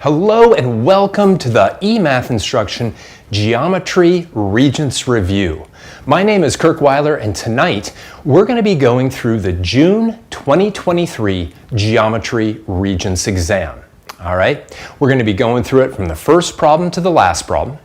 Hello and welcome to the eMath Instruction Geometry Regents Review. My name is Kirk Weiler, and tonight we're going to be going through the June 2023 Geometry Regents exam. All right, we're going to be going through it from the first problem to the last problem.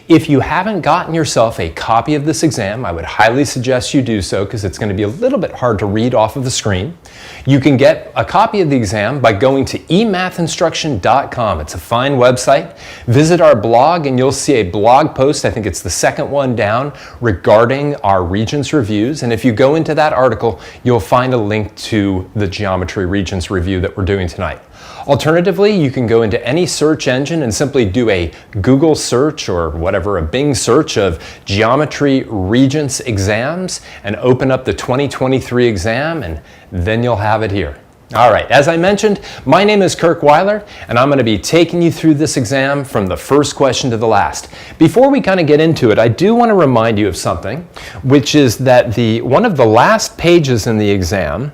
If you haven't gotten yourself a copy of this exam, I would highly suggest you do so because it's going to be a little bit hard to read off of the screen. You can get a copy of the exam by going to emathinstruction.com. It's a fine website. Visit our blog and you'll see a blog post, I think it's the second one down, regarding our Regents reviews. And if you go into that article, you'll find a link to the Geometry Regents review that we're doing tonight. Alternatively, you can go into any search engine and simply do a Google search or whatever, a Bing search of Geometry Regents exams and open up the 2023 exam, and then you'll have it here. All right, as I mentioned, my name is Kirk Weiler, and I'm going to be taking you through this exam from the first question to the last. Before we kind of get into it, I do want to remind you of something, which is that one of the last pages in the exam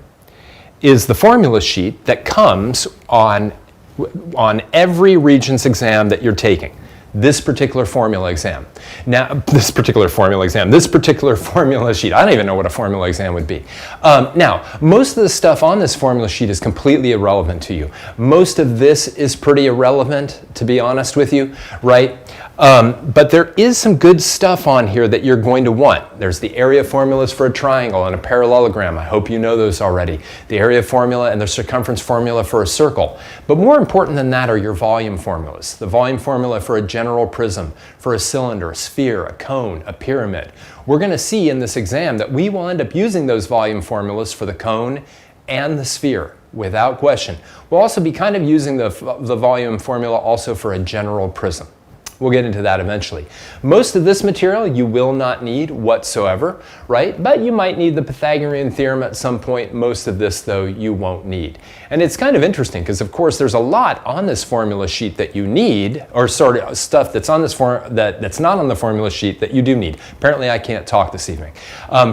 is the formula sheet that comes on every Regents exam that you're taking. This particular formula exam. Now, this particular formula sheet, I don't even know what a formula exam would be. Now, most of the stuff on this formula sheet is completely irrelevant to you. Most of this is pretty irrelevant, to be honest with you, right? But there is some good stuff on here that you're going to want. There's the area formulas for a triangle and a parallelogram. I hope you know those already. The area formula and the circumference formula for a circle. But more important than that are your volume formulas. The volume formula for a general prism, for a cylinder, a sphere, a cone, a pyramid. We're going to see in this exam that we will end up using those volume formulas for the cone and the sphere, without question. We'll also be kind of using the volume formula also for a general prism. We'll get into that eventually. Most of this material you will not need whatsoever, right? But you might need the Pythagorean theorem at some point. Most of this, though, you won't need. And it's kind of interesting because, of course, there's a lot on this formula sheet that you need, or sort of stuff that's on this that's not on the formula sheet that you do need. Apparently, I can't talk this evening.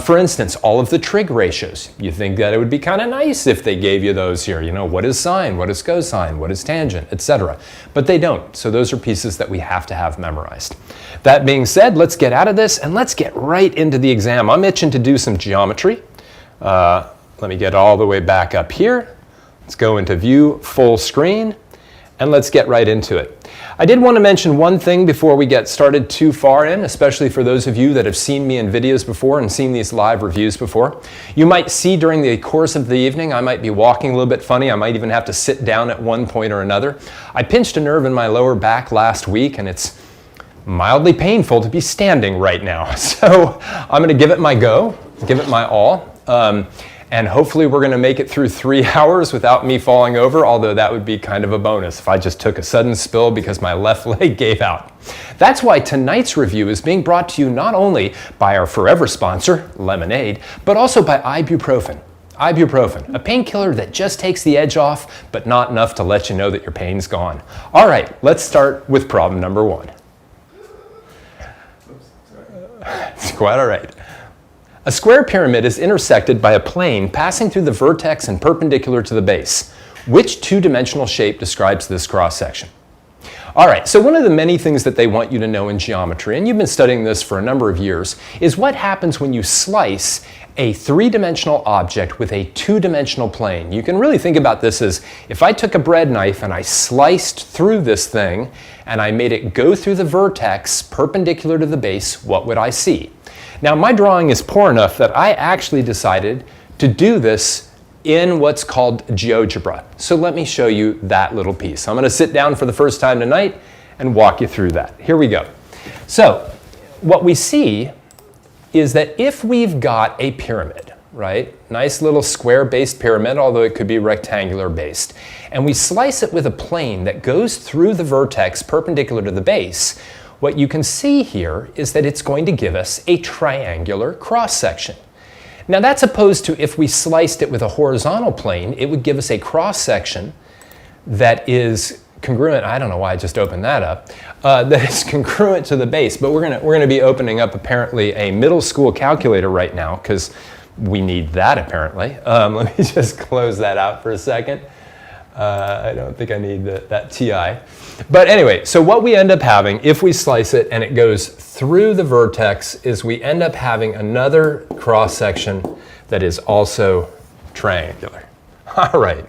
For instance, all of the trig ratios. You think that it would be kind of nice if they gave you those here. You know, what is sine, what is cosine, what is tangent, etc. But they don't. So those are pieces that we have to have memorized. That being said, let's get out of this and let's get right into the exam. I'm itching to do some geometry. Let me get all the way back up here. Let's go into view full screen and let's get right into it. I did want to mention one thing before we get started too far in, especially for those of you that have seen me in videos before and seen these live reviews before. You might see during the course of the evening, I might be walking a little bit funny. I might even have to sit down at one point or another. I pinched a nerve in my lower back last week, and it's mildly painful to be standing right now. So I'm going to give it my go, give it my all. And hopefully we're going to make it through 3 hours without me falling over, although that would be kind of a bonus if I just took a sudden spill because my left leg gave out. That's why tonight's review is being brought to you not only by our forever sponsor, Lemonade, but also by ibuprofen. Ibuprofen, a painkiller that just takes the edge off, but not enough to let you know that your pain's gone. All right, let's start with problem number 1. It's quite all right. A square pyramid is intersected by a plane passing through the vertex and perpendicular to the base. Which two-dimensional shape describes this cross-section? All right, so one of the many things that they want you to know in geometry, and you've been studying this for a number of years, is what happens when you slice a three-dimensional object with a two-dimensional plane. You can really think about this as if I took a bread knife and I sliced through this thing and I made it go through the vertex perpendicular to the base, what would I see? Now, my drawing is poor enough that I actually decided to do this in what's called GeoGebra. So let me show you that little piece. I'm going to sit down for the first time tonight and walk you through that. Here we go. So what we see is that if we've got a pyramid, right? Nice little square-based pyramid, although it could be rectangular-based, and we slice it with a plane that goes through the vertex perpendicular to the base, what you can see here is that it's going to give us a triangular cross-section. Now that's opposed to if we sliced it with a horizontal plane, it would give us a cross-section that is congruent. I don't know why I just opened that up. That is congruent to the base, but we're gonna be opening up apparently a middle school calculator right now because we need that apparently. Let me just close that out for a second. I don't think I need that TI. But anyway, so what we end up having, if we slice it and it goes through the vertex, is we end up having another cross-section that is also triangular. All right.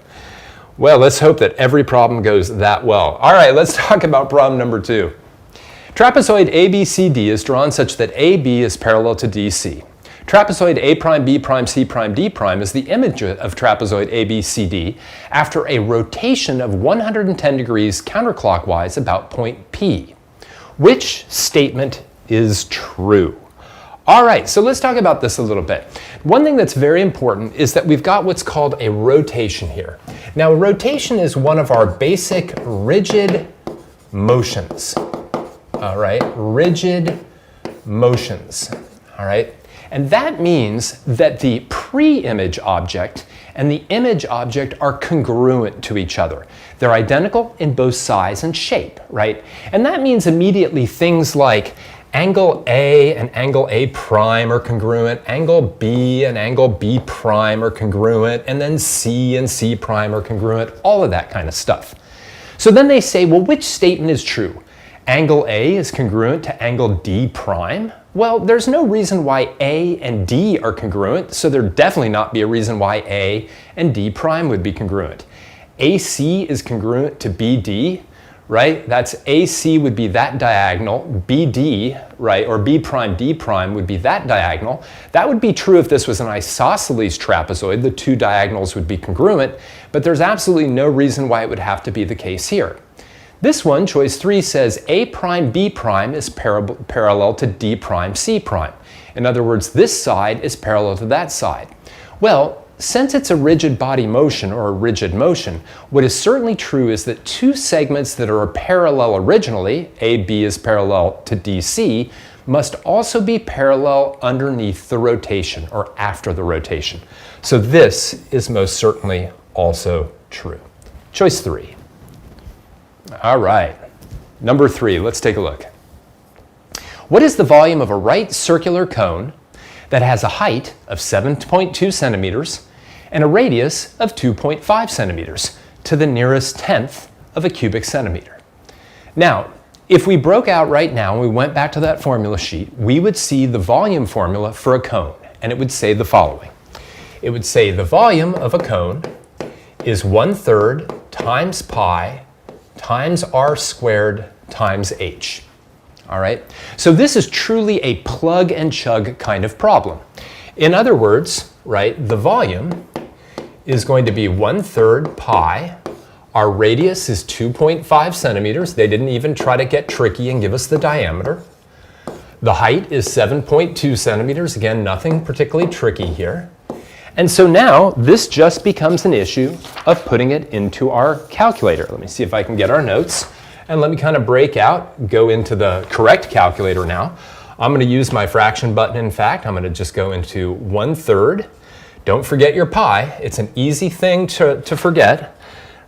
Well, let's hope that every problem goes that well. All right, let's talk about problem number 2. Trapezoid ABCD is drawn such that AB is parallel to DC. Trapezoid A prime, B prime, C prime, D prime is the image of trapezoid ABCD after a rotation of 110 degrees counterclockwise about point P. Which statement is true? All right, so let's talk about this a little bit. One thing that's very important is that we've got what's called a rotation here. Now, a rotation is one of our basic rigid motions. All right, rigid motions. All right. And that means that the pre-image object and the image object are congruent to each other. They're identical in both size and shape, right? And that means immediately things like angle A and angle A prime are congruent, angle B and angle B prime are congruent, and then C and C prime are congruent, all of that kind of stuff. So then they say, well, which statement is true? Angle A is congruent to angle D prime? Well, there's no reason why A and D are congruent, so there'd definitely not be a reason why A and D prime would be congruent. AC is congruent to BD, right? That's AC would be that diagonal, BD, right, or B prime D prime would be that diagonal. That would be true if this was an isosceles trapezoid. The two diagonals would be congruent, but there's absolutely no reason why it would have to be the case here. This one, choice 3, says A prime B prime is parallel to D prime C prime. In other words, this side is parallel to that side. Well, since it's a rigid body motion or a rigid motion, what is certainly true is that two segments that are parallel originally, AB is parallel to DC, must also be parallel underneath the rotation or after the rotation. So this is most certainly also true. Choice 3. All right, number 3, let's take a look. What is the volume of a right circular cone that has a height of 7.2 centimeters and a radius of 2.5 centimeters to the nearest tenth of a cubic centimeter? Now, if we broke out right now and we went back to that formula sheet, we would see the volume formula for a cone, and it would say the following. It would say the volume of a cone is 1/3 times pi times r squared times h. All right, so this is truly a plug and chug kind of problem. In other words, right, the volume is going to be 1/3 pi. Our radius is 2.5 centimeters. They didn't even try to get tricky and give us the diameter. The height is 7.2 centimeters. Again, nothing particularly tricky here. And so now this just becomes an issue of putting it into our calculator. Let me see if I can get our notes. And let me kind of break out, go into the correct calculator now. I'm going to use my fraction button. In fact, I'm going to just go into 1/3. Don't forget your pi. It's an easy thing to forget.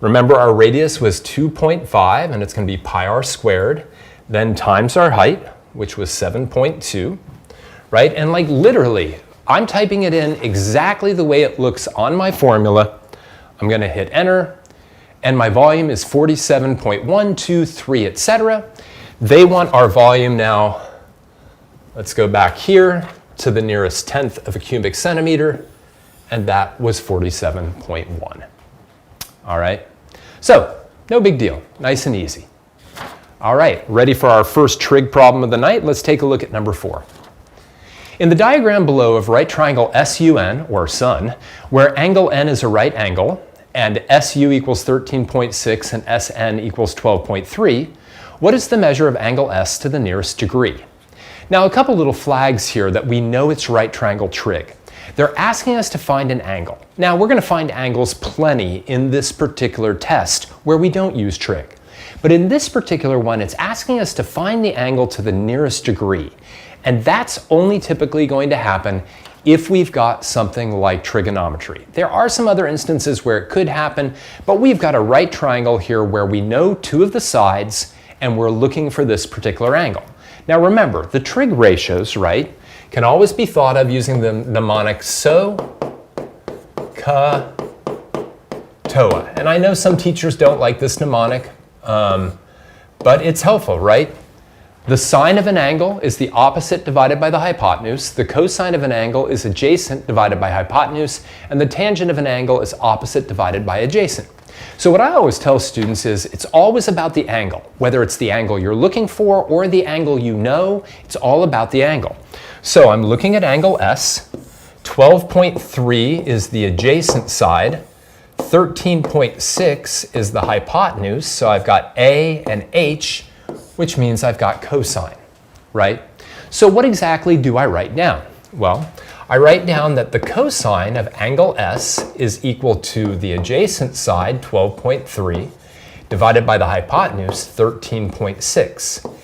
Remember, our radius was 2.5, and it's going to be pi r squared, then times our height, which was 7.2, right? And like literally, I'm typing it in exactly the way it looks on my formula. I'm going to hit enter, and my volume is 47.123, etc. They want our volume now. Let's go back here to the nearest tenth of a cubic centimeter, and that was 47.1. All right, so no big deal, nice and easy. All right, ready for our first trig problem of the night? Let's take a look at number 4. In the diagram below of right triangle SUN, or SUN, where angle N is a right angle, and SU equals 13.6 and SN equals 12.3, what is the measure of angle S to the nearest degree? Now, a couple little flags here that we know it's right triangle trig. They're asking us to find an angle. Now, we're going to find angles plenty in this particular test where we don't use trig. But in this particular one, it's asking us to find the angle to the nearest degree. And that's only typically going to happen if we've got something like trigonometry. There are some other instances where it could happen, but we've got a right triangle here where we know two of the sides and we're looking for this particular angle. Now remember, the trig ratios, right, can always be thought of using the mnemonic so, ca, TOA. And I know some teachers don't like this mnemonic, but it's helpful, right? The sine of an angle is the opposite divided by the hypotenuse. The cosine of an angle is adjacent divided by hypotenuse. And the tangent of an angle is opposite divided by adjacent. So what I always tell students is it's always about the angle. Whether it's the angle you're looking for or the angle you know, it's all about the angle. So I'm looking at angle S. 12.3 is the adjacent side. 13.6 is the hypotenuse. So I've got A and H, which means I've got cosine, right? So what exactly do I write down? Well, I write down that the cosine of angle S is equal to the adjacent side, 12.3, divided by the hypotenuse, 13.6.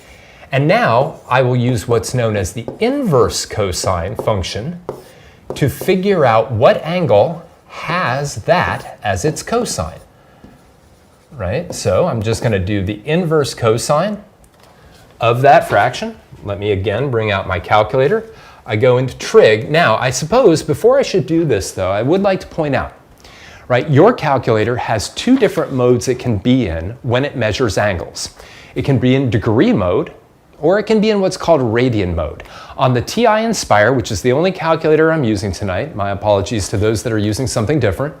And now I will use what's known as the inverse cosine function to figure out what angle has that as its cosine, right? So I'm just going to do the inverse cosine of that fraction. Let me again bring out my calculator. I go into trig. Now, I suppose before I should do this, though, I would like to point out, right, your calculator has two different modes it can be in when it measures angles. It can be in degree mode, or it can be in what's called radian mode. On the TI Inspire, which is the only calculator I'm using tonight, my apologies to those that are using something different,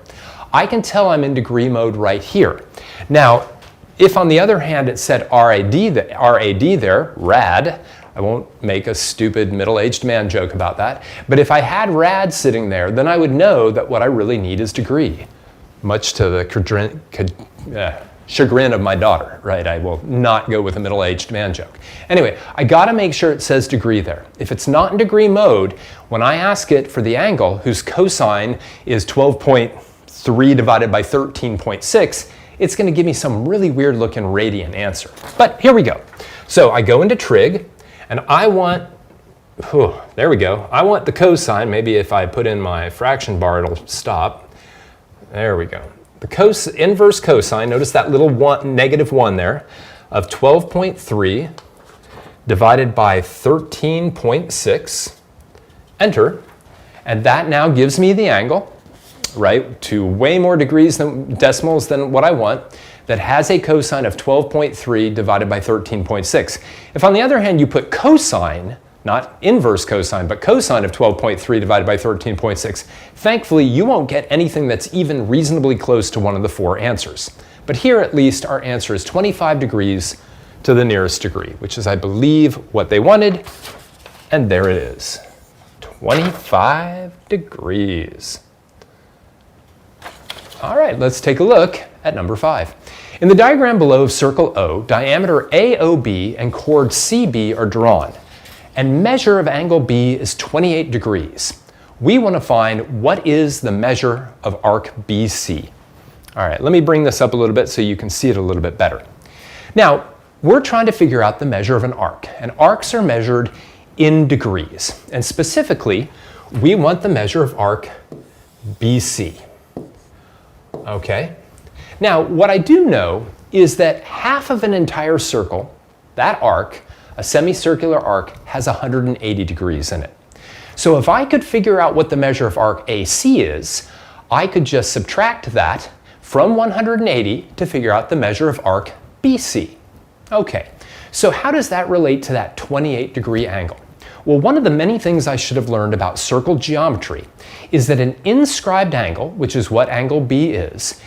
I can tell I'm in degree mode right here. Now, if on the other hand it said RAD there, rad, I won't make a stupid middle-aged man joke about that, but if I had rad sitting there, then I would know that what I really need is degree, much to the chagrin of my daughter, right? I will not go with a middle-aged man joke. Anyway, I gotta make sure it says degree there. If it's not in degree mode, when I ask it for the angle whose cosine is 12.3 divided by 13.6, it's going to give me some really weird looking radian answer. But here we go. So I go into trig and I want, there we go. I want the cosine. Maybe if I put in my fraction bar, it'll stop. There we go. The inverse cosine, notice that little -1 there, of 12.3 divided by 13.6. Enter. And that now gives me the angle, right, to way more degrees than decimals than what I want, that has a cosine of 12.3 divided by 13.6. If on the other hand you put cosine, not inverse cosine, but cosine of 12.3 divided by 13.6, thankfully you won't get anything that's even reasonably close to one of the four answers. But here at least our answer is 25 degrees to the nearest degree, which is I believe what they wanted, and there it is, 25 degrees. All right, let's take a look at number 5. In the diagram below of circle O, diameter AOB and chord CB are drawn, and measure of angle B is 28 degrees. We want to find what is the measure of arc BC. All right, let me bring this up a little bit so you can see it a little bit better. Now, we're trying to figure out the measure of an arc, and arcs are measured in degrees. And specifically, we want the measure of arc BC. Okay? Now, what I do know is that half of an entire circle, that arc, a semicircular arc, has 180 degrees in it. So if I could figure out what the measure of arc AC is, I could just subtract that from 180 to figure out the measure of arc BC. Okay, so how does that relate to that 28 degree angle? Well, one of the many things I should have learned about circle geometry is that an inscribed angle, which is what angle B is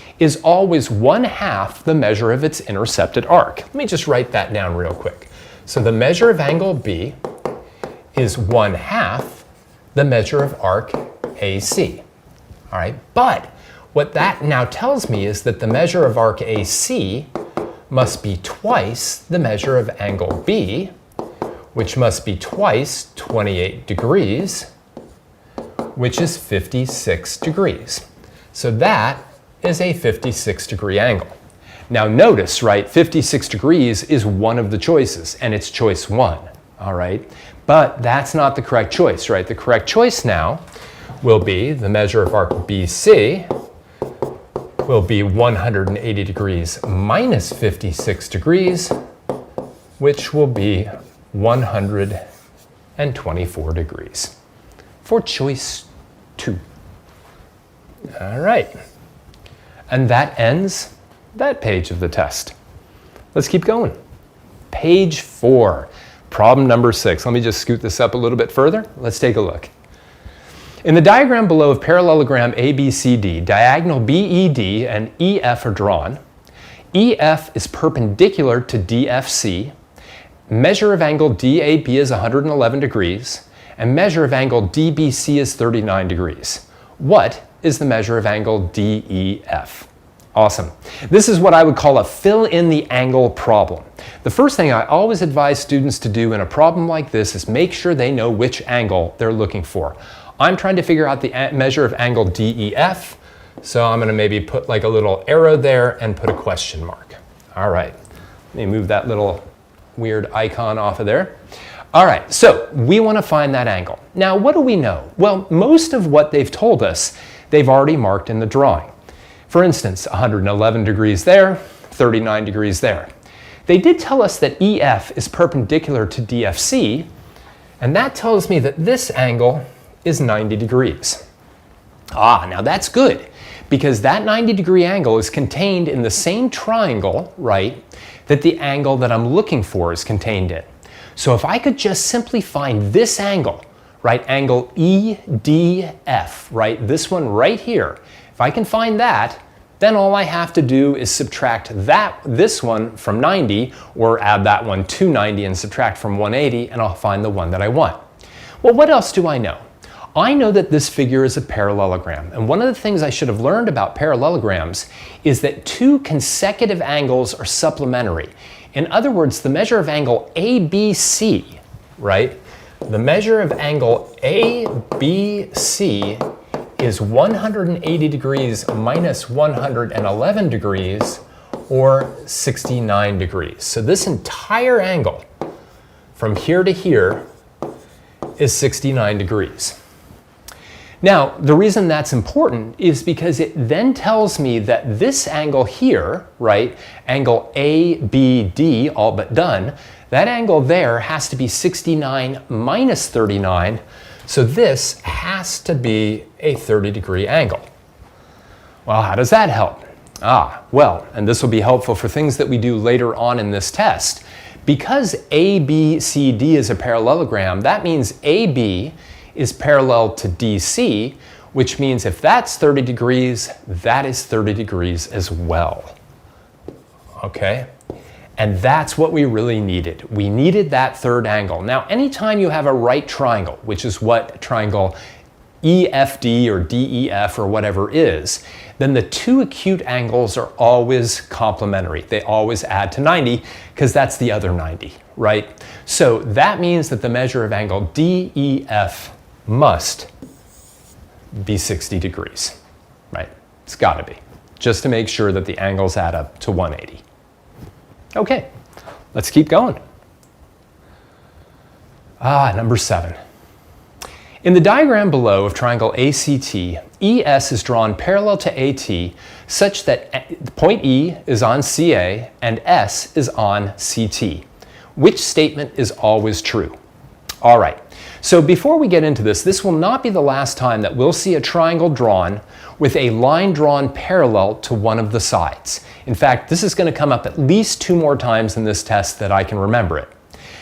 always 1/2 the measure of its intercepted arc. Let me just write that down real quick. So the measure of angle B is 1/2 the measure of arc AC. All right, but what that now tells me is that the measure of arc AC must be twice the measure of angle B, which must be twice 28 degrees, which is 56 degrees. So that is a 56 degree angle. Now notice, right, 56 degrees is one of the choices, and it's choice 1, all right? But that's not the correct choice, right? The correct choice now will be the measure of arc BC will be 180 degrees minus 56 degrees, which will be 124 degrees for choice 2. All right. And that ends that page of the test. Let's keep going. Page 4, problem number 6. Let me just scoot this up a little bit further. Let's take a look. In the diagram below of parallelogram ABCD, diagonal BED and EF are drawn. EF is perpendicular to DFC. Measure of angle DAB is 111 degrees, and measure of angle DBC is 39 degrees. What is the measure of angle DEF? Awesome. This is what I would call a fill in the angle problem. The first thing I always advise students to do in a problem like this is make sure they know which angle they're looking for. I'm trying to figure out the measure of angle DEF, so I'm going to maybe put like a little arrow there and put a question mark. All right, let me move that little weird icon off of there. All right, so we want to find that angle. Now, what do we know? Well, most of what they've told us, they've already marked in the drawing. For instance, 111 degrees there, 39 degrees there. They did tell us that EF is perpendicular to DFC, and that tells me that this angle is 90 degrees. Now that's good, because that 90-degree angle is contained in the same triangle, right, that the angle that I'm looking for is contained in. So if I could just simply find this angle, right, angle EDF, right, this one right here, if I can find that, then all I have to do is subtract this one from 90, or add that one to 90 and subtract from 180, and I'll find the one that I want. Well, what else do I know? I know that this figure is a parallelogram, and one of the things I should have learned about parallelograms is that two consecutive angles are supplementary. In other words, the measure of angle ABC, right? The measure of angle ABC is 180 degrees minus 111 degrees, or 69 degrees. So this entire angle from here to here is 69 degrees. Now, the reason that's important is because it then tells me that this angle here, right, angle ABD, all but done, that angle there has to be 69 minus 39, so this has to be a 30-degree angle. Well, how does that help? Well, and this will be helpful for things that we do later on in this test. Because ABCD is a parallelogram, that means AB is parallel to DC, which means if that's 30 degrees, that is 30 degrees as well. Okay? And that's what we really needed. We needed that third angle. Now, anytime you have a right triangle, which is what triangle EFD or DEF or whatever is, then the two acute angles are always complementary. They always add to 90 because that's the other 90, right? So that means that the measure of angle DEF must be 60 degrees, right? It's got to be, just to make sure that the angles add up to 180. Okay, let's keep going. Number 7. In the diagram below of triangle ACT, ES is drawn parallel to AT such that point E is on CA and S is on CT. Which statement is always true? All right, so before we get into this, this will not be the last time that we'll see a triangle drawn with a line drawn parallel to one of the sides. In fact, this is going to come up at least 2 more times in this test that I can remember it.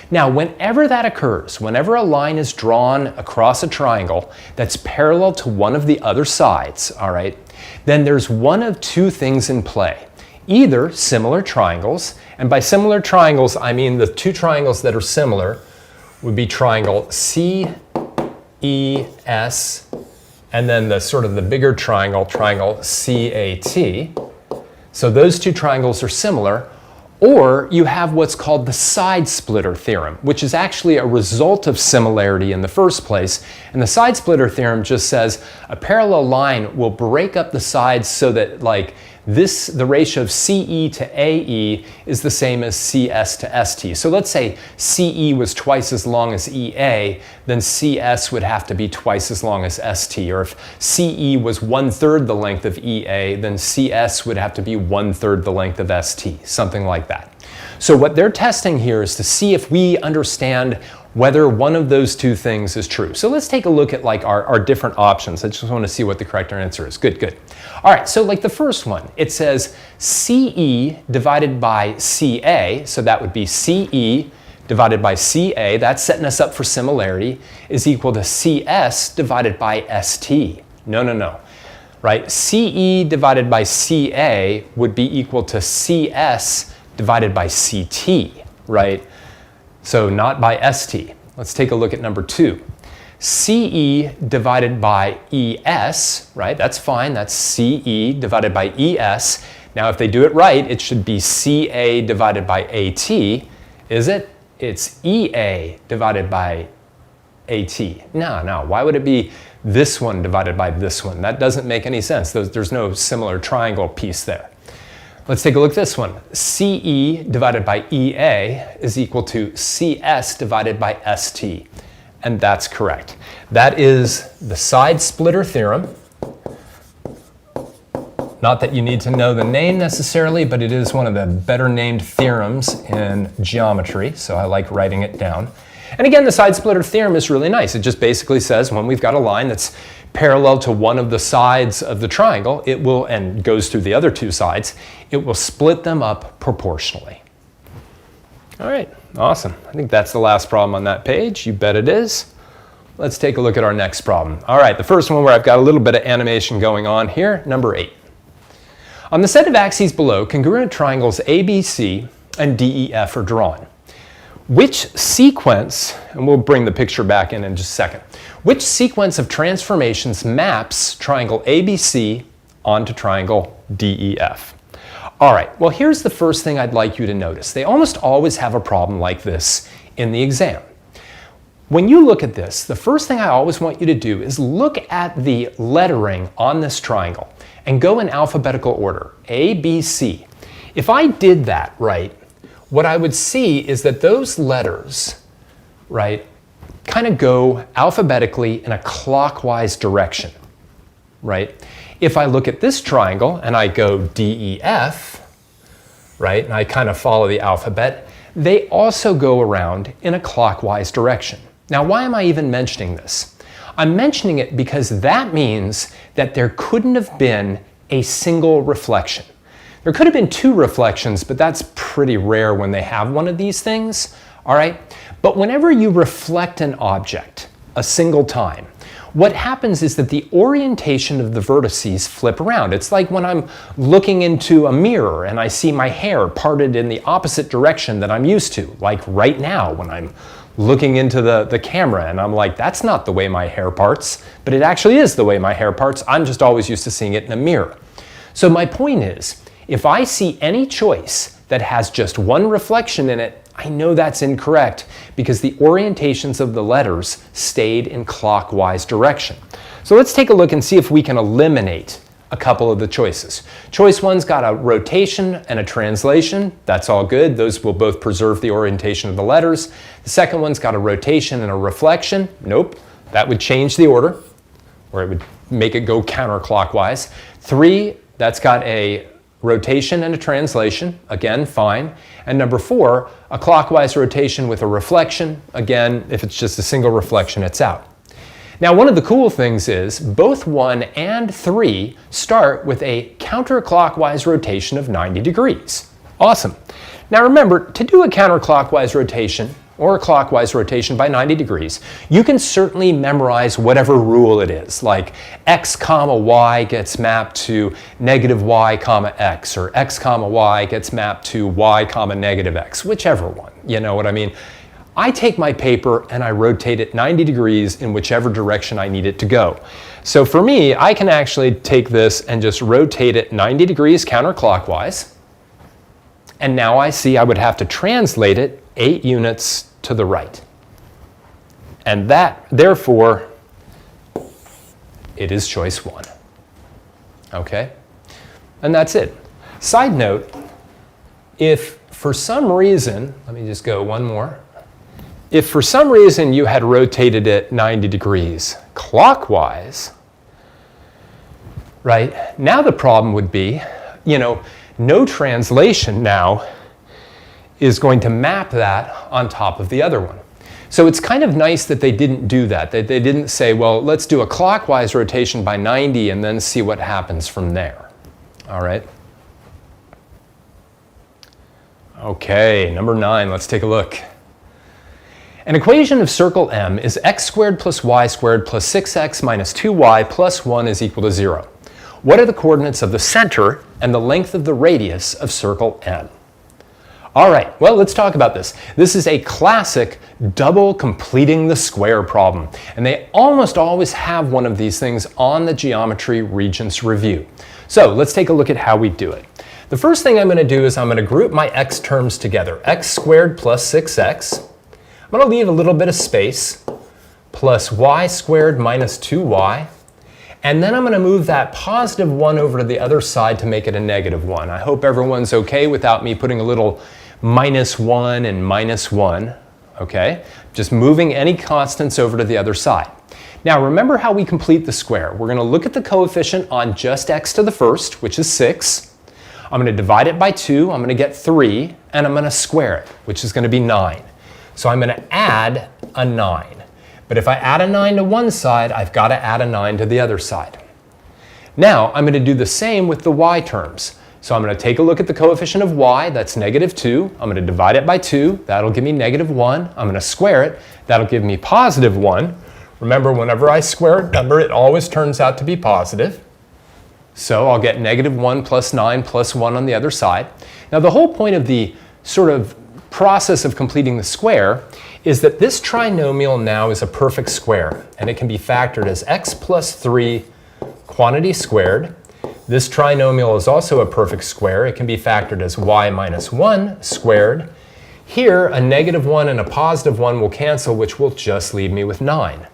Now, whenever that occurs, whenever a line is drawn across a triangle that's parallel to one of the other sides, all right, then there's one of 2 things in play. Either similar triangles, and by similar triangles, I mean the 2 triangles that are similar would be triangle CES, and then the sort of the bigger triangle, triangle CAT. So those 2 triangles are similar. Or you have what's called the side splitter theorem, which is actually a result of similarity in the first place. And the side splitter theorem just says a parallel line will break up the sides so that the ratio of CE to AE is the same as CS to ST. So let's say CE was twice as long as EA, then CS would have to be twice as long as ST. Or if CE was 1/3 the length of EA, then CS would have to be 1/3 the length of ST, something like that. So what they're testing here is to see if we understand whether one of those two things is true. So let's take a look at like our different options. I just want to see what the correct answer is. Good, good. All right, so like the first one, it says CE divided by CA, so that would be CE divided by CA, that's setting us up for similarity, is equal to CS divided by ST. No, no, no, right? CE divided by CA would be equal to CS divided by CT, right? So not by ST. Let's take a look at number 2. CE divided by ES, right? That's fine, that's CE divided by ES. Now if they do it right, it should be CA divided by AT. Is it? It's EA divided by AT. No, no, why would it be this one divided by this one? That doesn't make any sense. There's no similar triangle piece there. Let's take a look at this one. CE divided by EA is equal to CS divided by ST. And that's correct. That is the side splitter theorem. Not that you need to know the name necessarily, but it is one of the better named theorems in geometry, so I like writing it down. And again, the side splitter theorem is really nice. It just basically says when we've got a line that's parallel to one of the sides of the triangle, it will, and goes through the other two sides, it will split them up proportionally. All right, awesome. I think that's the last problem on that page. You bet it is. Let's take a look at our next problem. All right, the first one where I've got a little bit of animation going on here, number 8. On the set of axes below, congruent triangles ABC and DEF are drawn. Which sequence, and we'll bring the picture back in just a second, which sequence of transformations maps triangle ABC onto triangle DEF? All right, well here's the first thing I'd like you to notice. They almost always have a problem like this in the exam. When you look at this, the first thing I always want you to do is look at the lettering on this triangle and go in alphabetical order, A, B, C. If I did that right, what I would see is that those letters, right, kind of go alphabetically in a clockwise direction, right? If I look at this triangle and I go DEF, right, and I kind of follow the alphabet, they also go around in a clockwise direction. Now, why am I even mentioning this? I'm mentioning it because that means that there couldn't have been a single reflection. There could have been 2 reflections, but that's pretty rare when they have one of these things, all right? But whenever you reflect an object a single time, what happens is that the orientation of the vertices flip around. It's like when I'm looking into a mirror and I see my hair parted in the opposite direction that I'm used to, like right now when I'm looking into the camera and I'm like, that's not the way my hair parts, but it actually is the way my hair parts. I'm just always used to seeing it in a mirror. So my point is, if I see any choice that has just one reflection in it, I know that's incorrect because the orientations of the letters stayed in clockwise direction. So let's take a look and see if we can eliminate a couple of the choices. Choice 1's got a rotation and a translation. That's all good. Those will both preserve the orientation of the letters. The second one's got a rotation and a reflection. Nope, that would change the order, or it would make it go counterclockwise. 3, that's got a rotation and a translation. Again, fine. And number 4, a clockwise rotation with a reflection. Again, if it's just a single reflection, it's out. Now, one of the cool things is both 1 and 3 start with a counterclockwise rotation of 90 degrees. Awesome. Now remember, to do a counterclockwise rotation or a clockwise rotation by 90 degrees, you can certainly memorize whatever rule it is, like x comma y gets mapped to negative y comma x, or x comma y gets mapped to y comma negative x, whichever one, you know what I mean? I take my paper and I rotate it 90 degrees in whichever direction I need it to go. So for me, I can actually take this and just rotate it 90 degrees counterclockwise. And now I see I would have to translate it 8 units to the right. And that, therefore, it is choice 1. Okay? And that's it. Side note, if for some reason, let me just go one more. If for some reason you had rotated it 90 degrees clockwise, right, now the problem would be, no translation now is going to map that on top of the other one. So it's kind of nice that they didn't do that. They didn't say, well, let's do a clockwise rotation by 90 and then see what happens from there. All right. Okay, number 9, let's take a look. An equation of circle M is x squared plus y squared plus 6x minus 2y plus 1 is equal to 0. What are the coordinates of the center and the length of the radius of circle M? All right, well, let's talk about this. This is a classic double completing the square problem, and they almost always have one of these things on the Geometry Regents review. So let's take a look at how we do it. The first thing I'm going to do is I'm going to group my x terms together. X squared plus 6x. I'm going to leave a little bit of space, plus y squared minus 2y. And then I'm going to move that positive 1 over to the other side to make it a negative 1. I hope everyone's okay without me putting a little -1 and -1. Okay? Just moving any constants over to the other side. Now remember how we complete the square. We're going to look at the coefficient on just x to the first, which is 6. I'm going to divide it by 2. I'm going to get 3. And I'm going to square it, which is going to be 9. So I'm going to add a 9. But if I add a 9 to one side, I've got to add a 9 to the other side. Now I'm going to do the same with the y terms. So I'm going to take a look at the coefficient of y, that's -2. I'm going to divide it by 2. That'll give me -1. I'm going to square it. That'll give me +1. Remember, whenever I square a number, it always turns out to be positive. So I'll get -1 plus 9 plus 1 on the other side. Now the whole point of the sort of process of completing the square is that this trinomial now is a perfect square, and it can be factored as x plus 3 quantity squared. This trinomial is also a perfect square. It can be factored as y minus 1 squared. Here, a -1 and a +1 will cancel, which will just leave me with 9.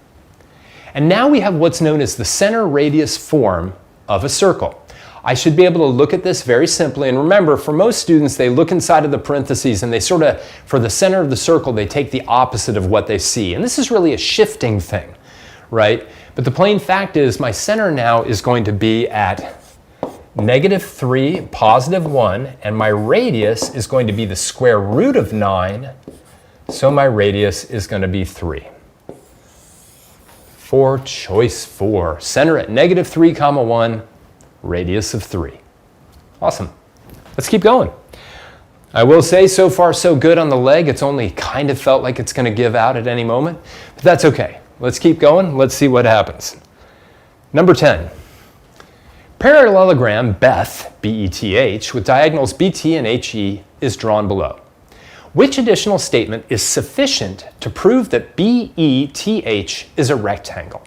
And now we have what's known as the center radius form of a circle. I should be able to look at this very simply. And remember, for most students, they look inside of the parentheses and they sort of, for the center of the circle, they take the opposite of what they see. And this is really a shifting thing, right? But the plain fact is my center now is going to be at -3, +1, and my radius is going to be the square root of 9, so my radius is going to be 3. For choice 4, center at -3, 1, radius of 3. Awesome. Let's keep going. I will say so far so good on the leg. It's only kind of felt like it's going to give out at any moment, but that's okay. Let's keep going. Let's see what happens. Number 10. Parallelogram BETH, B-E-T-H, with diagonals BT and HE is drawn below. Which additional statement is sufficient to prove that BETH is a rectangle?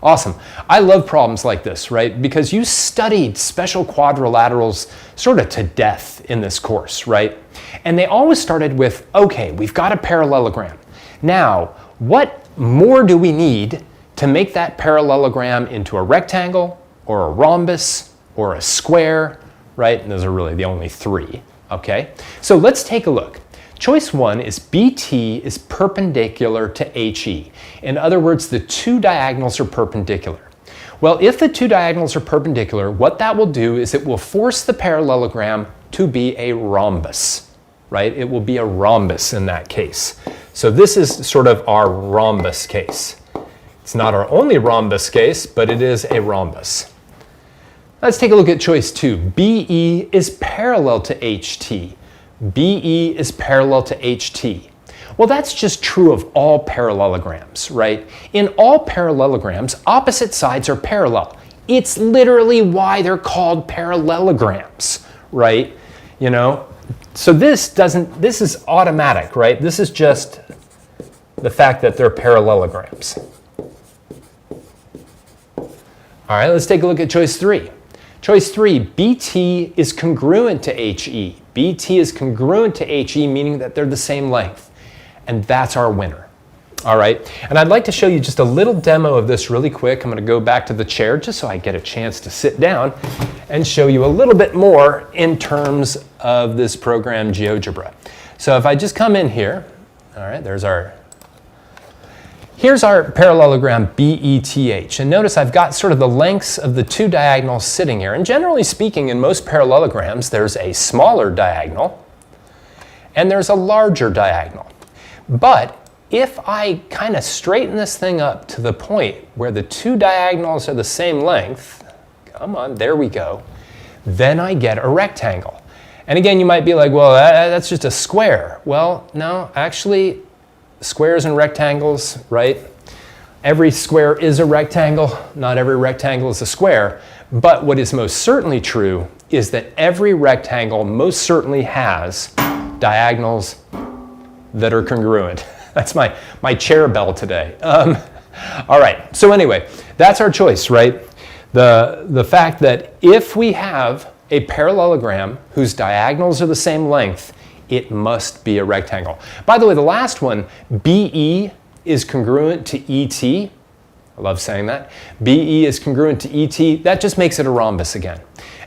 Awesome. I love problems like this, right? Because you studied special quadrilaterals sort of to death in this course, right? And they always started with, okay, we've got a parallelogram. Now, what more do we need to make that parallelogram into a rectangle or a rhombus or a square, right? And those are really the only 3, okay? So let's take a look. Choice 1 is BT is perpendicular to HE. In other words, the two diagonals are perpendicular. Well, if the two diagonals are perpendicular, what that will do is it will force the parallelogram to be a rhombus, right? It will be a rhombus in that case. So this is sort of our rhombus case. It's not our only rhombus case, but it is a rhombus. Let's take a look at choice 2. BE is parallel to HT. BE is parallel to HT. Well, that's just true of all parallelograms, right? In all parallelograms, opposite sides are parallel. It's literally why they're called parallelograms, right? You know, so this is automatic, right? This is just the fact that they're parallelograms. All right, let's take a look at choice 3. Choice 3, BT is congruent to HE. BT is congruent to HE, meaning that they're the same length. And that's our winner. All right, and I'd like to show you just a little demo of this really quick. I'm going to go back to the chair just so I get a chance to sit down and show you a little bit more in terms of this program GeoGebra. So if I just come in here, all right, here's our parallelogram BETH. And notice I've got sort of the lengths of the two diagonals sitting here. And generally speaking, in most parallelograms, there's a smaller diagonal and there's a larger diagonal. But if I kind of straighten this thing up to the point where the two diagonals are the same length, come on, there we go, then I get a rectangle. And again, you might be like, well, that's just a square. Well, no, actually, squares and rectangles, right? Every square is a rectangle. Not every rectangle is a square. But what is most certainly true is that every rectangle most certainly has diagonals that are congruent. That's my chair bell today. All right, so anyway, that's our choice, right? The fact that if we have a parallelogram whose diagonals are the same length, it must be a rectangle. By the way, the last one, BE is congruent to ET. I love saying that. BE is congruent to ET. That just makes it a rhombus again.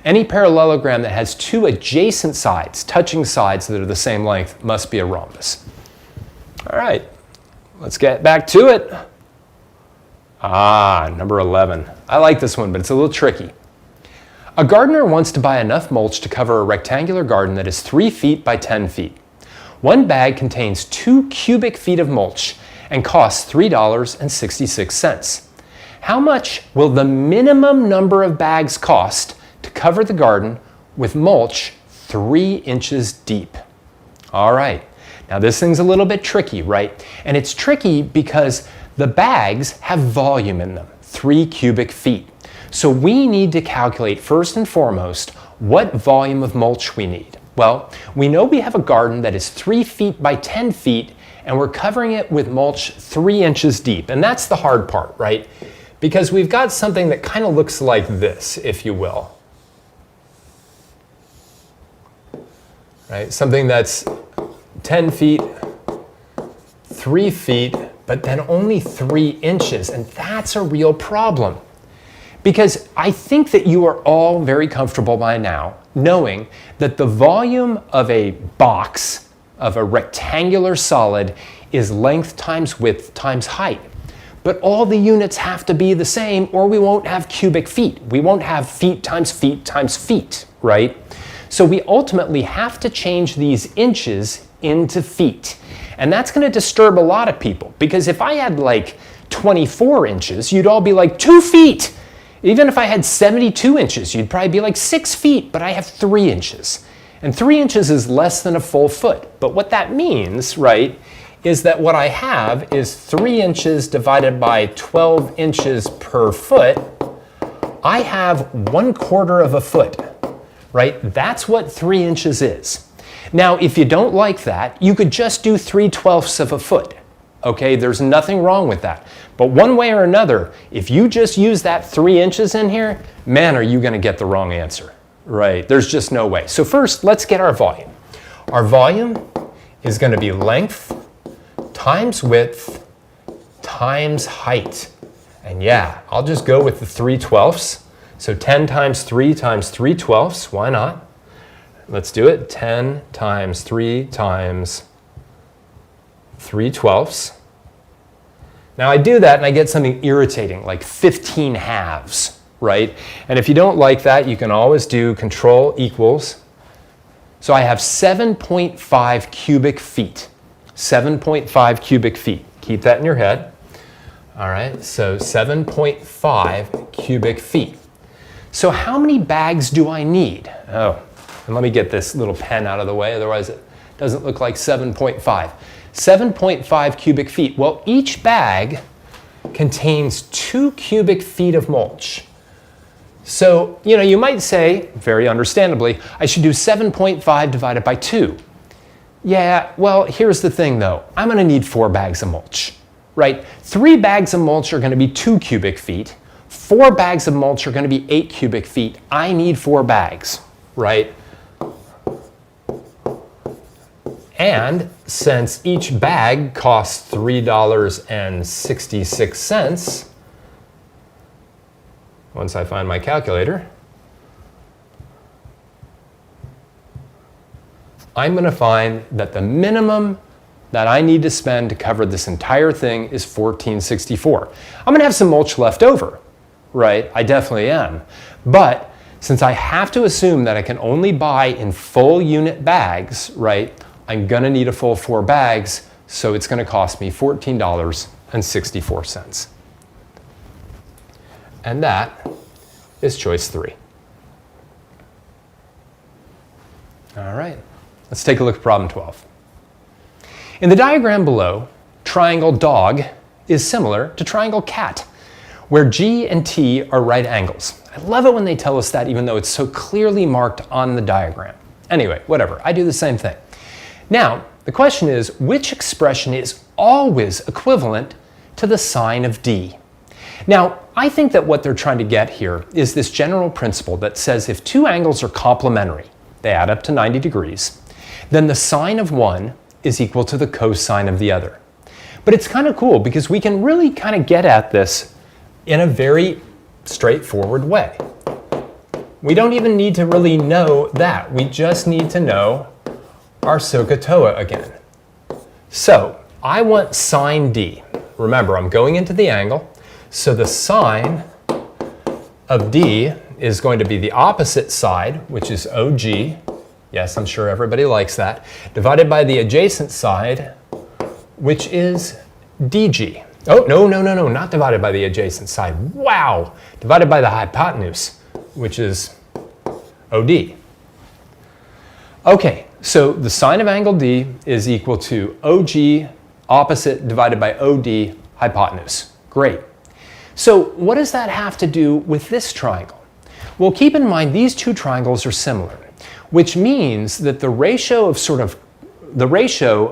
Any parallelogram that has two adjacent sides, touching sides that are the same length, must be a rhombus. All right, let's get back to it. Number 11. I like this one, but it's a little tricky. A gardener wants to buy enough mulch to cover a rectangular garden that is 3 feet by 10 feet. One bag contains 2 cubic feet of mulch and costs $3.66. How much will the minimum number of bags cost to cover the garden with mulch 3 inches deep? All right, now this thing's a little bit tricky, right? And it's tricky because the bags have volume in them, 3 cubic feet. So we need to calculate first and foremost what volume of mulch we need. Well, we know we have a garden that is 3 feet by 10 feet and we're covering it with mulch 3 inches deep. And that's the hard part, right? Because we've got something that kind of looks like this, if you will. Right? Something that's 10 feet, 3 feet, but then only 3 inches. And that's a real problem. Because I think that you are all very comfortable by now knowing that the volume of a box, of a rectangular solid, is length times width times height. But all the units have to be the same or we won't have cubic feet. We won't have feet times feet times feet, right? So we ultimately have to change these inches into feet. And that's going to disturb a lot of people because if I had like 24 inches, you'd all be like 2 feet. Even if I had 72 inches, you'd probably be like 6 feet, but I have 3 inches. And 3 inches is less than a full foot. But what that means, right, is that what I have is 3 inches divided by 12 inches per foot. I have 1/4 of a foot, right? That's what 3 inches is. Now, if you don't like that, you could just do 3/12 of a foot. Okay, there's nothing wrong with that. But one way or another, if you just use that 3 inches in here, man, are you going to get the wrong answer, right? There's just no way. So first, let's get our volume. Our volume is going to be length times width times height. And yeah, I'll just go with the 3/12. So 10 times 3 times 3/12. Why not? Let's do it. 10 times 3 times 3/12. Now I do that and I get something irritating like 15 halves, right? And if you don't like that, you can always do control equals. So I have 7.5 cubic feet. 7.5 cubic feet. Keep that in your head. All right, so 7.5 cubic feet. So how many bags do I need? Oh, and let me get this little pen out of the way, otherwise it doesn't look like 7.5. 7.5 cubic feet. Well, each bag contains 2 cubic feet of mulch. So, you might say, very understandably, I should do 7.5 divided by 2. Yeah, well, here's the thing though. I'm going to need 4 bags of mulch, right? 3 bags of mulch are going to be 2 cubic feet. 4 bags of mulch are going to be 8 cubic feet. I need 4 bags, right? And since each bag costs $3.66, once I find my calculator, I'm going to find that the minimum that I need to spend to cover this entire thing is $14.64. I'm going to have some mulch left over, right? I definitely am. But since I have to assume that I can only buy in full unit bags, right, I'm going to need a full 4 bags, so it's going to cost me $14.64. And that is choice 3. All right, let's take a look at problem 12. In the diagram below, triangle dog is similar to triangle cat, where G and T are right angles. I love it when they tell us that, even though it's so clearly marked on the diagram. Anyway, whatever, I do the same thing. Now, the question is, which expression is always equivalent to the sine of D? Now, I think that what they're trying to get here is this general principle that says if two angles are complementary, they add up to 90 degrees, then the sine of one is equal to the cosine of the other. But it's kind of cool because we can really kind of get at this in a very straightforward way. We don't even need to really know that. We just need to know our SOHCAHTOA again. So I want sine D. Remember, I'm going into the angle, so the sine of D is going to be the opposite side, which is OG. Yes, I'm sure everybody likes that. Divided by the adjacent side, which is DG. Oh, no, not divided by the adjacent side. Wow! Divided by the hypotenuse, which is OD. Okay, so the sine of angle D is equal to OG opposite divided by OD hypotenuse. Great. So what does that have to do with this triangle? Well, keep in mind these two triangles are similar, which means that the ratio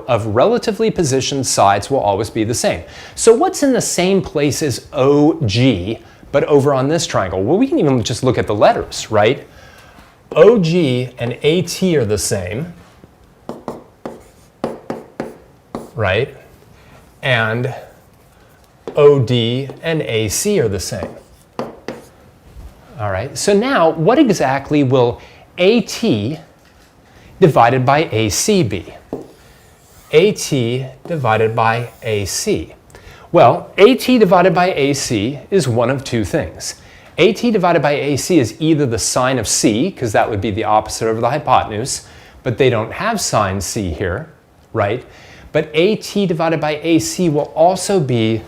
of relatively positioned sides will always be the same. So what's in the same place as OG, but over on this triangle? Well, we can even just look at the letters, right? OG and AT are the same, right? And OD and AC are the same. All right, so now what exactly will AT divided by AC be? AT divided by AC. Well, AT divided by AC is one of two things. AT divided by AC is either the sine of C, because that would be the opposite of the hypotenuse, but they don't have sine C here, right? But AT divided by AC will also be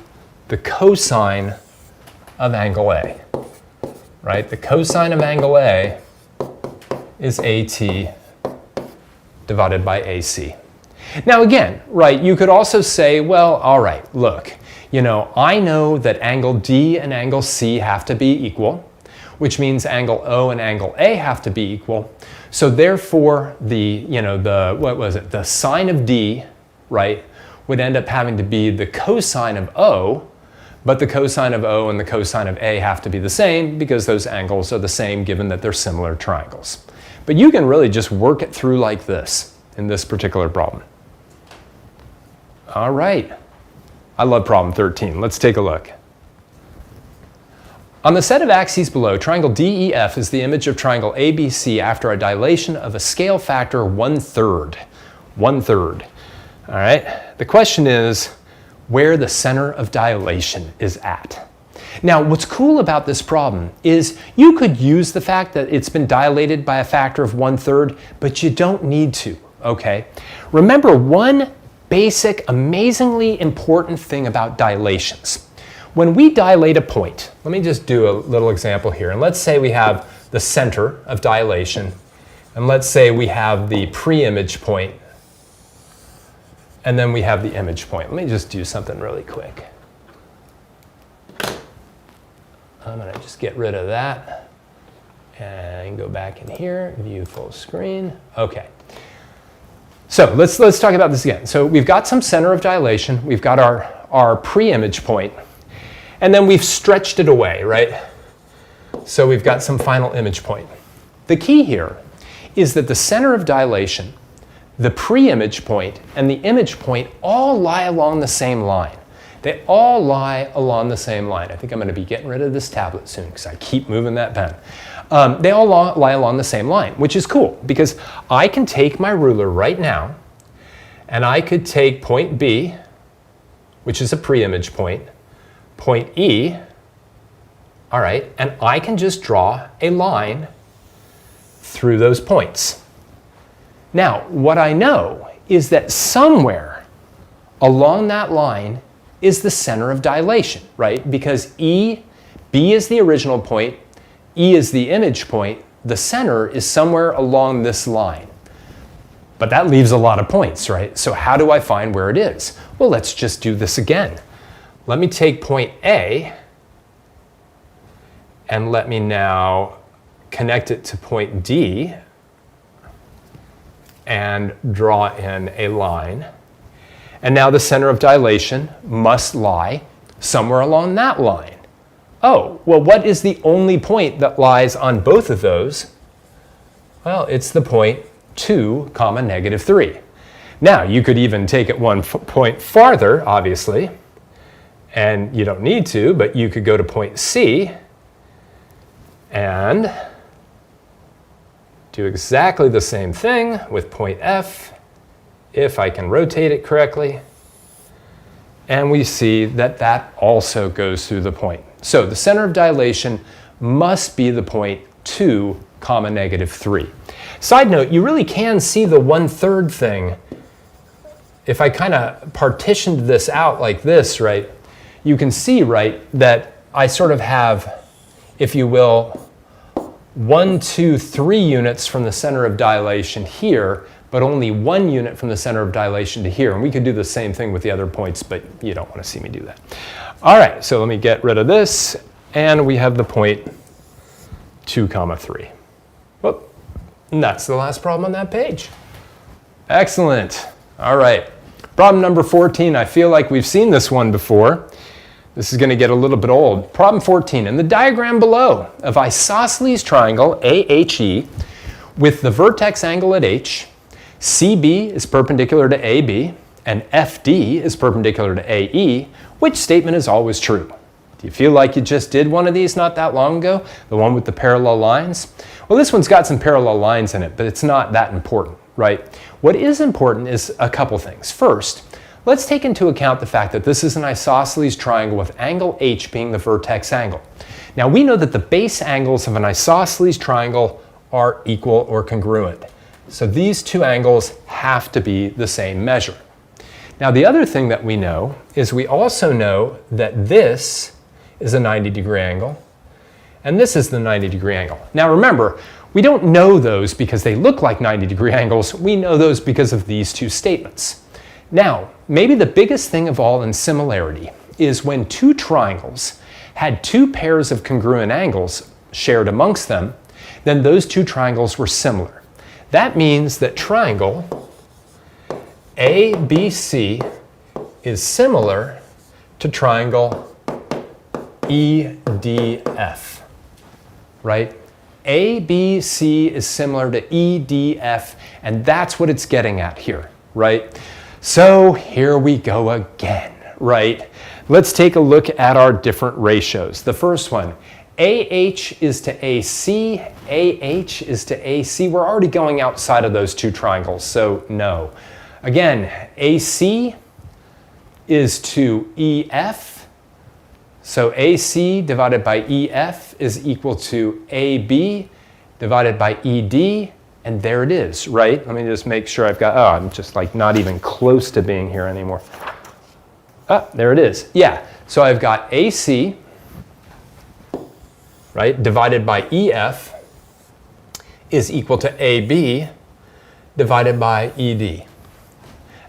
the cosine of angle A, right? The cosine of angle A is AT divided by AC. Now again, right, you could also say, well, all right, look, I know that angle D and angle C have to be equal, which means angle O and angle A have to be equal. So therefore, the sine of D, right, would end up having to be the cosine of O, but the cosine of O and the cosine of A have to be the same because those angles are the same given that they're similar triangles. But you can really just work it through like this in this particular problem. All right. I love problem 13. Let's take a look. On the set of axes below, triangle DEF is the image of triangle ABC after a dilation of a scale factor 1/3. 1/3. All right. The question is where the center of dilation is at. Now, what's cool about this problem is you could use the fact that it's been dilated by a factor of 1/3, but you don't need to, okay? Remember one basic, amazingly important thing about dilations. When we dilate a point, let me just do a little example here, and let's say we have the center of dilation, and let's say we have the pre-image point, and then we have the image point. Let me just do something really quick. I'm going to just get rid of that and go back in here, view full screen. Okay. So let's talk about this again. So we've got some center of dilation, we've got our pre-image point, and then we've stretched it away, right? So we've got some final image point. The key here is that the center of dilation, the pre-image point, and the image point all lie along the same line. They all lie along the same line. I think I'm going to be getting rid of this tablet soon because I keep moving that pen. They all lie along the same line, which is cool because I can take my ruler right now and I could take point B, which is a pre-image point E, all right, and I can just draw a line through those points. Now, what I know is that somewhere along that line is the center of dilation, right? Because B is the original point, E is the image point, the center is somewhere along this line. But that leaves a lot of points, right? So how do I find where it is? Well, let's just do this again. Let me take point A, and let me now connect it to point D, and draw in a line. And now the center of dilation must lie somewhere along that line. Oh, well, what is the only point that lies on both of those? Well, it's the point 2, -3. Now, you could even take it one point farther, obviously, and you don't need to, but you could go to point C and do exactly the same thing with point F, if I can rotate it correctly. And we see that that also goes through the point. So the center of dilation must be the point 2, -3. Side note, you really can see the 1/3 thing. If I kind of partitioned this out like this, right, you can see, right, that I sort of have, if you will, 1, 2, 3 units from the center of dilation here, but only 1 unit from the center of dilation to here. And we could do the same thing with the other points, but you don't want to see me do that. All right, so let me get rid of this, and we have the point 2, 3. Whoop. And that's the last problem on that page. Excellent. All right. Problem number 14. I feel like we've seen this one before. This is going to get a little bit old. Problem 14. In the diagram below of isosceles triangle AHE with the vertex angle at H, CB is perpendicular to AB, and FD is perpendicular to AE, which statement is always true? Do you feel like you just did one of these not that long ago? The one with the parallel lines? Well, this one's got some parallel lines in it, but it's not that important, right? What is important is a couple things. First, let's take into account the fact that this is an isosceles triangle with angle H being the vertex angle. Now, we know that the base angles of an isosceles triangle are equal or congruent. So these two angles have to be the same measure. Now, the other thing that we know is we also know that this is a 90-degree angle, and this is the 90-degree angle. Now, remember, we don't know those because they look like 90-degree angles. We know those because of these two statements. Now, maybe the biggest thing of all in similarity is when two triangles had two pairs of congruent angles shared amongst them, then those two triangles were similar. That means that triangle ABC is similar to triangle EDF, right? ABC is similar to EDF, and that's what it's getting at here, right? So here we go again, right? Let's take a look at our different ratios. The first one, AH is to AC, AH is to AC. We're already going outside of those two triangles, so no. Again, AC is to EF, so AC divided by EF is equal to AB divided by ED, and there it is, right? Let me just make sure I've got, I'm just like not even close to being here anymore. There it is. Yeah, so I've got AC, right, divided by EF is equal to AB divided by ED.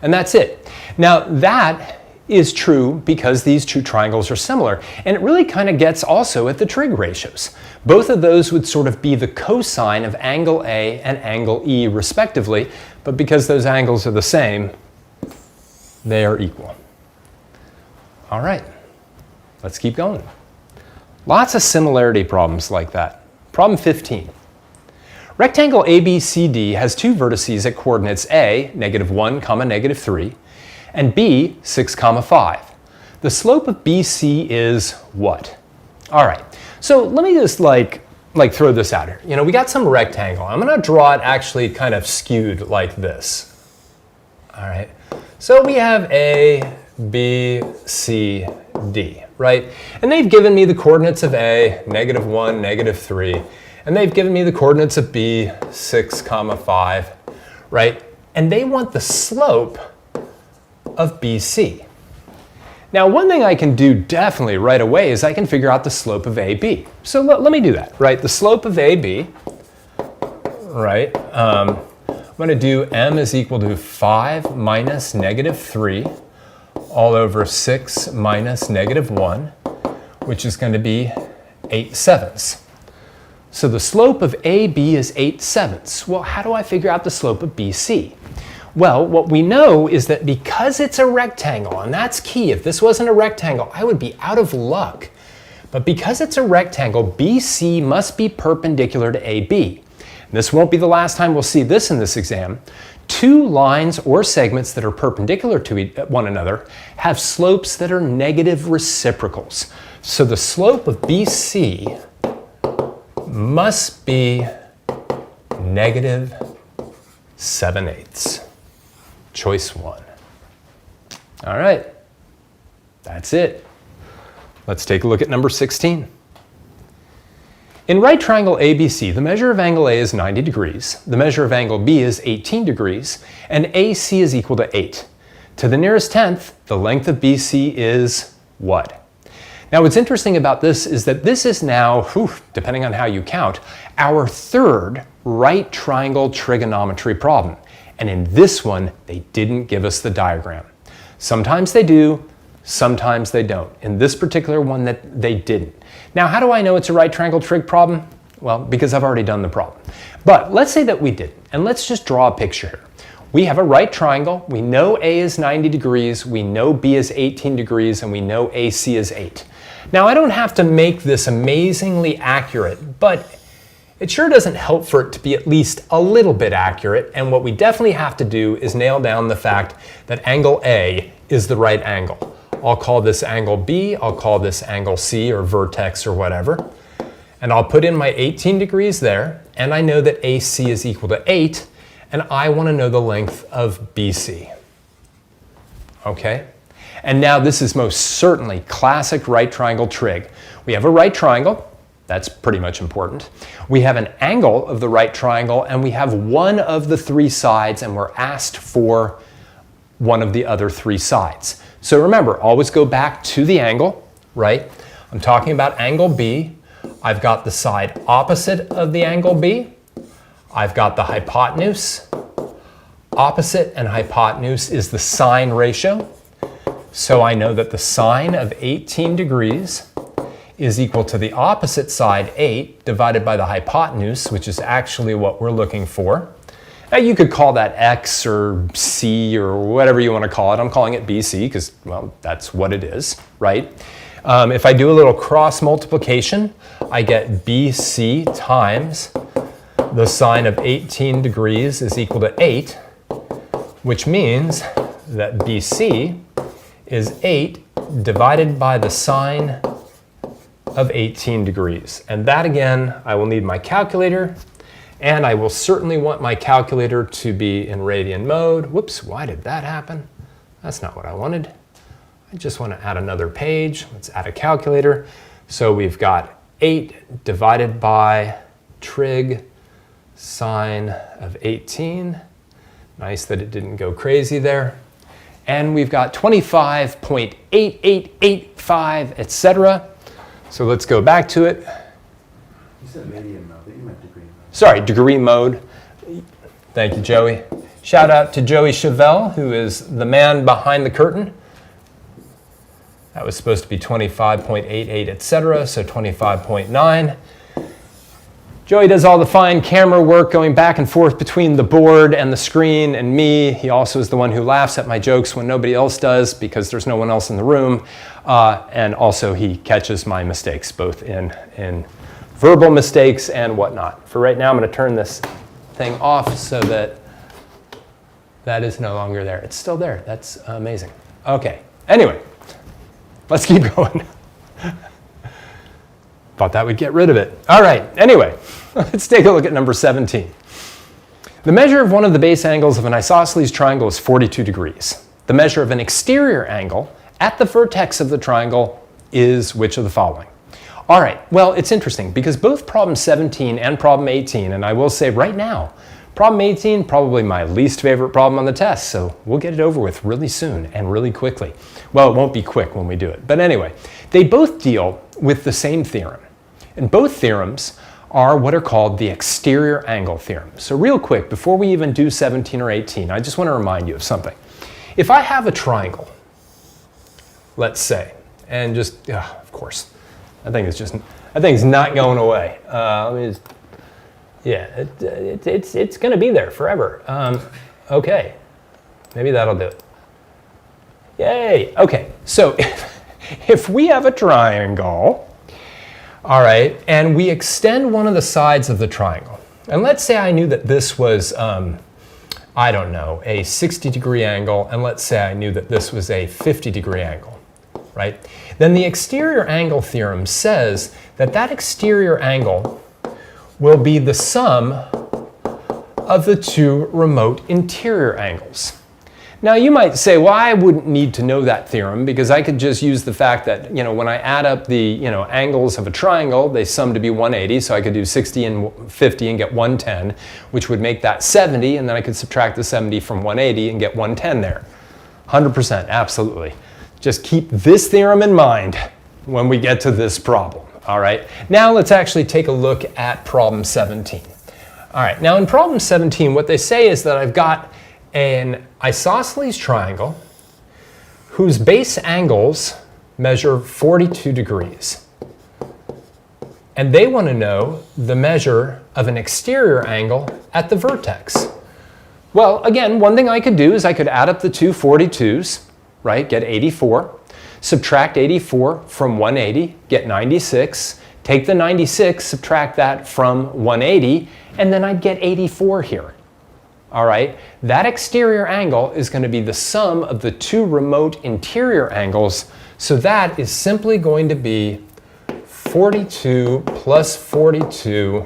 And that's it. Now that is true because these two triangles are similar, and it really kind of gets also at the trig ratios. Both of those would sort of be the cosine of angle A and angle E respectively, but because those angles are the same, they are equal. All right, let's keep going. Lots of similarity problems like that. Problem 15. Rectangle ABCD has two vertices at coordinates A, -1, -3, and B, 6, 5. The slope of BC is what? All right, so let me just like throw this out here. You know, we got some rectangle. I'm gonna draw it actually kind of skewed like this. All right, so we have A, B, C, D, right? And they've given me the coordinates of A, -1, -3, and they've given me the coordinates of B, 6, 5, right? And they want the slope of BC. Now, one thing I can do definitely right away is I can figure out the slope of AB. So let me do that, right? The slope of AB, right? I'm going to do m is equal to 5 minus negative 3 all over 6 minus negative 1, which is going to be 8/7. So the slope of AB is 8/7. Well, how do I figure out the slope of BC? Well, what we know is that because it's a rectangle, and that's key, if this wasn't a rectangle, I would be out of luck. But because it's a rectangle, BC must be perpendicular to AB. And this won't be the last time we'll see this in this exam. Two lines or segments that are perpendicular to one another have slopes that are negative reciprocals. So the slope of BC must be negative 7/8. Choice 1. All right, that's it. Let's take a look at number 16. In right triangle ABC, the measure of angle A is 90 degrees, the measure of angle B is 18 degrees, and AC is equal to 8. To the nearest tenth, the length of BC is what? Now, what's interesting about this is that this is now, depending on how you count, our third right triangle trigonometry problem. And in this one, they didn't give us the diagram. Sometimes they do, sometimes they don't. In this particular one, that they didn't. Now, how do I know it's a right triangle trig problem? Well, because I've already done the problem. But let's say that we didn't, and let's just draw a picture here. We have a right triangle, we know A is 90 degrees, we know B is 18 degrees, and we know AC is 8. Now, I don't have to make this amazingly accurate, but it sure doesn't help for it to be at least a little bit accurate, and what we definitely have to do is nail down the fact that angle A is the right angle. I'll call this angle B, I'll call this angle C or vertex or whatever, and I'll put in my 18 degrees there, and I know that AC is equal to 8, and I want to know the length of BC. Okay? And now this is most certainly classic right triangle trig. We have a right triangle. That's pretty much important. We have an angle of the right triangle, and we have one of the three sides, and we're asked for one of the other three sides. So remember, always go back to the angle, right? I'm talking about angle B. I've got the side opposite of the angle B. I've got the hypotenuse. Opposite and hypotenuse is the sine ratio. So I know that the sine of 18 degrees is equal to the opposite side, 8, divided by the hypotenuse, which is actually what we're looking for. Now, you could call that X or C or whatever you want to call it. I'm calling it BC because, well, that's what it is, right? If I do a little cross multiplication, I get BC times the sine of 18 degrees is equal to 8, which means that BC is 8 divided by the sine of 18 degrees. And that, again, I will need my calculator, and I will certainly want my calculator to be in radian mode. Whoops, why did that happen? That's not what I wanted. I just want to add another page. Let's add a calculator. So we've got 8 divided by trig sine of 18. Nice that it didn't go crazy there. And we've got 25.8885, etc. So let's go back to it. You said radian mode, but you meant degree mode. Sorry, degree mode. Thank you, Joey. Shout out to Joey Chevelle, who is the man behind the curtain. That was supposed to be 25.88, etc., so 25.9. Joey does all the fine camera work going back and forth between the board and the screen and me. He also is the one who laughs at my jokes when nobody else does because there's no one else in the room. And also he catches my mistakes, both in verbal mistakes and whatnot. For right now, I'm going to turn this thing off so that that is no longer there. It's still there. That's amazing. Okay. Anyway, let's keep going. Thought that would get rid of it. All right, anyway, let's take a look at number 17. The measure of one of the base angles of an isosceles triangle is 42 degrees. The measure of an exterior angle at the vertex of the triangle is which of the following? All right, well, it's interesting because both problem 17 and problem 18, and I will say right now, Problem 18, probably my least favorite problem on the test, so we'll get it over with really soon and really quickly. Well, it won't be quick when we do it, but anyway, they both deal with the same theorem. And both theorems are what are called the exterior angle theorem. So real quick, before we even do 17 or 18, I just want to remind you of something. If I have a triangle, let's say, and just, of course, that thing's not going away. It's going to be there forever. Okay, maybe that'll do it. Yay, okay, so if we have a triangle, all right, and we extend one of the sides of the triangle, and let's say I knew that this was, I don't know, a 60-degree angle, and let's say I knew that this was a 50-degree angle, right? Then the exterior angle theorem says that that exterior angle will be the sum of the two remote interior angles. Now you might say, well, I wouldn't need to know that theorem because I could just use the fact that, when I add up the, angles of a triangle, they sum to be 180, so I could do 60 and 50 and get 110, which would make that 70, and then I could subtract the 70 from 180 and get 110 there. 100%, absolutely. Just keep this theorem in mind when we get to this problem, all right? Now let's actually take a look at problem 17. All right, now in problem 17, what they say is that I've got an isosceles triangle whose base angles measure 42 degrees. And they want to know the measure of an exterior angle at the vertex. Well, again, one thing I could do is I could add up the two 42s, right, get 84, subtract 84 from 180, get 96, take the 96, subtract that from 180, and then I'd get 84 here. All right, that exterior angle is going to be the sum of the two remote interior angles, so that is simply going to be 42 plus 42,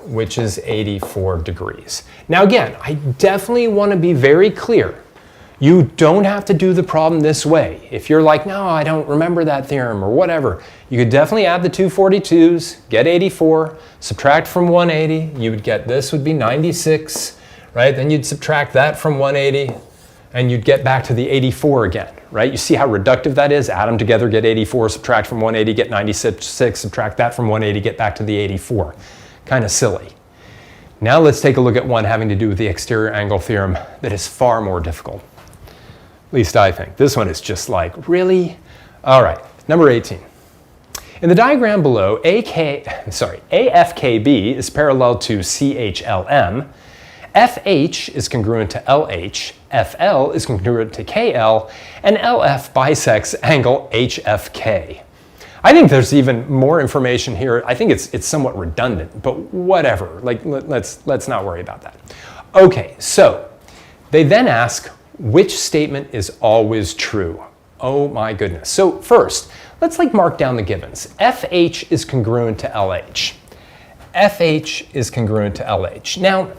which is 84 degrees. Now again, I definitely want to be very clear. You don't have to do the problem this way. If you're like, no, I don't remember that theorem or whatever, you could definitely add the two 42s, get 84, subtract from 180, you would get this would be 96, right? Then you'd subtract that from 180 and you'd get back to the 84 again, right? You see how reductive that is? Add them together, get 84, subtract from 180, get 96, subtract that from 180, get back to the 84. Kind of silly. Now let's take a look at one having to do with the exterior angle theorem that is far more difficult. At least I think. This one is just like, really? All right, number 18. In the diagram below, AFKB is parallel to CHLM, FH is congruent to LH, FL is congruent to KL, and LF bisects angle HFK. I think there's even more information here. I think it's somewhat redundant, but whatever. Like, let's not worry about that. Okay, so they then ask, which statement is always true? Oh my goodness. So first, let's mark down the givens. FH is congruent to LH. FH is congruent to LH. Now,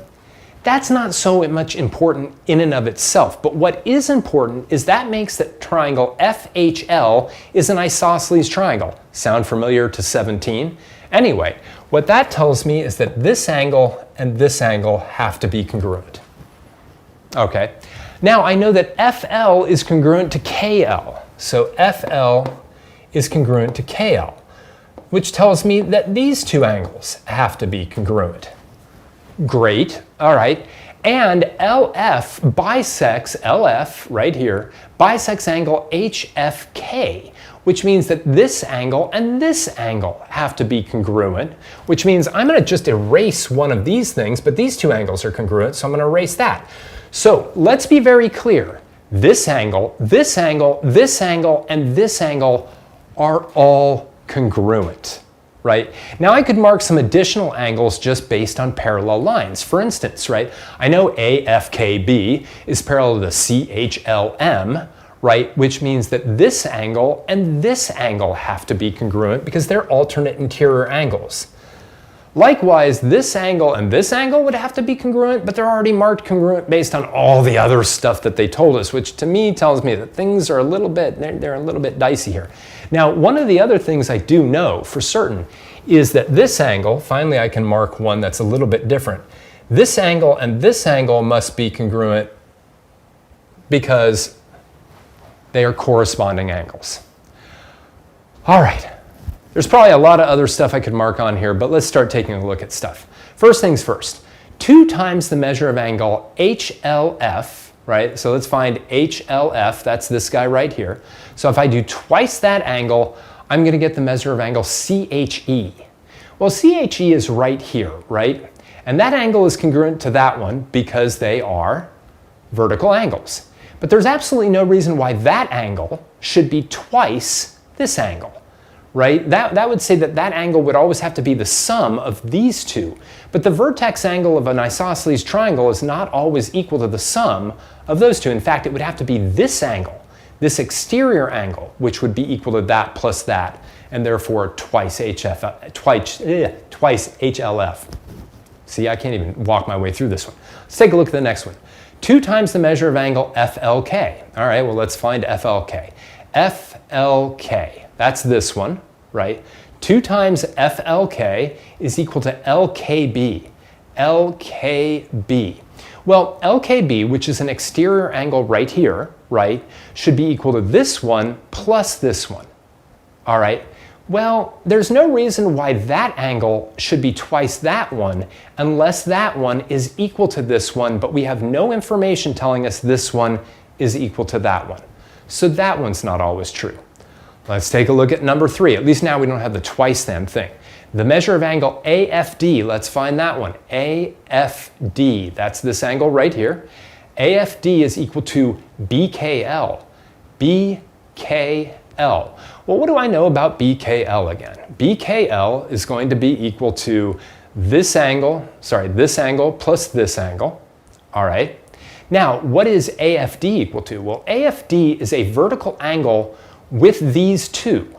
that's not so much important in and of itself, but what is important is that makes that triangle FHL is an isosceles triangle. Sound familiar to 17? Anyway, what that tells me is that this angle and this angle have to be congruent. Okay. Now I know that FL is congruent to KL. So FL is congruent to KL, which tells me that these two angles have to be congruent. Great, all right. And LF bisects, LF right here, bisects angle HFK, which means that this angle and this angle have to be congruent, which means I'm going to just erase one of these things, but these two angles are congruent, so I'm going to erase that. So let's be very clear. This angle, this angle, this angle, and this angle are all congruent, right? Now I could mark some additional angles just based on parallel lines. For instance, right, I know AFKB is parallel to CHLM, right, which means that this angle and this angle have to be congruent because they're alternate interior angles. Likewise, this angle and this angle would have to be congruent, but they're already marked congruent based on all the other stuff that they told us, which to me tells me that things are a little bit, they're a little bit dicey here. Now, one of the other things I do know for certain is that this angle, finally I can mark one that's a little bit different. This angle and this angle must be congruent because they are corresponding angles. All right, there's probably a lot of other stuff I could mark on here, but let's start taking a look at stuff. First things first, 2 times the measure of angle HLF, right? So let's find HLF, that's this guy right here. So if I do twice that angle, I'm gonna get the measure of angle CHE. Well, CHE is right here, right? And that angle is congruent to that one because they are vertical angles. But there's absolutely no reason why that angle should be twice this angle, right? That would say that that angle would always have to be the sum of these two. But the vertex angle of an isosceles triangle is not always equal to the sum of those two. In fact, it would have to be this angle, this exterior angle, which would be equal to that plus that, and therefore twice HLF. See, I can't even walk my way through this one. Let's take a look at the next one. 2 times the measure of angle FLK. All right, well, let's find FLK. FLK, that's this one, right? 2 times FLK is equal to LKB. LKB. Well, LKB, which is an exterior angle right here, right, should be equal to this one plus this one. All right? Well, there's no reason why that angle should be twice that one unless that one is equal to this one, but we have no information telling us this one is equal to that one. So that one's not always true. Let's take a look at number 3. At least now we don't have the twice then thing. The measure of angle AFD, let's find that one. AFD, that's this angle right here. AFD is equal to BKL. BKL. Well, what do I know about BKL again? BKL is going to be equal to this angle plus this angle. All right. Now, what is AFD equal to? Well, AFD is a vertical angle with these two.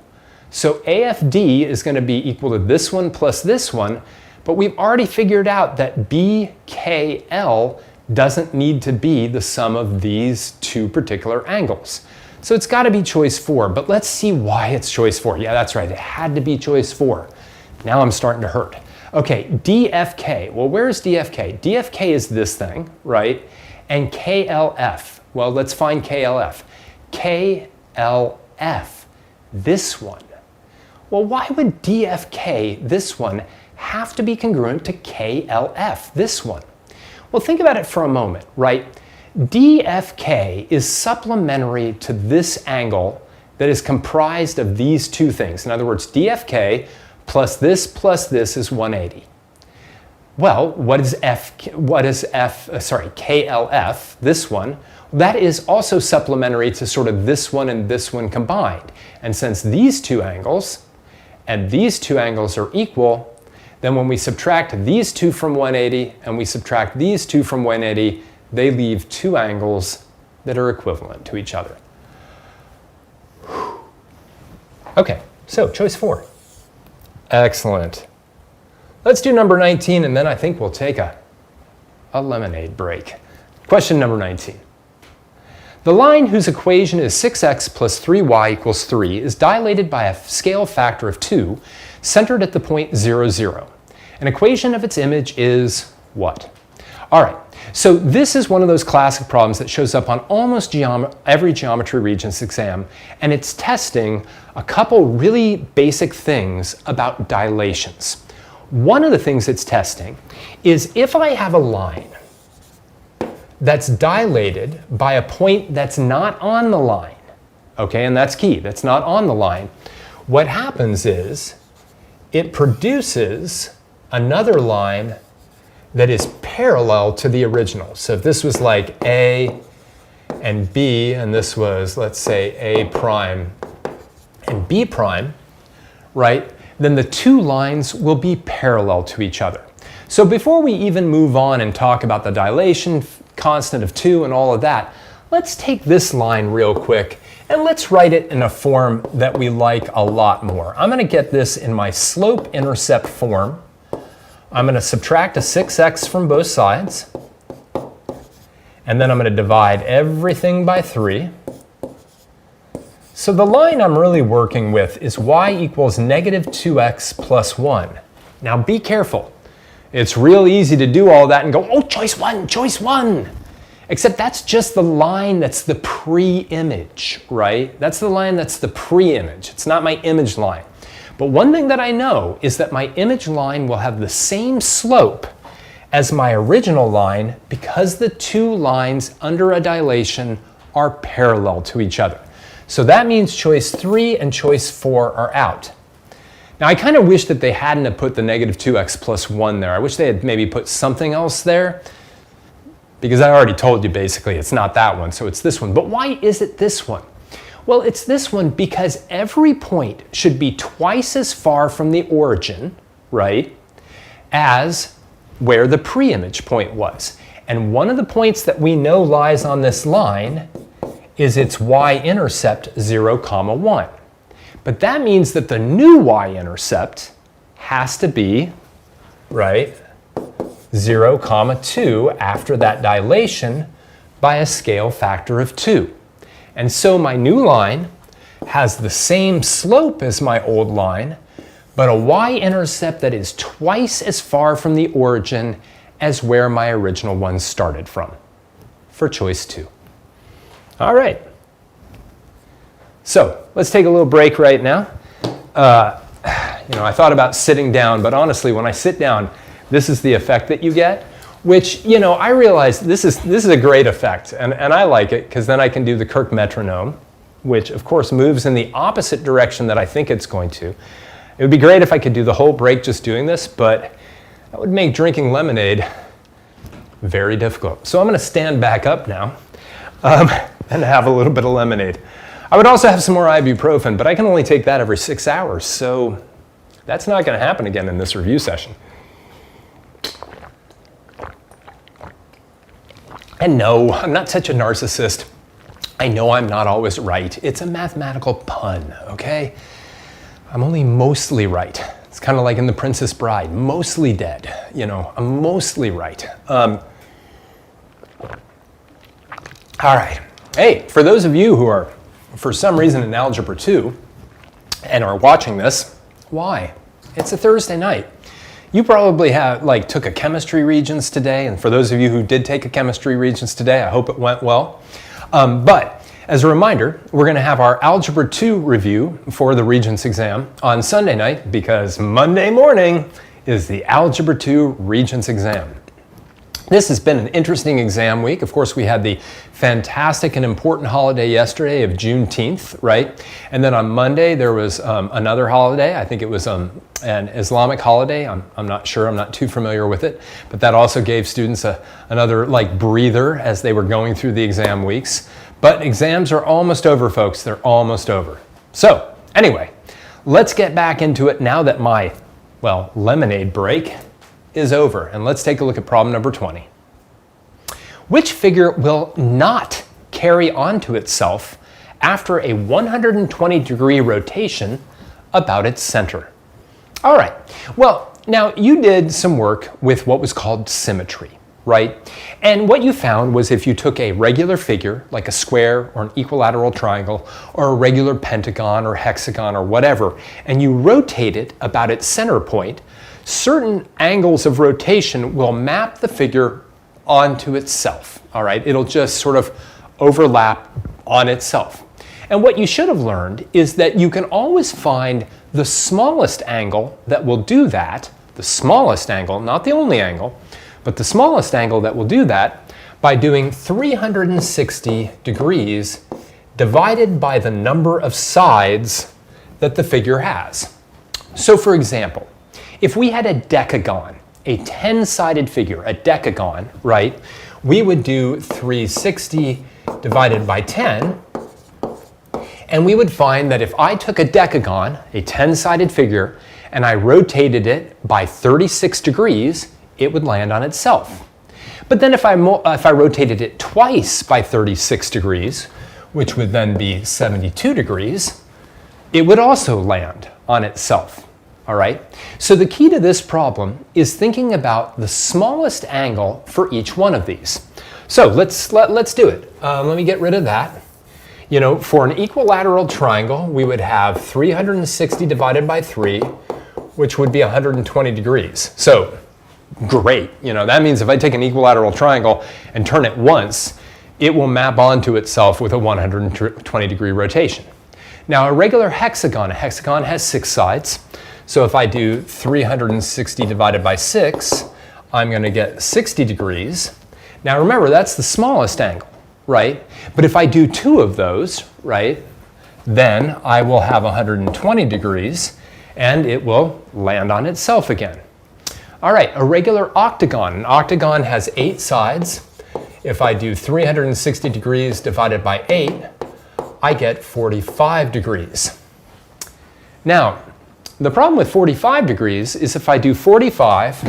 So AFD is going to be equal to this one plus this one, but we've already figured out that BKL doesn't need to be the sum of these two particular angles. So it's got to be choice 4, but let's see why it's choice 4. Yeah, that's right, it had to be choice 4. Now I'm starting to hurt. Okay, DFK. Well, where's DFK? DFK is this thing, right? And KLF. Well, let's find KLF. KLF, this one. Well, why would DFK, this one, have to be congruent to KLF, this one? Well, think about it for a moment, right? DFK is supplementary to this angle that is comprised of these two things. In other words, DFK plus this is 180. Well, what is KLF, this one? That is also supplementary to sort of this one and this one combined. And since these two angles and these two angles are equal, then when we subtract these two from 180 and we subtract these two from 180, they leave two angles that are equivalent to each other. Okay, so choice 4. Excellent. Let's do number 19, and then I think we'll take a lemonade break. Question number 19. The line whose equation is 6x plus 3y equals 3 is dilated by a scale factor of 2, centered at the point 0, 0. An equation of its image is what? All right, so this is one of those classic problems that shows up on almost every Geometry Regents exam, and it's testing a couple really basic things about dilations. One of the things it's testing is if I have a line that's dilated by a point that's not on the line, okay, and that's key, that's not on the line, what happens is it produces another line that is parallel to the original. So if this was like A and B, and this was, let's say, A prime and B prime, right, then the two lines will be parallel to each other. So before we even move on and talk about the dilation constant of 2 and all of that, let's take this line real quick and let's write it in a form that we like a lot more. I'm going to get this in my slope-intercept form. I'm going to subtract a 6x from both sides, and then I'm going to divide everything by 3. So the line I'm really working with is y equals negative 2x plus 1. Now be careful. It's real easy to do all that and go, oh, choice one, choice one. Except that's just the line that's the pre-image, right? That's the line that's the pre-image. It's not my image line. But one thing that I know is that my image line will have the same slope as my original line because the two lines under a dilation are parallel to each other. So that means choice 3 and choice 4 are out. Now I kind of wish that they hadn't have put the negative 2x plus 1 there. I wish they had maybe put something else there, because I already told you basically it's not that one, so it's this one. But why is it this one? Well, it's this one because every point should be twice as far from the origin, right, as where the pre-image point was. And one of the points that we know lies on this line is its y-intercept 0, 1. But that means that the new y-intercept has to be, right, 0, 2 after that dilation by a scale factor of 2. And so my new line has the same slope as my old line, but a y-intercept that is twice as far from the origin as where my original one started from, for choice 2. All right. So let's take a little break right now. I thought about sitting down, but honestly, when I sit down, this is the effect that you get, which, I realize this is a great effect, and I like it because then I can do the Kirk metronome, which of course moves in the opposite direction that I think it's going to. It would be great if I could do the whole break just doing this, but that would make drinking lemonade very difficult. So I'm going to stand back up now and have a little bit of lemonade. I would also have some more ibuprofen, but I can only take that every 6 hours, so that's not going to happen again in this review session. And no, I'm not such a narcissist. I know I'm not always right. It's a mathematical pun, okay? I'm only mostly right. It's kind of like in The Princess Bride, mostly dead. I'm mostly right. All right. Hey, for those of you who are, for some reason, in Algebra 2 and are watching this, why? It's a Thursday night. You probably took a chemistry Regents today, and for those of you who did take a chemistry Regents today, I hope it went well. But as a reminder, we're going to have our Algebra 2 review for the Regents exam on Sunday night because Monday morning is the Algebra 2 Regents exam. This has been an interesting exam week. Of course, we had the fantastic and important holiday yesterday of Juneteenth, right? And then on Monday, there was another holiday. I think it was an Islamic holiday. I'm not sure. I'm not too familiar with it. But that also gave students another breather as they were going through the exam weeks. But exams are almost over, folks. They're almost over. So anyway, let's get back into it now that my, lemonade break is over. And let's take a look at problem number 20. Which figure will not carry onto itself after a 120-degree rotation about its center? All right. Well, now you did some work with what was called symmetry, right? And what you found was if you took a regular figure, like a square or an equilateral triangle, or a regular pentagon or hexagon or whatever, and you rotate it about its center point, certain angles of rotation will map the figure onto itself, all right? It'll just sort of overlap on itself. And what you should have learned is that you can always find the smallest angle that will do that, the smallest angle, not the only angle, but the smallest angle that will do that by doing 360 degrees divided by the number of sides that the figure has. So for example, if we had a decagon, a 10-sided figure, a decagon, right, we would do 360 divided by 10, and we would find that if I took a decagon, a 10-sided figure, and I rotated it by 36 degrees, it would land on itself. But then if I rotated it twice by 36 degrees, which would then be 72 degrees, it would also land on itself. All right? So the key to this problem is thinking about the smallest angle for each one of these. So let's do it. Let me get rid of that. For an equilateral triangle, we would have 360 divided by 3, which would be 120 degrees. So great. You know, that means if I take an equilateral triangle and turn it once, it will map onto itself with a 120-degree rotation. Now, a regular hexagon, has 6 sides. So if I do 360 divided by 6, I'm going to get 60 degrees. Now remember, that's the smallest angle, right? But if I do 2 of those, right, then I will have 120 degrees, and it will land on itself again. All right, a regular octagon. An octagon has 8 sides. If I do 360 degrees divided by 8, I get 45 degrees. Now, the problem with 45 degrees is if I do 45,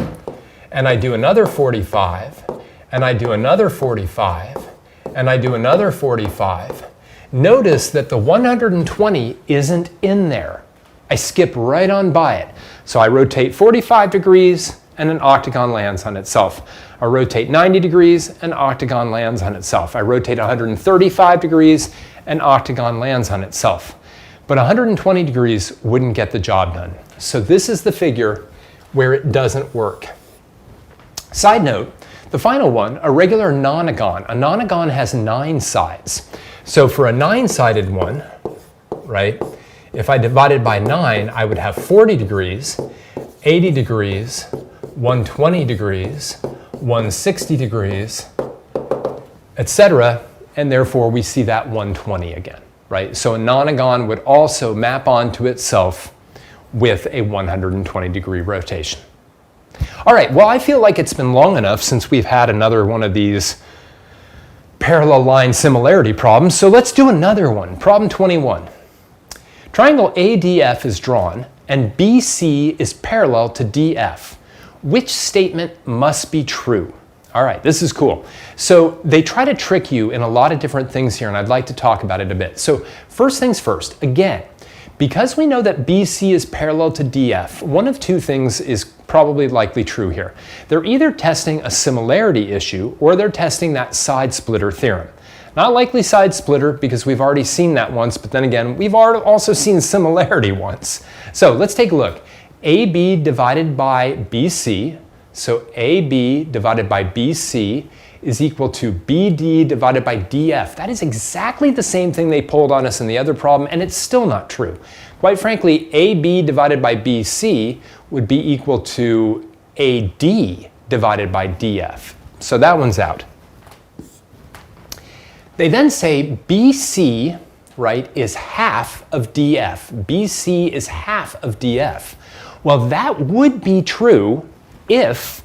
and I do another 45, and I do another 45, and I do another 45, notice that the 120 isn't in there. I skip right on by it. So I rotate 45 degrees, and an octagon lands on itself. I rotate 90 degrees, an octagon lands on itself. I rotate 135 degrees, an octagon lands on itself. But 120 degrees wouldn't get the job done. So this is the figure where it doesn't work. Side note, the final one, a regular nonagon. A nonagon has 9 sides. So for a 9-sided one, right, if I divided by 9, I would have 40 degrees, 80 degrees, 120 degrees, 160 degrees, etc. And therefore we see that 120 again, right? So a nonagon would also map onto itself with a 120-degree rotation. All right, well, I feel like it's been long enough since we've had another one of these parallel line similarity problems, so let's do another one. Problem 21. Triangle ADF is drawn, and BC is parallel to DF. Which statement must be true? All right, this is cool. So they try to trick you in a lot of different things here, and I'd like to talk about it a bit. So first things first, again, because we know that BC is parallel to DF, one of 2 things is probably likely true here. They're either testing a similarity issue or they're testing that side splitter theorem. Not likely side splitter because we've already seen that once, but then again, we've also seen similarity once. So let's take a look. AB divided by BC, so AB divided by BC is equal to BD divided by DF. That is exactly the same thing they pulled on us in the other problem, and it's still not true. Quite frankly, AB divided by BC would be equal to AD divided by DF. So that one's out. They then say BC, right, is half of DF. BC is half of DF. Well, that would be true if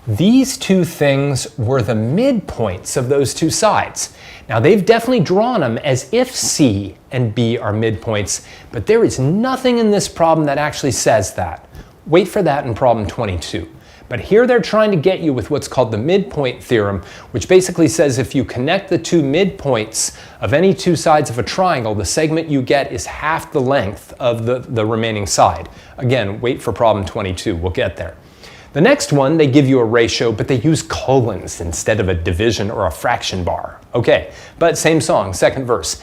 these 2 things were the midpoints of those 2 sides. Now, they've definitely drawn them as if C and B are midpoints, but there is nothing in this problem that actually says that. Wait for that in problem 22. But here they're trying to get you with what's called the midpoint theorem, which basically says if you connect the 2 midpoints of any 2 sides of a triangle, the segment you get is half the length of the remaining side. Again, wait for problem 22. We'll get there. The next one, they give you a ratio, but they use colons instead of a division or a fraction bar. Okay, but same song, second verse.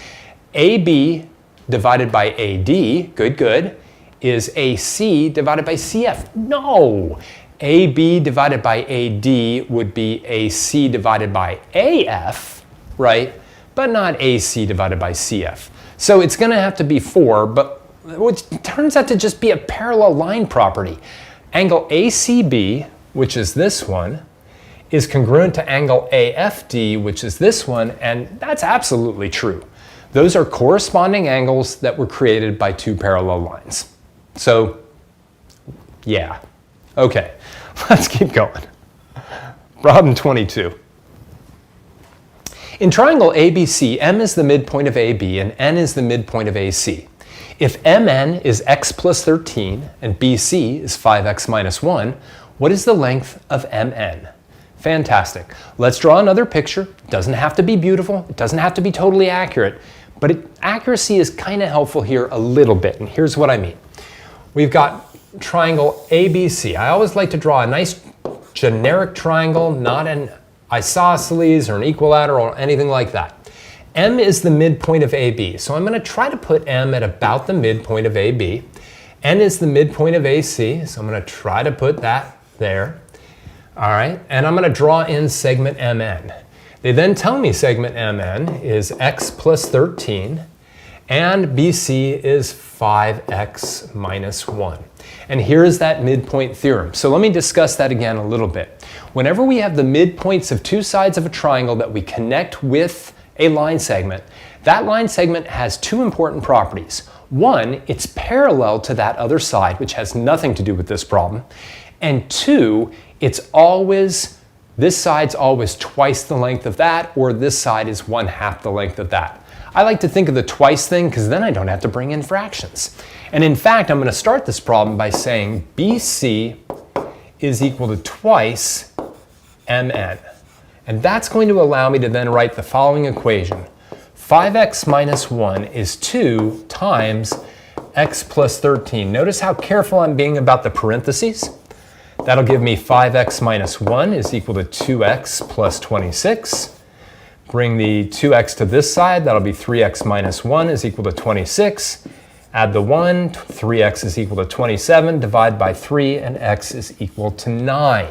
AB divided by AD, good, is AC divided by CF. No! AB divided by AD would be AC divided by AF, right? But not AC divided by CF. So it's going to have to be 4, but which turns out to just be a parallel line property. Angle ACB, which is this one, is congruent to angle AFD, which is this one, and that's absolutely true. Those are corresponding angles that were created by 2 parallel lines. So, yeah. Okay, let's keep going. Problem 22. In triangle ABC, M is the midpoint of AB and N is the midpoint of AC. If MN is x plus 13 and BC is 5x minus 1, what is the length of MN? Fantastic. Let's draw another picture. It doesn't have to be beautiful. It doesn't have to be totally accurate, but accuracy is kind of helpful here a little bit, and here's what I mean. We've got triangle ABC. I always like to draw a nice generic triangle, not an isosceles or an equilateral or anything like that. M is the midpoint of AB, so I'm going to try to put M at about the midpoint of AB. N is the midpoint of AC, so I'm going to try to put that there. All right, and I'm going to draw in segment MN. They then tell me segment MN is x plus 13, and BC is 5x minus 1. And here is that midpoint theorem. So let me discuss that again a little bit. Whenever we have the midpoints of two sides of a triangle that we connect with a line segment, that line segment has two important properties. One, it's parallel to that other side, which has nothing to do with this problem. And two, this side's always twice the length of that, or this side is 1/2 the length of that. I like to think of the twice thing because then I don't have to bring in fractions. And in fact, I'm going to start this problem by saying BC is equal to twice MN. And that's going to allow me to then write the following equation. 5x minus 1 is 2 times x plus 13. Notice how careful I'm being about the parentheses. That'll give me 5x minus 1 is equal to 2x plus 26. Bring the 2x to this side, that'll be 3x minus 1 is equal to 26. Add the 1, 3x is equal to 27, divide by 3, and x is equal to 9.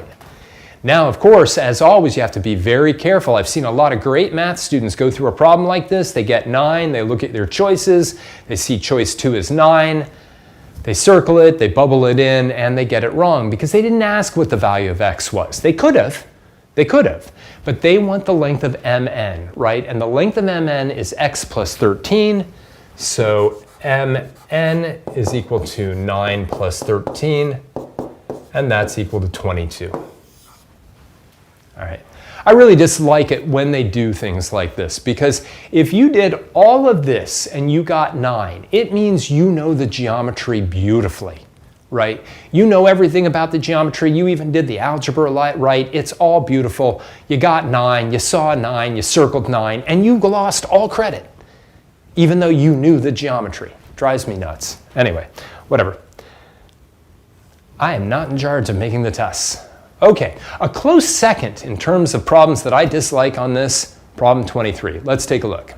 Now, of course, as always, you have to be very careful. I've seen a lot of great math students go through a problem like this. They get 9, they look at their choices, they see choice 2 is 9, they circle it, they bubble it in, and they get it wrong because they didn't ask what the value of x was. They could have, but they want the length of MN, right? And the length of MN is x plus 13, so MN is equal to 9 plus 13, and that's equal to 22. All right. I really dislike it when they do things like this because if you did all of this and you got 9, it means you know the geometry beautifully, right? You know everything about the geometry. You even did the algebra right. It's all beautiful. You got 9, you saw 9, you circled 9, and you lost all credit, even though you knew the geometry. Drives me nuts. Anyway, whatever. I am not in charge of making the tests. Okay, a close second in terms of problems that I dislike on this, problem 23. Let's take a look.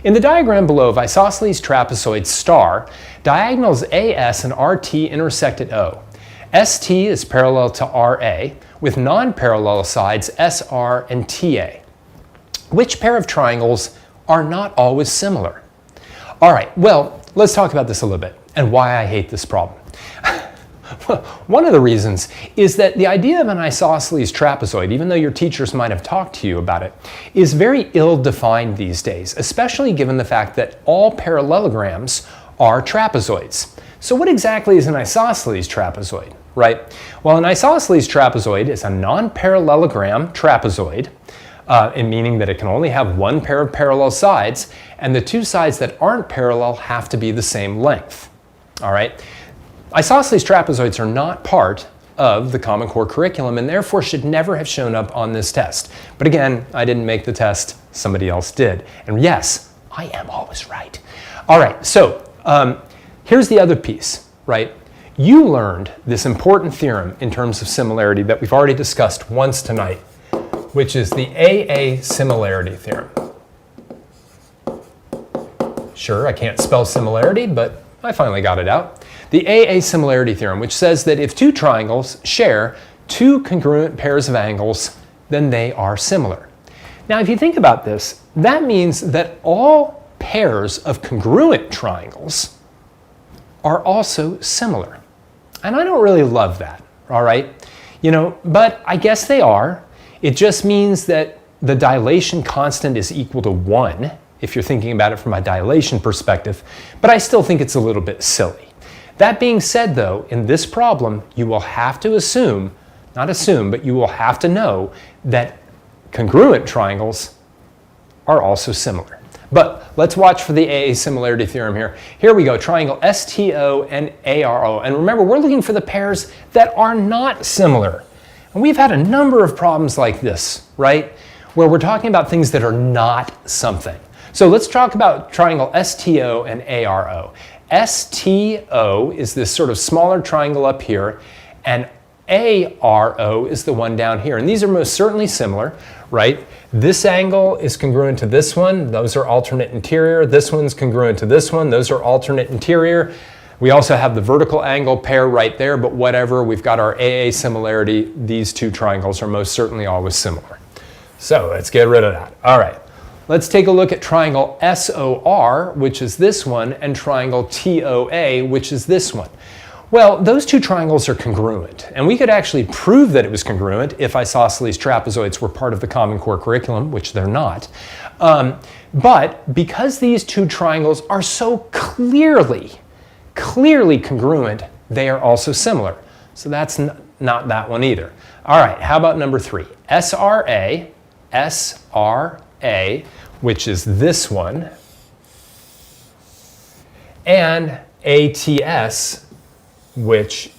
In the diagram below of isosceles trapezoid star, diagonals AS and RT intersect at O. ST is parallel to RA with non-parallel sides SR and TA. Which pair of triangles are not always similar? All right, well, let's talk about this a little bit and why I hate this problem. One of the reasons is that the idea of an isosceles trapezoid, even though your teachers might have talked to you about it, is very ill-defined these days, especially given the fact that all parallelograms are trapezoids. So what exactly is an isosceles trapezoid, right? Well, an isosceles trapezoid is a non-parallelogram trapezoid, meaning that it can only have one pair of parallel sides, and the two sides that aren't parallel have to be the same length, all right? Isosceles trapezoids are not part of the Common Core curriculum and therefore should never have shown up on this test. But again, I didn't make the test, somebody else did. And yes, I am always right. All right, so here's the other piece, right? You learned this important theorem in terms of similarity that we've already discussed once tonight, which is the AA similarity theorem. Sure, I can't spell similarity, but I finally got it out. The AA similarity theorem, which says that if two triangles share two congruent pairs of angles, then they are similar. Now, if you think about this, that means that all pairs of congruent triangles are also similar. And I don't really love that, all right? You know, but I guess they are. It just means that the dilation constant is equal to 1, if you're thinking about it from a dilation perspective, but I still think it's a little bit silly. That being said, though, in this problem, you will have to assume, not assume, but you will have to know that congruent triangles are also similar. But let's watch for the AA similarity theorem here. Here we go, triangle STO and ARO. And remember, we're looking for the pairs that are not similar. And we've had a number of problems like this, right? Where we're talking about things that are not something. So let's talk about triangle STO and ARO. STO is this sort of smaller triangle up here, and ARO is the one down here. And these are most certainly similar, right? This angle is congruent to this one. Those are alternate interior. This one's congruent to this one. Those are alternate interior. We also have the vertical angle pair right there, but whatever, we've got our AA similarity. These two triangles are most certainly always similar. So let's get rid of that. All right, let's take a look at triangle SOR, which is this one, and triangle TOA, which is this one. Well, those two triangles are congruent, and we could actually prove that it was congruent if isosceles trapezoids were part of the Common Core curriculum, which they're not. But because these two triangles are so clearly congruent, they are also similar. So that's not that one either. All right, how about number 3? SRA, which is this one, and ATS, which,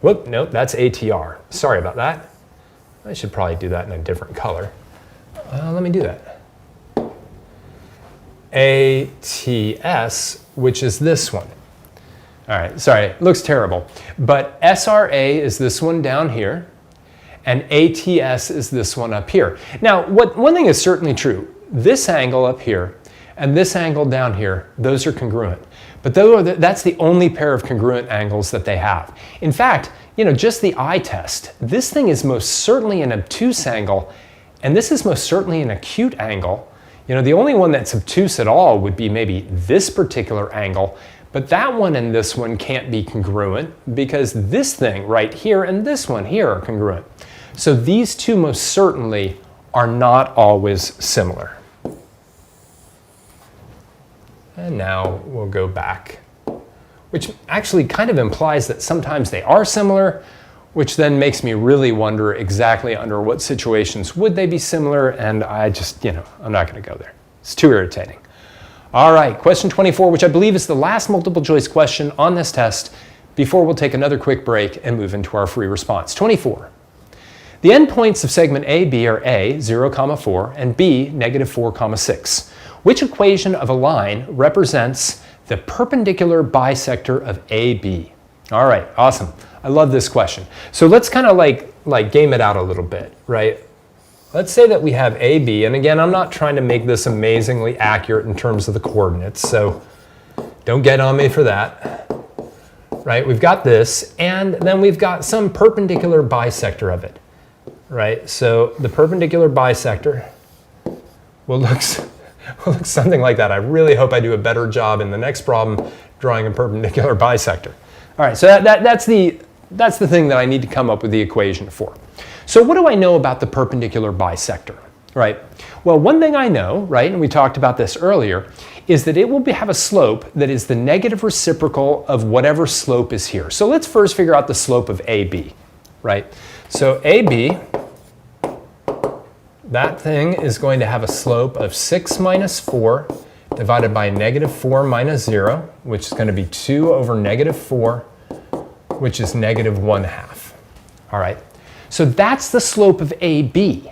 whoop, nope, that's ATR. Sorry about that. I should probably do that in a different color. Let me do that. ATS, which is this one. All right, sorry, it looks terrible. But SRA is this one down here, and ATS is this one up here. Now, one thing is certainly true. This angle up here and this angle down here, those are congruent. But that's the only pair of congruent angles that they have. In fact, just the eye test, this thing is most certainly an obtuse angle, and this is most certainly an acute angle. The only one that's obtuse at all would be maybe this particular angle, but that one and this one can't be congruent because this thing right here and this one here are congruent. So these two most certainly are not always similar. And now we'll go back, which actually kind of implies that sometimes they are similar, which then makes me really wonder exactly under what situations would they be similar, and I just, I'm not going to go there. It's too irritating. All right, question 24, which I believe is the last multiple choice question on this test before we'll take another quick break and move into our free response. 24. The endpoints of segment AB are A, 0, 4, and B, -4, 6. Which equation of a line represents the perpendicular bisector of AB? All right, awesome. I love this question. So let's kind of like game it out a little bit, right? Let's say that we have AB, and again, I'm not trying to make this amazingly accurate in terms of the coordinates, so don't get on me for that, right? We've got this, and then we've got some perpendicular bisector of it, right? So the perpendicular bisector will look something like that. I really hope I do a better job in the next problem drawing a perpendicular bisector. All right, so that's the thing that I need to come up with the equation for. So what do I know about the perpendicular bisector, right? Well, one thing I know, right, and we talked about this earlier, is that it will have a slope that is the negative reciprocal of whatever slope is here. So let's first figure out the slope of AB, right? So AB, that thing is going to have a slope of 6 minus 4 divided by -4 minus 0, which is going to be 2 over -4, which is -1/2. All right, so that's the slope of AB.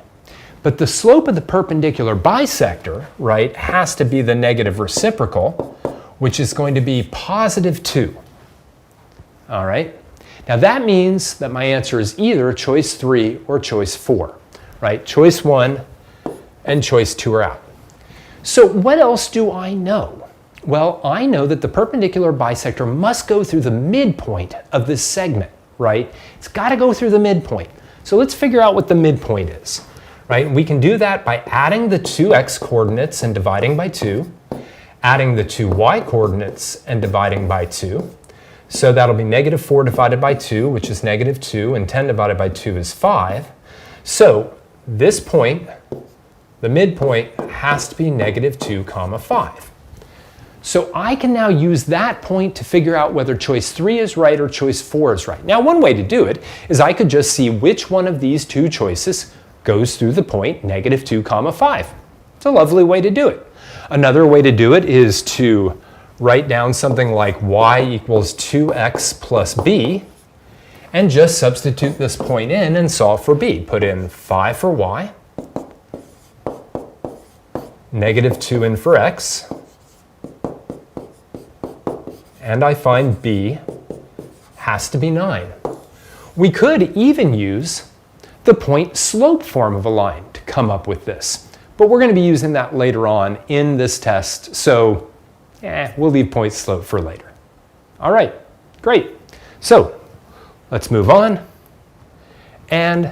But the slope of the perpendicular bisector, right, has to be the negative reciprocal, which is going to be +2. All right, now that means that my answer is either choice 3 or choice 4. Right? Choice 1 and choice 2 are out. So what else do I know? Well, I know that the perpendicular bisector must go through the midpoint of this segment, right? It's got to go through the midpoint. So let's figure out what the midpoint is, right? We can do that by adding the two x coordinates and dividing by 2, adding the two y coordinates and dividing by 2. So that'll be -4 divided by 2, which is -2, and 10 divided by 2 is 5. So this point, the midpoint, has to be -2, 5. So I can now use that point to figure out whether choice 3 is right or choice 4 is right. Now, one way to do it is I could just see which one of these two choices goes through the point -2, 5. It's a lovely way to do it. Another way to do it is to write down something like y equals 2x plus b, and just substitute this point in and solve for b. Put in 5 for y, -2 in for x, and I find b has to be 9. We could even use the point slope form of a line to come up with this, but we're going to be using that later on in this test, so we'll leave point slope for later. All right, great. So let's move on and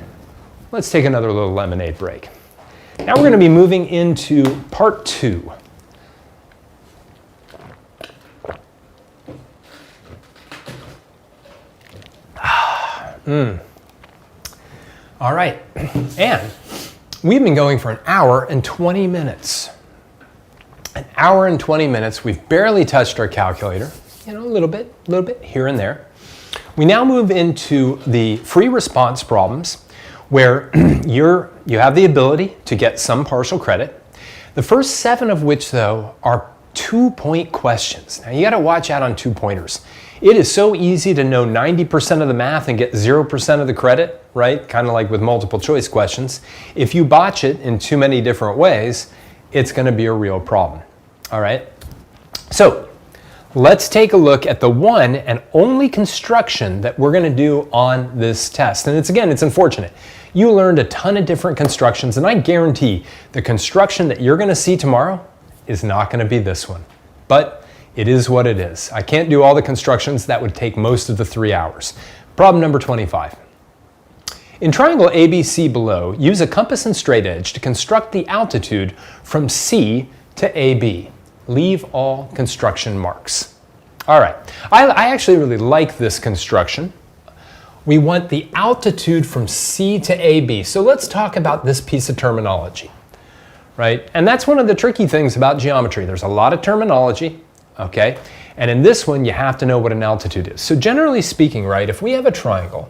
let's take another little lemonade break. Now we're going to be moving into part 2. All right, and we've been going for an hour and 20 minutes. An hour and 20 minutes, we've barely touched our calculator, a little bit here and there. We now move into the free response problems where you have the ability to get some partial credit. The first 7 of which, though, are 2-point questions. Now, you got to watch out on 2-pointers. It is so easy to know 90% of the math and get 0% of the credit, right? Kind of like with multiple choice questions. If you botch it in too many different ways, it's going to be a real problem. All right? So, let's take a look at the one and only construction that we're going to do on this test. And it's unfortunate. You learned a ton of different constructions, and I guarantee the construction that you're going to see tomorrow is not going to be this one. But it is what it is. I can't do all the constructions. That would take most of the 3 hours. Problem number 25. In triangle ABC below, use a compass and straight edge to construct the altitude from C to AB. Leave all construction marks. All right, I actually really like this construction. We want the altitude from C to AB. So let's talk about this piece of terminology, right? And that's one of the tricky things about geometry. There's a lot of terminology, okay? And in this one, you have to know what an altitude is. So generally speaking, right, if we have a triangle,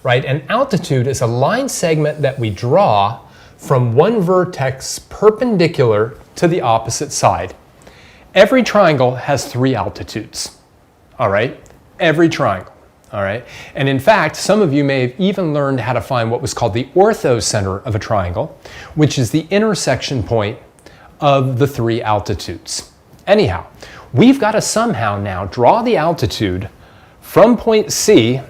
right, an altitude is a line segment that we draw from one vertex perpendicular to the opposite side. Every triangle has 3 altitudes, all right? Every triangle, all right? And in fact, some of you may have even learned how to find what was called the orthocenter of a triangle, which is the intersection point of the 3 altitudes. Anyhow, we've got to somehow now draw the altitude from point C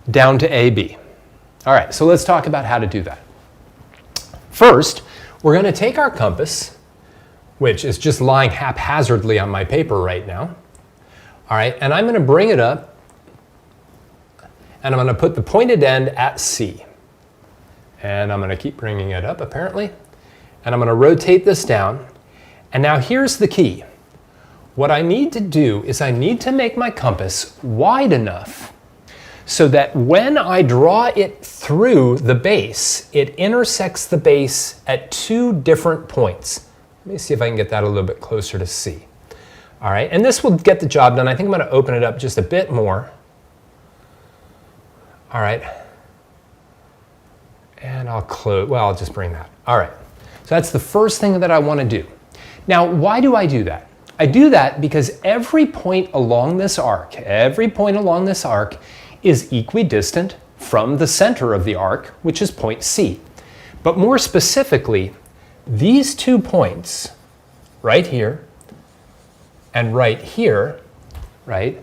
down to AB. All right, so let's talk about how to do that. First, we're going to take our compass, which is just lying haphazardly on my paper right now. All right, and I'm going to bring it up, and I'm going to put the pointed end at C. And I'm going to keep bringing it up, apparently. And I'm going to rotate this down. And now here's the key. What I need to do is I need to make my compass wide enough so that when I draw it through the base, it intersects the base at 2 different points. Let me see if I can get that a little bit closer to C. All right, and this will get the job done. I think I'm going to open it up just a bit more. All right. And I'll close, well, I'll just bring that. All right, so that's the first thing that I want to do. Now, why do I do that? I do that because every point along this arc is equidistant from the center of the arc, which is point C. But more specifically, these 2 points, right here and right here, right,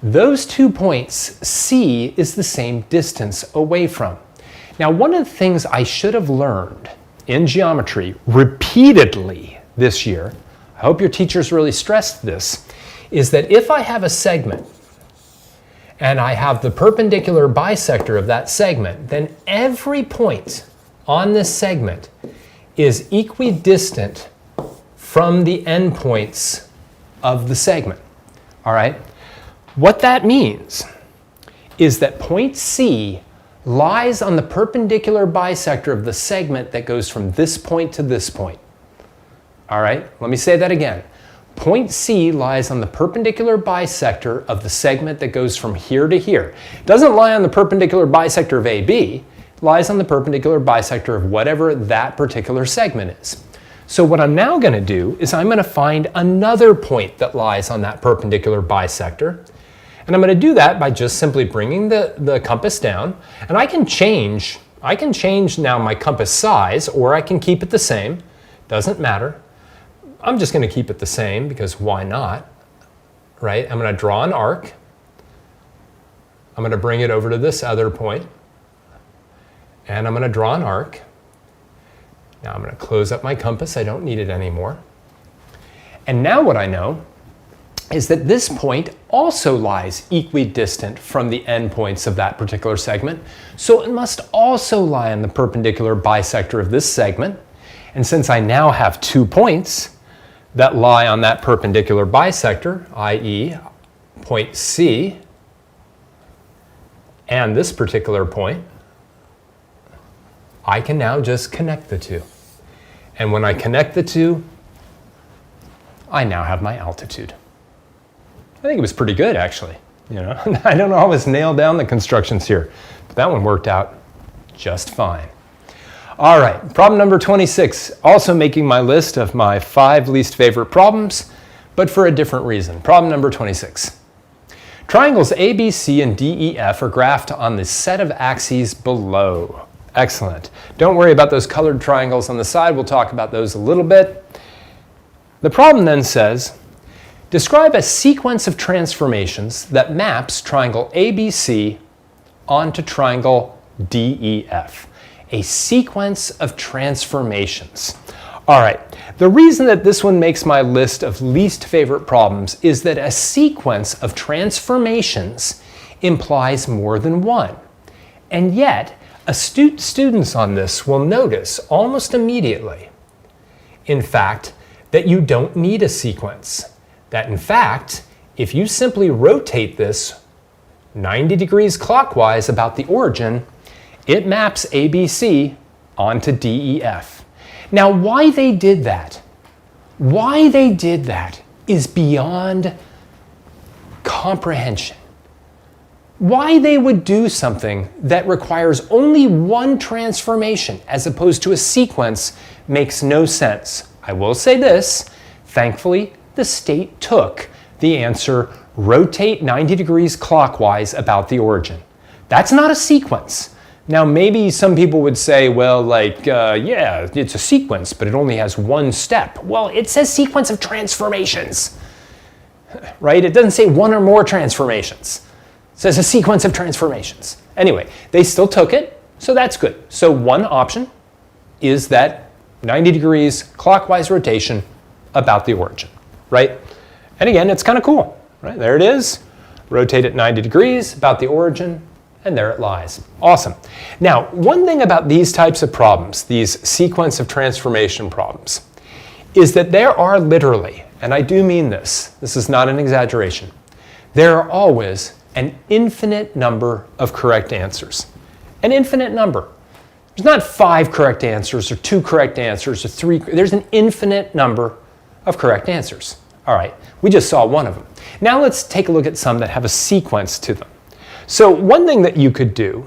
those 2 points, C is the same distance away from. Now, one of the things I should have learned in geometry repeatedly this year, I hope your teachers really stressed this, is that if I have a segment and I have the perpendicular bisector of that segment, then every point on this segment is equidistant from the endpoints of the segment. All right? What that means is that point C lies on the perpendicular bisector of the segment that goes from this point to this point. All right? Let me say that again. Point C lies on the perpendicular bisector of the segment that goes from here to here. It doesn't lie on the perpendicular bisector of AB. It lies on the perpendicular bisector of whatever that particular segment is. So what I'm now going to do is I'm going to find another point that lies on that perpendicular bisector. And I'm going to do that by just simply bringing the compass down. And I can change now my compass size, or I can keep it the same. Doesn't matter. I'm just going to keep it the same because why not, right? I'm going to draw an arc. I'm going to bring it over to this other point, and I'm going to draw an arc. Now I'm going to close up my compass. I don't need it anymore. And now what I know is that this point also lies equidistant from the endpoints of that particular segment, so it must also lie on the perpendicular bisector of this segment. And since I now have 2 points that lie on that perpendicular bisector, i.e. point C and this particular point, I can now just connect the two. And when I connect the two, I now have my altitude. I think it was pretty good, actually. You know, I don't always nail down the constructions here, but that one worked out just fine. All right, problem number 26, also making my list of my 5 least favorite problems, but for a different reason. Problem number 26. Triangles ABC and DEF are graphed on the set of axes below. Excellent. Don't worry about those colored triangles on the side. We'll talk about those a little bit. The problem then says, describe a sequence of transformations that maps triangle ABC onto triangle DEF. A sequence of transformations. All right, the reason that this one makes my list of least favorite problems is that a sequence of transformations implies more than one. And yet, astute students on this will notice almost immediately, in fact, that you don't need a sequence. That in fact, if you simply rotate this 90 degrees clockwise about the origin, it maps ABC onto DEF. Now, why they did that is beyond comprehension. Why they would do something that requires only one transformation as opposed to a sequence makes no sense. I will say this, thankfully, the state took the answer, rotate 90 degrees clockwise about the origin. That's not a sequence. Now, maybe some people would say, well, yeah, it's a sequence, but it only has one step. Well, it says sequence of transformations, right? It doesn't say one or more transformations. It says a sequence of transformations. Anyway, they still took it, so that's good. So one option is that 90 degrees clockwise rotation about the origin, right? And again, it's kind of cool, right? There it is. Rotate it 90 degrees about the origin, and there it lies. Awesome. Now, one thing about these types of problems, these sequence of transformation problems, is that there are literally, and I do mean this is not an exaggeration, there are always an infinite number of correct answers. An infinite number. There's not 5 correct answers or 2 correct answers or 3. There's an infinite number of correct answers. All right, we just saw one of them. Now let's take a look at some that have a sequence to them. So one thing that you could do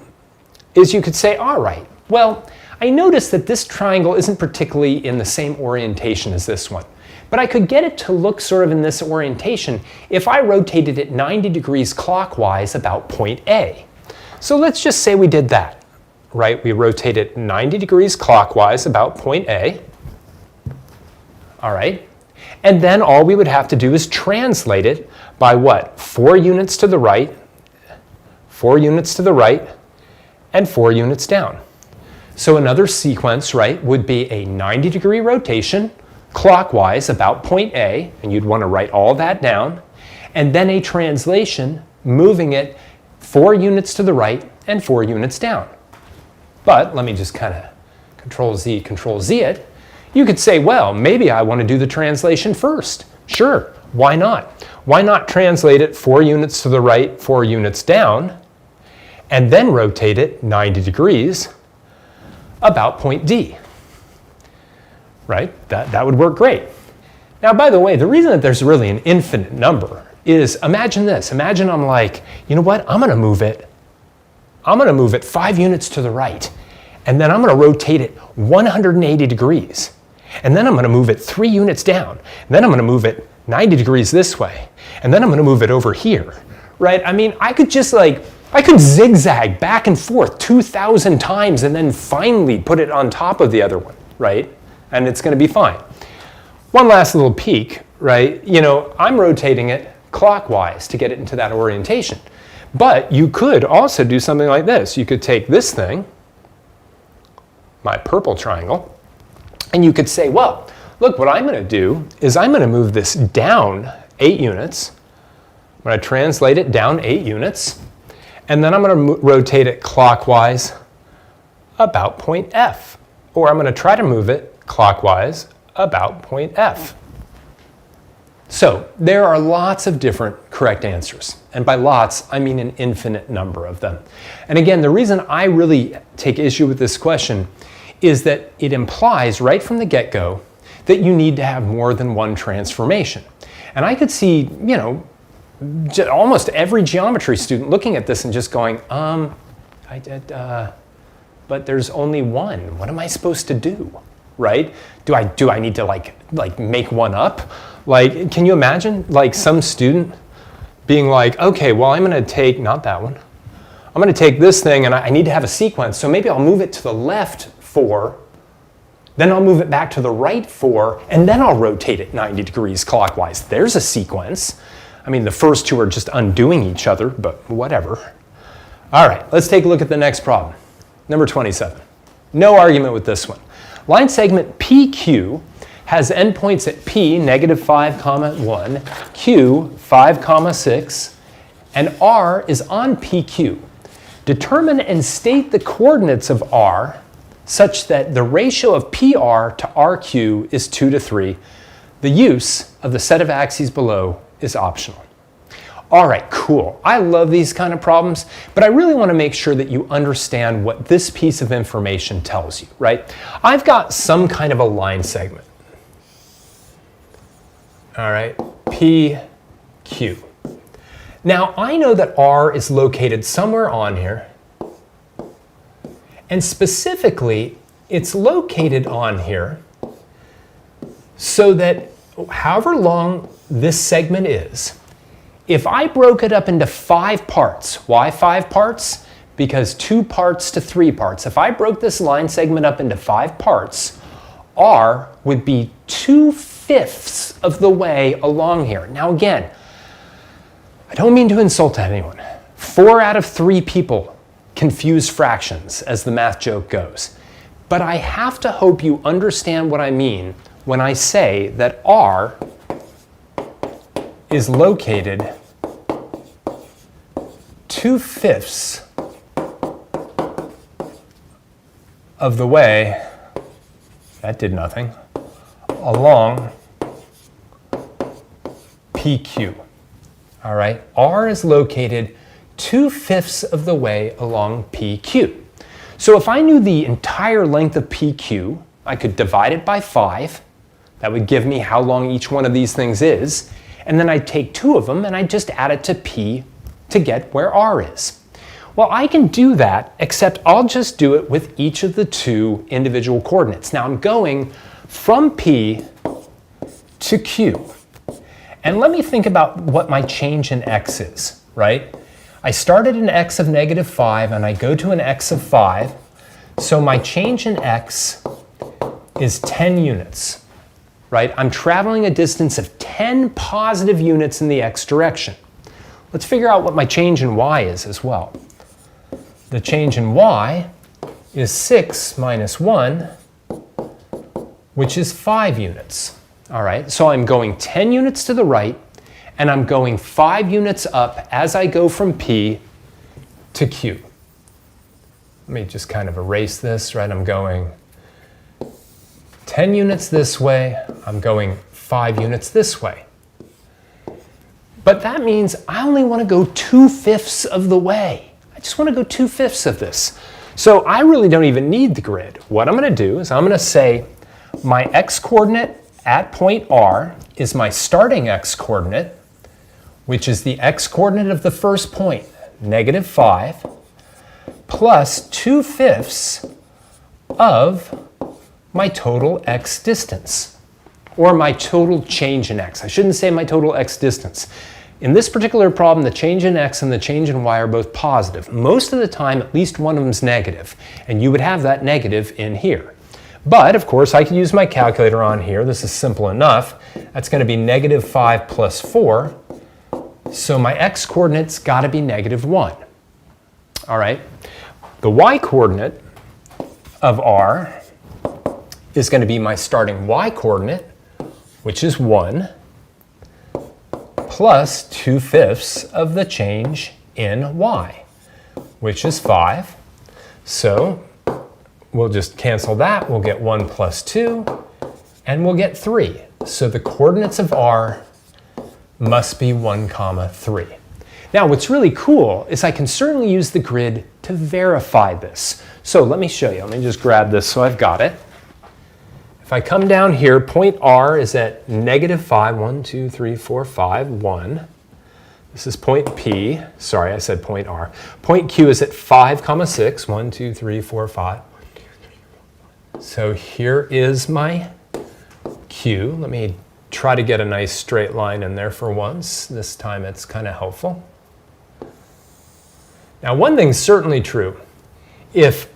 is you could say, all right, well, I noticed that this triangle isn't particularly in the same orientation as this one, but I could get it to look sort of in this orientation if I rotated it 90 degrees clockwise about point A. So let's just say we did that, right? We rotate it 90 degrees clockwise about point A, all right? And then all we would have to do is translate it by what? 4 units to the right, 4 units to the right, and 4 units down. So another sequence, right, would be a 90 degree rotation clockwise about point A, and you'd want to write all that down, and then a translation moving it 4 units to the right and 4 units down. But let me just kind of Control Z it. You could say, well, maybe I want to do the translation first. Sure, why not? Why not translate it 4 units to the right, 4 units down, and then rotate it 90 degrees about point D, right? That would work great. Now, by the way, the reason that there's really an infinite number is, imagine this. Imagine I'm like, you know what? I'm going to move it 5 units to the right, and then I'm going to rotate it 180 degrees. And then I'm going to move it 3 units down. And then I'm going to move it 90 degrees this way. And then I'm going to move it over here, right? I mean, I could zigzag back and forth 2,000 times and then finally put it on top of the other one, right? And it's going to be fine. One last little peek, right? You know, I'm rotating it clockwise to get it into that orientation. But you could also do something like this. You could take this thing, my purple triangle, and you could say, well, look, what I'm going to do is I'm going to move this down 8 units. I'm going to translate it down 8 units. And then I'm going to rotate it clockwise about point F. Or I'm going to try to move it clockwise about point F. So there are lots of different correct answers. And by lots, I mean an infinite number of them. And again, the reason I really take issue with this question is that it implies right from the get-go that you need to have more than one transformation. And I could see, you know, almost every geometry student looking at this and just going, but there's only one. What am I supposed to do, right? Do I need to like make one up? Like, can you imagine like some student being like, okay, well, I'm going to take, not that one. I'm going to take this thing and I need to have a sequence. So maybe I'll move it to the left 4, then I'll move it back to the right 4, and then I'll rotate it 90 degrees clockwise. There's a sequence. I mean, the first two are just undoing each other, but whatever. All right, let's take a look at the next problem. Number 27. No argument with this one. Line segment PQ has endpoints at P, -5, 1, Q, 5, 6, and R is on PQ. Determine and state the coordinates of R such that the ratio of PR to RQ is 2 to 3. The use of the set of axes below is optional. All right, cool. I love these kind of problems, but I really want to make sure that you understand what this piece of information tells you, right? I've got some kind of a line segment. All right, PQ. Now, I know that R is located somewhere on here, and specifically, it's located on here so that however long this segment is, if I broke it up into 5 parts, why 5 parts? Because 2 parts to 3 parts. If I broke this line segment up into 5 parts, R would be 2/5 of the way along here. Now again, I don't mean to insult anyone. 4 out of 3 people confuse fractions, as the math joke goes. But I have to hope you understand what I mean when I say that R is located 2/5 of the way, that did nothing, along PQ. All right, R is located 2/5 of the way along PQ. So if I knew the entire length of PQ, I could divide it by 5. That would give me how long each one of these things is. And then I'd take 2 of them and I'd just add it to P to get where R is. Well, I can do that, except I'll just do it with each of the 2 individual coordinates. Now I'm going from P to Q. And let me think about what my change in X is, right? I started an X of -5 and I go to an X of 5. So my change in X is 10 units, right? I'm traveling a distance of 10 positive units in the X direction. Let's figure out what my change in Y is as well. The change in Y is 6 minus 1, which is 5 units. All right, so I'm going 10 units to the right, and I'm going 5 units up as I go from P to Q. Let me just kind of erase this, right? I'm going 10 units this way, I'm going 5 units this way. But that means I only want to go 2/5 of the way. I just want to go 2/5 of this. So I really don't even need the grid. What I'm going to do is I'm going to say my X coordinate at point R is my starting X coordinate, which is the X coordinate of the first point, -5, plus 2/5 of my total X distance, or my total change in X. I shouldn't say my total X distance. In this particular problem, the change in X and the change in Y are both positive. Most of the time, at least one of them is negative, and you would have that negative in here. But, of course, I could use my calculator on here. This is simple enough. That's going to be -5 plus 4. So my X coordinate's got to be -1. All right. The Y coordinate of R is going to be my starting Y coordinate, which is 1, plus 2/5 of the change in y, which is 5. So we'll just cancel that. We'll get 1 plus 2, and we'll get 3. So the coordinates of r must be 1, 3. Now, what's really cool is I can certainly use the grid to verify this. So let me show you. Let me just grab this so I've got it. If I come down here, point R is at -5, 1, 2, 3, 4, 5, 1. This is point P. Sorry, I said point R. Point Q is at 5, 6, 1, 2, 3, 4, 5. So here is my Q. Let me try to get a nice straight line in there for once. This time it's kind of helpful. Now, one thing's certainly true. If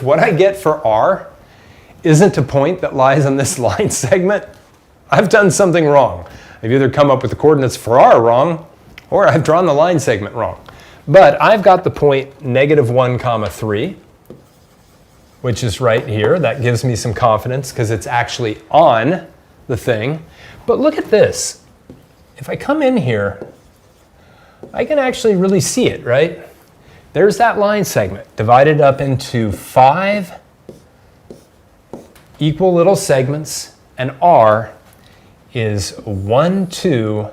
what I get for R isn't a point that lies on this line segment, I've done something wrong. I've either come up with the coordinates for R wrong, or I've drawn the line segment wrong. But I've got the point -1, 3, which is right here. That gives me some confidence because it's actually on the thing. But look at this. If I come in here, I can actually really see it, right? There's that line segment divided up into 5 equal little segments, and R is 1, 2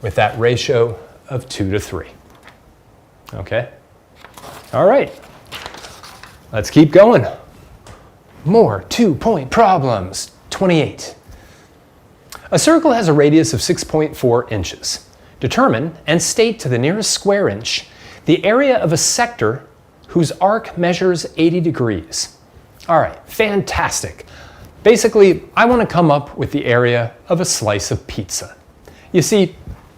with that ratio of 2 to 3. Okay? All right. Let's keep going. More 2-point problems. 28. A circle has a radius of 6.4 inches. Determine and state to the nearest square inch the area of a sector whose arc measures 80 degrees. All right, fantastic. Basically, I want to come up with the area of a slice of pizza. You see,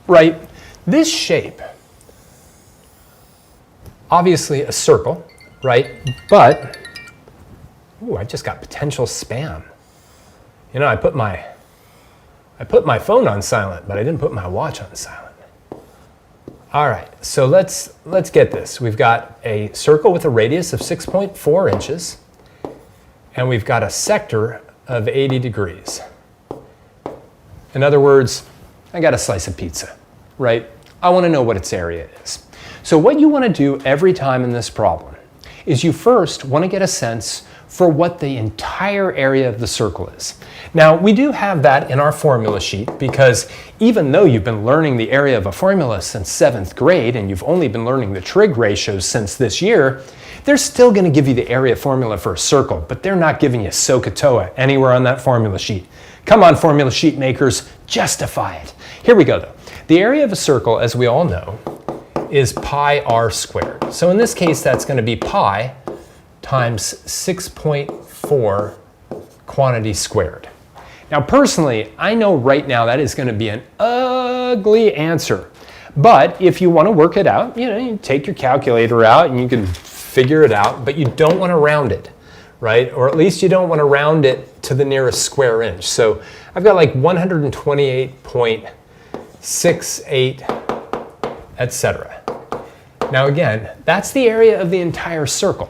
right, this shape, obviously a circle, right? But, ooh, I just got potential spam. You know, I put my phone on silent, but I didn't put my watch on silent. All right, so let's get this. We've got a circle with a radius of 6.4 inches, and we've got a sector of 80 degrees. In other words, I got a slice of pizza, right? I want to know what its area is. So what you want to do every time in this problem is you first want to get a sense for what the entire area of the circle is. Now, we do have that in our formula sheet because even though you've been learning the area of a formula since 7th grade and you've only been learning the trig ratios since this year, they're still going to give you the area formula for a circle, but they're not giving you SOHCAHTOA anywhere on that formula sheet. Come on, formula sheet makers, justify it. Here we go, though. The area of a circle, as we all know, is pi r squared. So in this case, that's going to be pi times 6.4 quantity squared. Now, personally, I know right now that is going to be an ugly answer. But if you want to work it out, you know, you take your calculator out and you can figure it out, but you don't want to round it, right? Or at least you don't want to round it to the nearest square inch. So I've got like 128.68, etc. Now again, that's the area of the entire circle.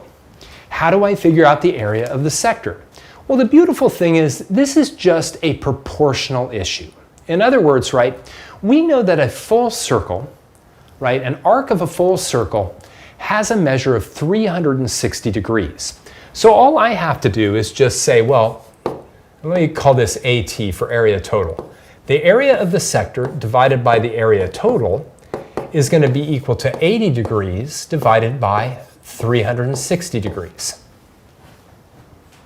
How do I figure out the area of the sector? Well, the beautiful thing is this is just a proportional issue. In other words, right, we know that a full circle, right, an arc of a full circle has a measure of 360 degrees. So all I have to do is just say, well, let me call this AT for area total. The area of the sector divided by the area total is going to be equal to 80 degrees divided by 360 degrees.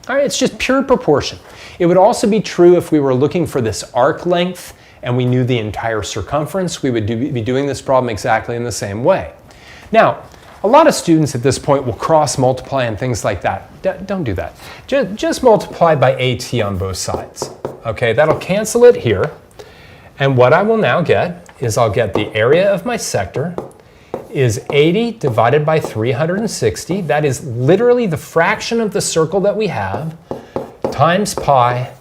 All right, it's just pure proportion. It would also be true if we were looking for this arc length and we knew the entire circumference. We would be doing this problem exactly in the same way. Now, a lot of students at this point will cross multiply and things like that. Don't do that. Just multiply by AT on both sides. Okay, that'll cancel it here. And what I will now get is I'll get the area of my sector is 80 divided by 360. That is literally the fraction of the circle that we have times pi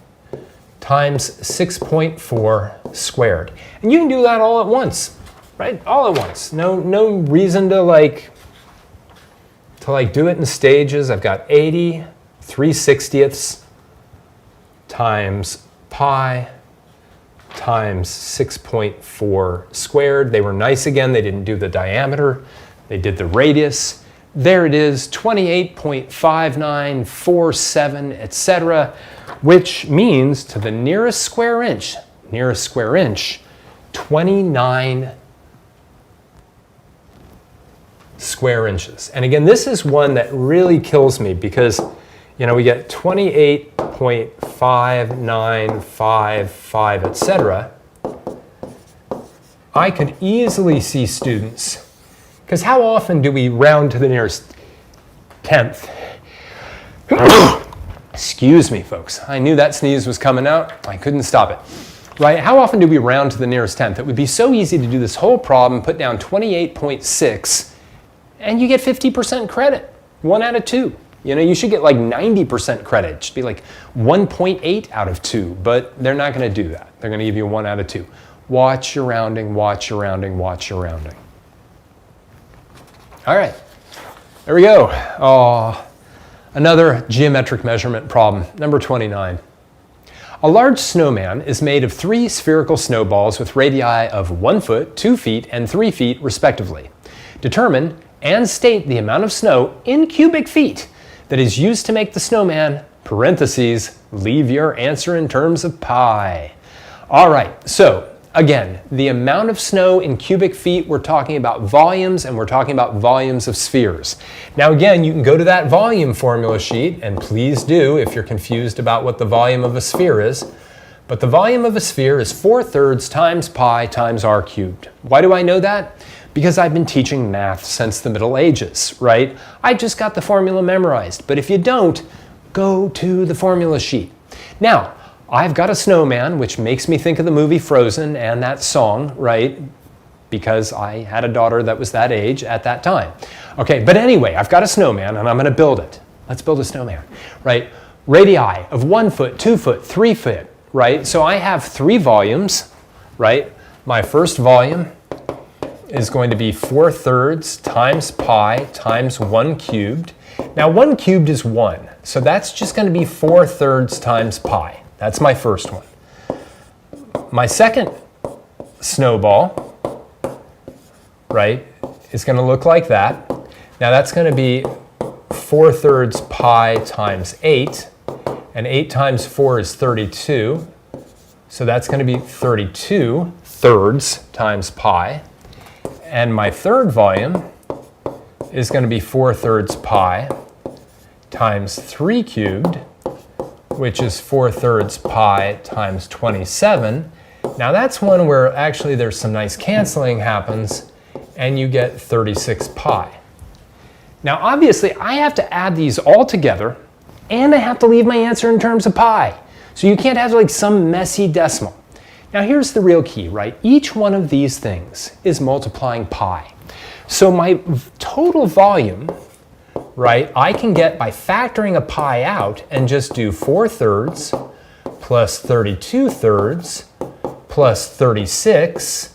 times 6.4 squared. And you can do that all at once, right? All at once. No reason to do it in stages. I've got 80 3/60 times pi times 6.4 squared. They were nice again. They didn't do the diameter. They did the radius. There it is, 28.5947, etc., which means to the nearest square inch, 29 square inches. And again, this is one that really kills me because, you know, we get 28.5955, etc. I could easily see students, because how often do we round to the nearest tenth? Excuse me, folks. I knew that sneeze was coming out. I couldn't stop it. Right? How often do we round to the nearest tenth? It would be so easy to do this whole problem, put down 28.6, and you get 50% credit. 1 out of 2. You know, you should get like 90% credit. It should be like 1.8 out of 2, but they're not going to do that. They're going to give you 1 out of 2. Watch your rounding, watch your rounding, watch your rounding. All right, there we go. Oh, another geometric measurement problem, number 29. A large snowman is made of 3 spherical snowballs with radii of 1 foot, 2 feet, and 3 feet, respectively. Determine and state the amount of snow in cubic feet that is used to make the snowman, parentheses, leave your answer in terms of pi. All right, so again, the amount of snow in cubic feet, we're talking about volumes, and we're talking about volumes of spheres. Now again, you can go to that volume formula sheet, and please do if you're confused about what the volume of a sphere is. But the volume of a sphere is 4/3 times pi times r cubed. Why do I know that? Because I've been teaching math since the Middle Ages, right? I just got the formula memorized. But if you don't, go to the formula sheet. Now, I've got a snowman, which makes me think of the movie Frozen and that song, right? Because I had a daughter that was that age at that time. Okay, but anyway, I've got a snowman and I'm going to build it. Let's build a snowman, right? Radii of 1 foot, 2 foot, 3 foot, right? So I have 3 volumes, right? My first volume is going to be 4/3 times pi times 1 cubed. Now 1 cubed is 1, so that's just going to be 4/3 times pi. That's my first one. My second snowball, right, is going to look like that. Now that's going to be 4/3 pi times 8, and 8 times 4 is 32. So that's going to be 32/3 times pi. And my third volume is going to be 4/3 pi times 3 cubed, which is 4/3 pi times 27. Now that's one where actually there's some nice canceling happens, and you get 36 pi. Now obviously I have to add these all together, and I have to leave my answer in terms of pi. So you can't have like some messy decimal. Now here's the real key, right? Each one of these things is multiplying pi. So my total volume, right, I can get by factoring a pi out and just do 4/3 plus 32/3 plus 36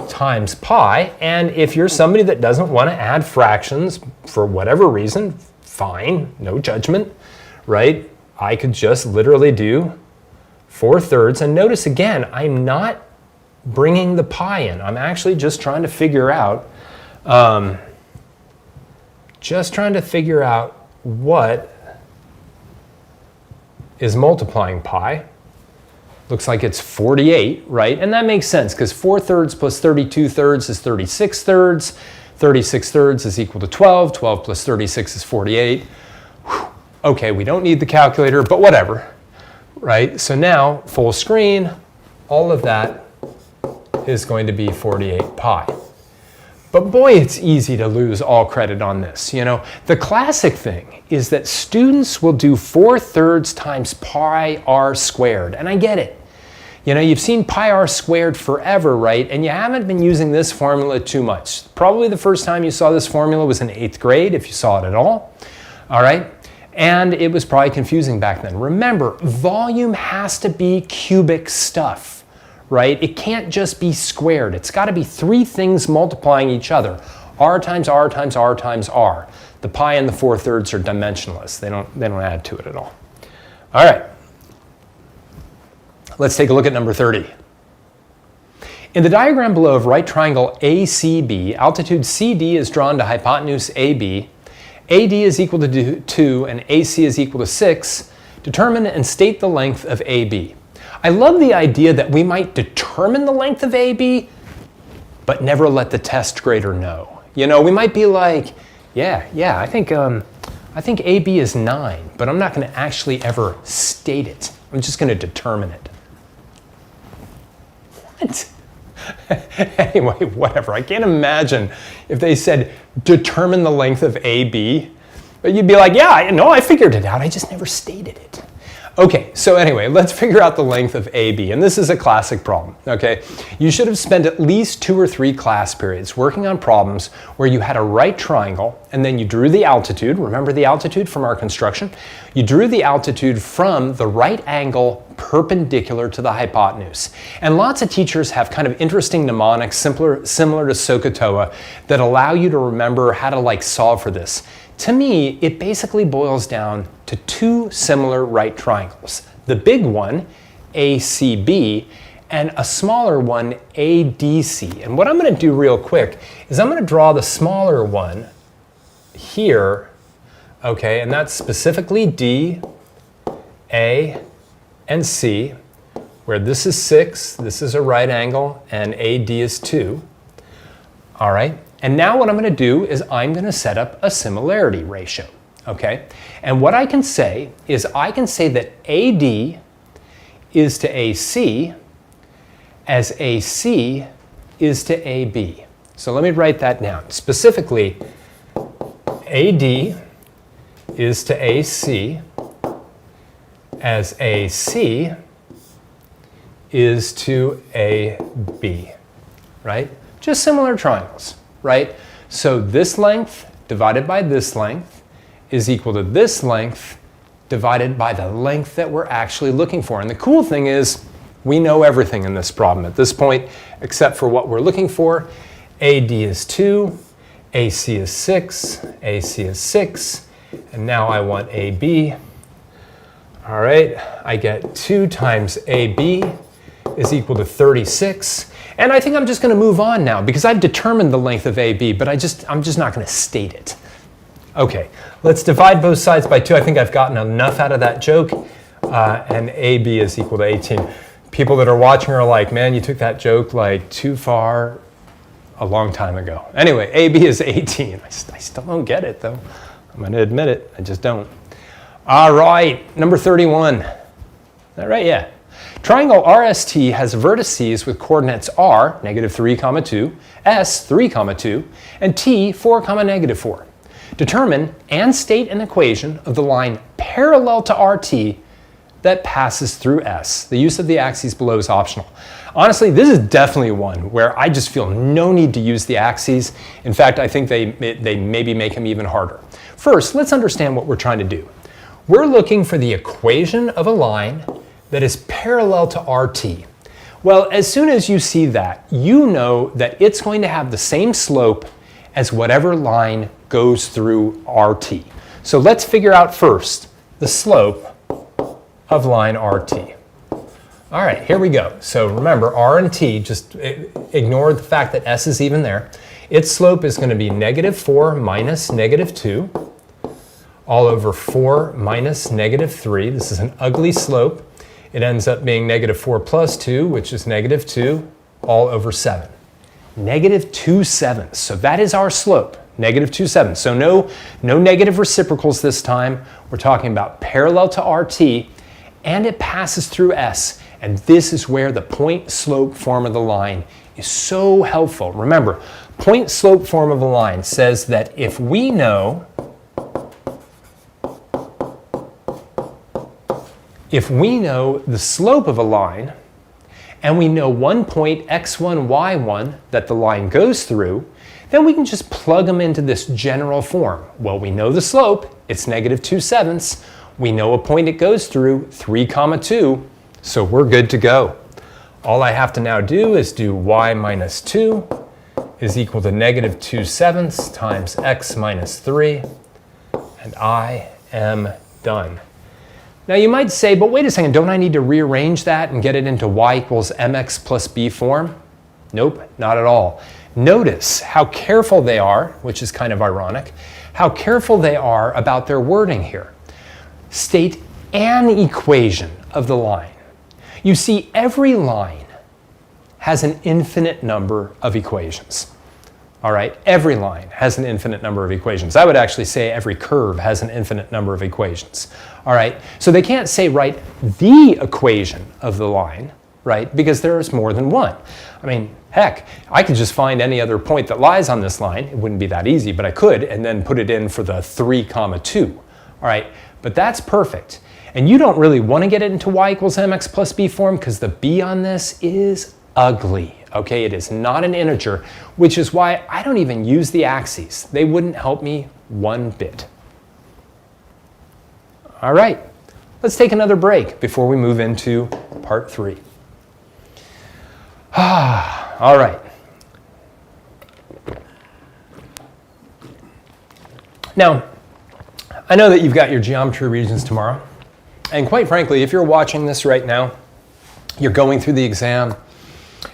times pi. And if you're somebody that doesn't want to add fractions for whatever reason, fine, no judgment, right? I could just literally do 4/3. And notice again, I'm not bringing the pi in. I'm actually just trying to figure out what is multiplying pi. Looks like it's 48, right? And that makes sense because 4/3 plus 32/3 is 36/3. 36/3 is equal to 12. 12 plus 36 is 48. Whew. Okay, we don't need the calculator, but whatever, right? So now, full screen, all of that is going to be 48 pi. But boy, it's easy to lose all credit on this. You know, the classic thing is that students will do 4/3 times pi r squared, and I get it. You know, you've seen pi r squared forever, right? And you haven't been using this formula too much. Probably the first time you saw this formula was in 8th grade, if you saw it at all. All right? And it was probably confusing back then. Remember, volume has to be cubic stuff, right? It can't just be squared. It's got to be 3 things multiplying each other. R times R times R times R. The pi and the 4/3 are dimensionless. They don't add to it at all. All right. Let's take a look at number 30. In the diagram below of right triangle ACB, altitude CD is drawn to hypotenuse AB. AD is equal to 2 and AC is equal to 6. Determine and state the length of AB. I love the idea that we might determine the length of AB, but never let the test grader know. You know, we might be like, yeah, I think AB is 9, but I'm not going to actually ever state it. I'm just going to determine it. What? Anyway, whatever. I can't imagine if they said determine the length of AB, but you'd be like, yeah, I figured it out. I just never stated it. Okay, so anyway, let's figure out the length of AB, and this is a classic problem, okay? You should have spent at least 2 or 3 class periods working on problems where you had a right triangle, and then you drew the altitude. Remember the altitude from our construction? You drew the altitude from the right angle perpendicular to the hypotenuse. And lots of teachers have kind of interesting mnemonics similar to SOHCAHTOA that allow you to remember how to solve for this. To me, it basically boils down to 2 similar right triangles. The big one, ACB, and a smaller one, ADC. And what I'm going to do real quick is I'm going to draw the smaller one here, okay, and that's specifically D, A, and C, where this is 6, this is a right angle, and AD is 2. All right. And now what I'm going to do is I'm going to set up a similarity ratio, okay? And what I can say is I can say that AD is to AC as AC is to AB. So let me write that down. Specifically, AD is to AC as AC is to AB, right? Just similar triangles. Right? So this length divided by this length is equal to this length divided by the length that we're actually looking for. And the cool thing is we know everything in this problem at this point except for what we're looking for. AD is 2, AC is 6, AC is 6, and now I want AB. All right, I get 2 times AB is equal to 36. And I think I'm just going to move on now because I've determined the length of AB, but I'm just not going to state it. Okay, let's divide both sides by 2. I think I've gotten enough out of that joke. And AB is equal to 18. People that are watching are like, man, you took that joke too far a long time ago. Anyway, AB is 18. I still don't get it though. I'm going to admit it. I just don't. All right, number 31. Is that right? Yeah. Triangle RST has vertices with coordinates r, -3, 2, s, 3, 2, and t, 4, -4. Determine and state an equation of the line parallel to RT that passes through S. The use of the axes below is optional. Honestly, this is definitely one where I just feel no need to use the axes. In fact, I think they maybe make them even harder. First, let's understand what we're trying to do. We're looking for the equation of a line that is parallel to RT. Well, as soon as you see that, you know that it's going to have the same slope as whatever line goes through RT. So let's figure out first the slope of line RT. All right, here we go. So remember, R and T, just ignore the fact that S is even there. Its slope is going to be -4 minus -2, all over 4 minus -3. This is an ugly slope. It ends up being -4 plus 2, which is -2, all over 7. -2/7. So that is our slope, -2/7. So no negative reciprocals this time. We're talking about parallel to RT, and it passes through S. And this is where the point-slope form of the line is so helpful. Remember, point-slope form of a line says that if we know the slope of a line, and we know one point x1, y1 that the line goes through, then we can just plug them into this general form. Well, we know the slope, it's -2/7. We know a point it goes through, 3, 2, so we're good to go. All I have to now do is do y minus 2 is equal to -2/7 times x minus 3, and I am done. Now you might say, but wait a second, don't I need to rearrange that and get it into y equals mx plus b form? Nope, not at all. Notice how careful they are, which is kind of ironic, how careful they are about their wording here. State an equation of the line. You see, every line has an infinite number of equations. All right, every line has an infinite number of equations. I would actually say every curve has an infinite number of equations. All right, so they can't say write the equation of the line, right? Because there's more than one. I mean, heck, I could just find any other point that lies on this line. It wouldn't be that easy, but I could, and then put it in for the 3, 2. All right, but that's perfect. And you don't really want to get it into y equals mx plus b form because the b on this is ugly. Okay, it is not an integer, which is why I don't even use the axes. They wouldn't help me one bit. All right, let's take another break before we move into part 3. All right. Now, I know that you've got your geometry regions tomorrow. And quite frankly, if you're watching this right now, you're going through the exam,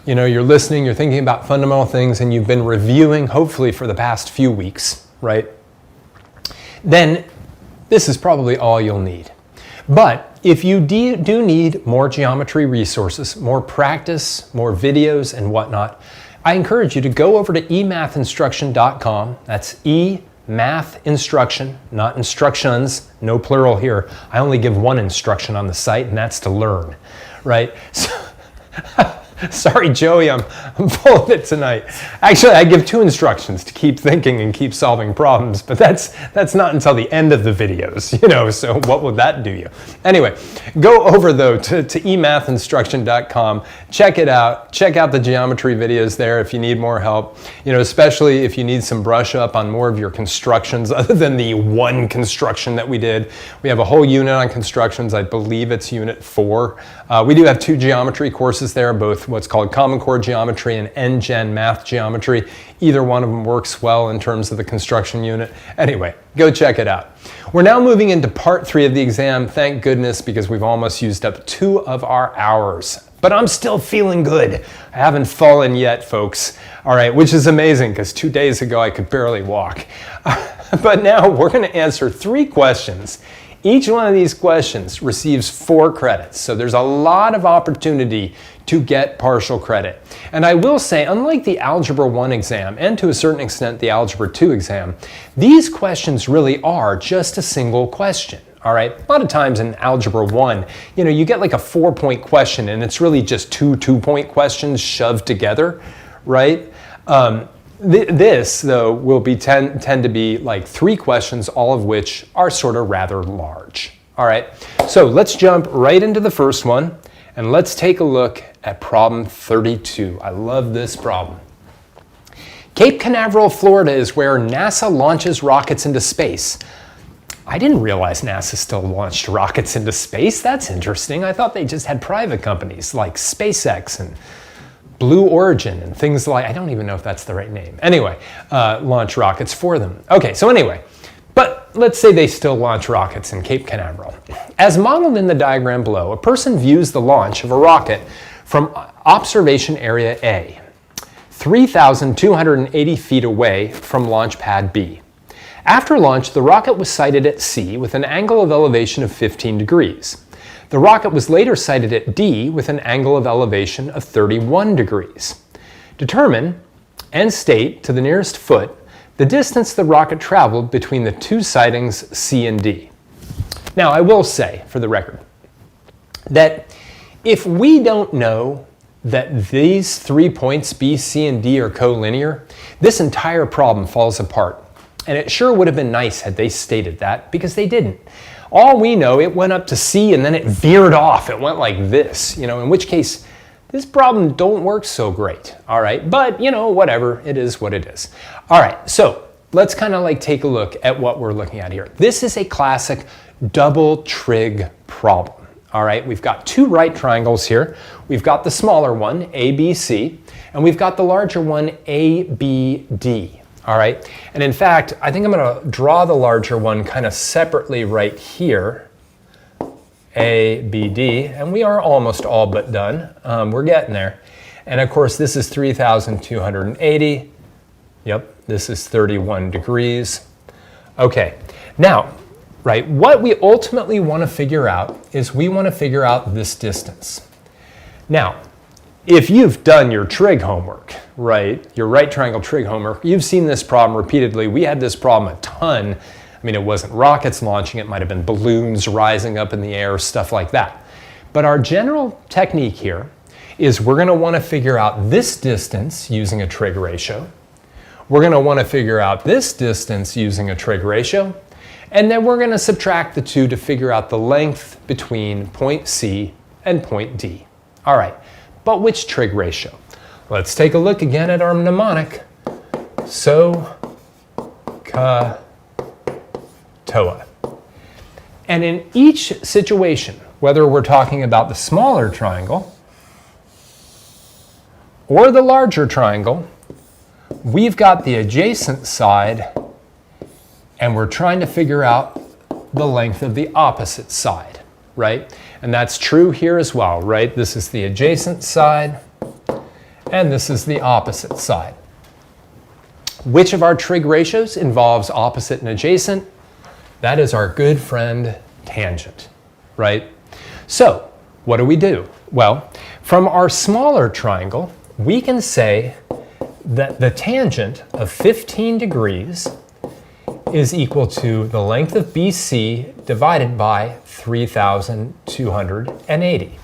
you know, you're listening, you're thinking about fundamental things, and you've been reviewing, hopefully for the past few weeks, right? Then this is probably all you'll need. But if you do need more geometry resources, more practice, more videos and whatnot, I encourage you to go over to emathinstruction.com. That's emathinstruction, not instructions, no plural here. I only give one instruction on the site, and that's to learn, right? So, sorry, Joey, I'm full of it tonight. Actually, I give 2 instructions to keep thinking and keep solving problems, but that's not until the end of the videos, you know, so what will that do you? Anyway, go over, though, to emathinstruction.com. Check it out. Check out the geometry videos there if you need more help, you know, especially if you need some brush up on more of your constructions other than the one construction that we did. We have a whole unit on constructions. I believe it's unit 4. We do have 2 geometry courses there, both what's called Common Core Geometry and NGen Math Geometry. Either one of them works well in terms of the construction unit. Anyway, go check it out. We're now moving into part 3 of the exam, thank goodness, because we've almost used up 2 of our hours. But I'm still feeling good. I haven't fallen yet, folks. All right, which is amazing because 2 days ago I could barely walk. But now we're going to answer 3 questions. Each one of these questions receives 4 credits, so there's a lot of opportunity to get partial credit. And I will say, unlike the Algebra 1 exam, and to a certain extent the Algebra 2 exam, these questions really are just a single question. All right, a lot of times in Algebra 1, you know, you get like a 4-point question and it's really just 2 2-point questions shoved together, right? This, though, will tend to be like 3 questions, all of which are sort of rather large. All right, so let's jump right into the first one, and let's take a look at problem 32. I love this problem. Cape Canaveral, Florida is where NASA launches rockets into space. I didn't realize NASA still launched rockets into space. That's interesting. I thought they just had private companies like SpaceX and Blue Origin and things like, I don't even know if that's the right name. Anyway, launch rockets for them. Okay, so anyway, but let's say they still launch rockets in Cape Canaveral. As modeled in the diagram below, a person views the launch of a rocket from observation area A, 3,280 feet away from launch pad B. After launch, the rocket was sighted at C with an angle of elevation of 15 degrees. The rocket was later sighted at D with an angle of elevation of 31 degrees. Determine and state to the nearest foot the distance the rocket traveled between the 2 sightings C and D. Now, I will say, for the record, that if we don't know that these 3 points B, C, and D are collinear, this entire problem falls apart. And it sure would have been nice had they stated that, because they didn't. All we know, it went up to C and then it veered off. It went like this, you know, in which case this problem don't work so great, all right? But, you know, whatever, it is what it is. All right, so let's kind of like take a look at what we're looking at here. This is a classic double trig problem, all right? We've got 2 right triangles here. We've got the smaller one, ABC, and we've got the larger one, ABD. All right, and in fact, I think I'm going to draw the larger one kind of separately right here. A, B, D, and we are almost all but done. We're getting there. And of course, this is 3,280. Yep, this is 31 degrees. Okay, now, right, what we ultimately want to figure out is we want to figure out this distance. Now, if you've done your trig homework, right, your right triangle trig homework, you've seen this problem repeatedly. We had this problem a ton. I mean, it wasn't rockets launching, it might have been balloons rising up in the air, stuff like that. But our general technique here is we're going to want to figure out this distance using a trig ratio. We're going to want to figure out this distance using a trig ratio. And then we're going to subtract the two to figure out the length between point C and point D. All right, but which trig ratio? Let's take a look again at our mnemonic. So, ka, toa. And in each situation, whether we're talking about the smaller triangle or the larger triangle, we've got the adjacent side and we're trying to figure out the length of the opposite side, right? And that's true here as well, right? This is the adjacent side and this is the opposite side. Which of our trig ratios involves opposite and adjacent? That is our good friend tangent, right? So what do? Well, from our smaller triangle, we can say that the tangent of 15 degrees is equal to the length of BC divided by 3,280.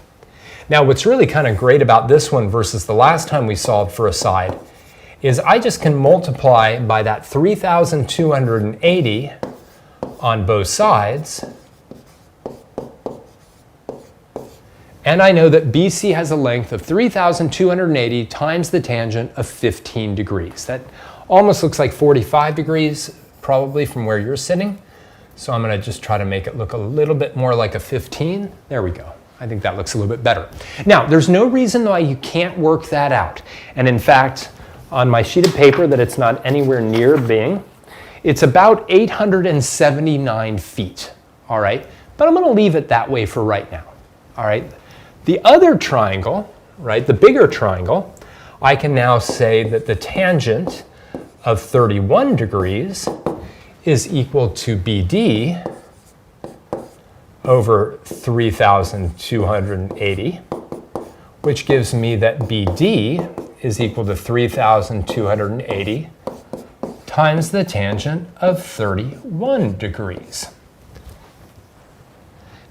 Now, what's really kind of great about this one versus the last time we solved for a side is I just can multiply by that 3,280 on both sides. And I know that BC has a length of 3,280 times the tangent of 15 degrees. That almost looks like 45 degrees, probably from where you're sitting. So I'm going to just try to make it look a little bit more like a 15. There we go. I think that looks a little bit better. Now, there's no reason why you can't work that out. And in fact, on my sheet of paper that it's not anywhere near being, it's about 879 feet, all right? But I'm going to leave it that way for right now, all right? The other triangle, right, the bigger triangle, I can now say that the tangent of 31 degrees is equal to BD over 3,280, which gives me that BD is equal to 3,280 times the tangent of 31 degrees.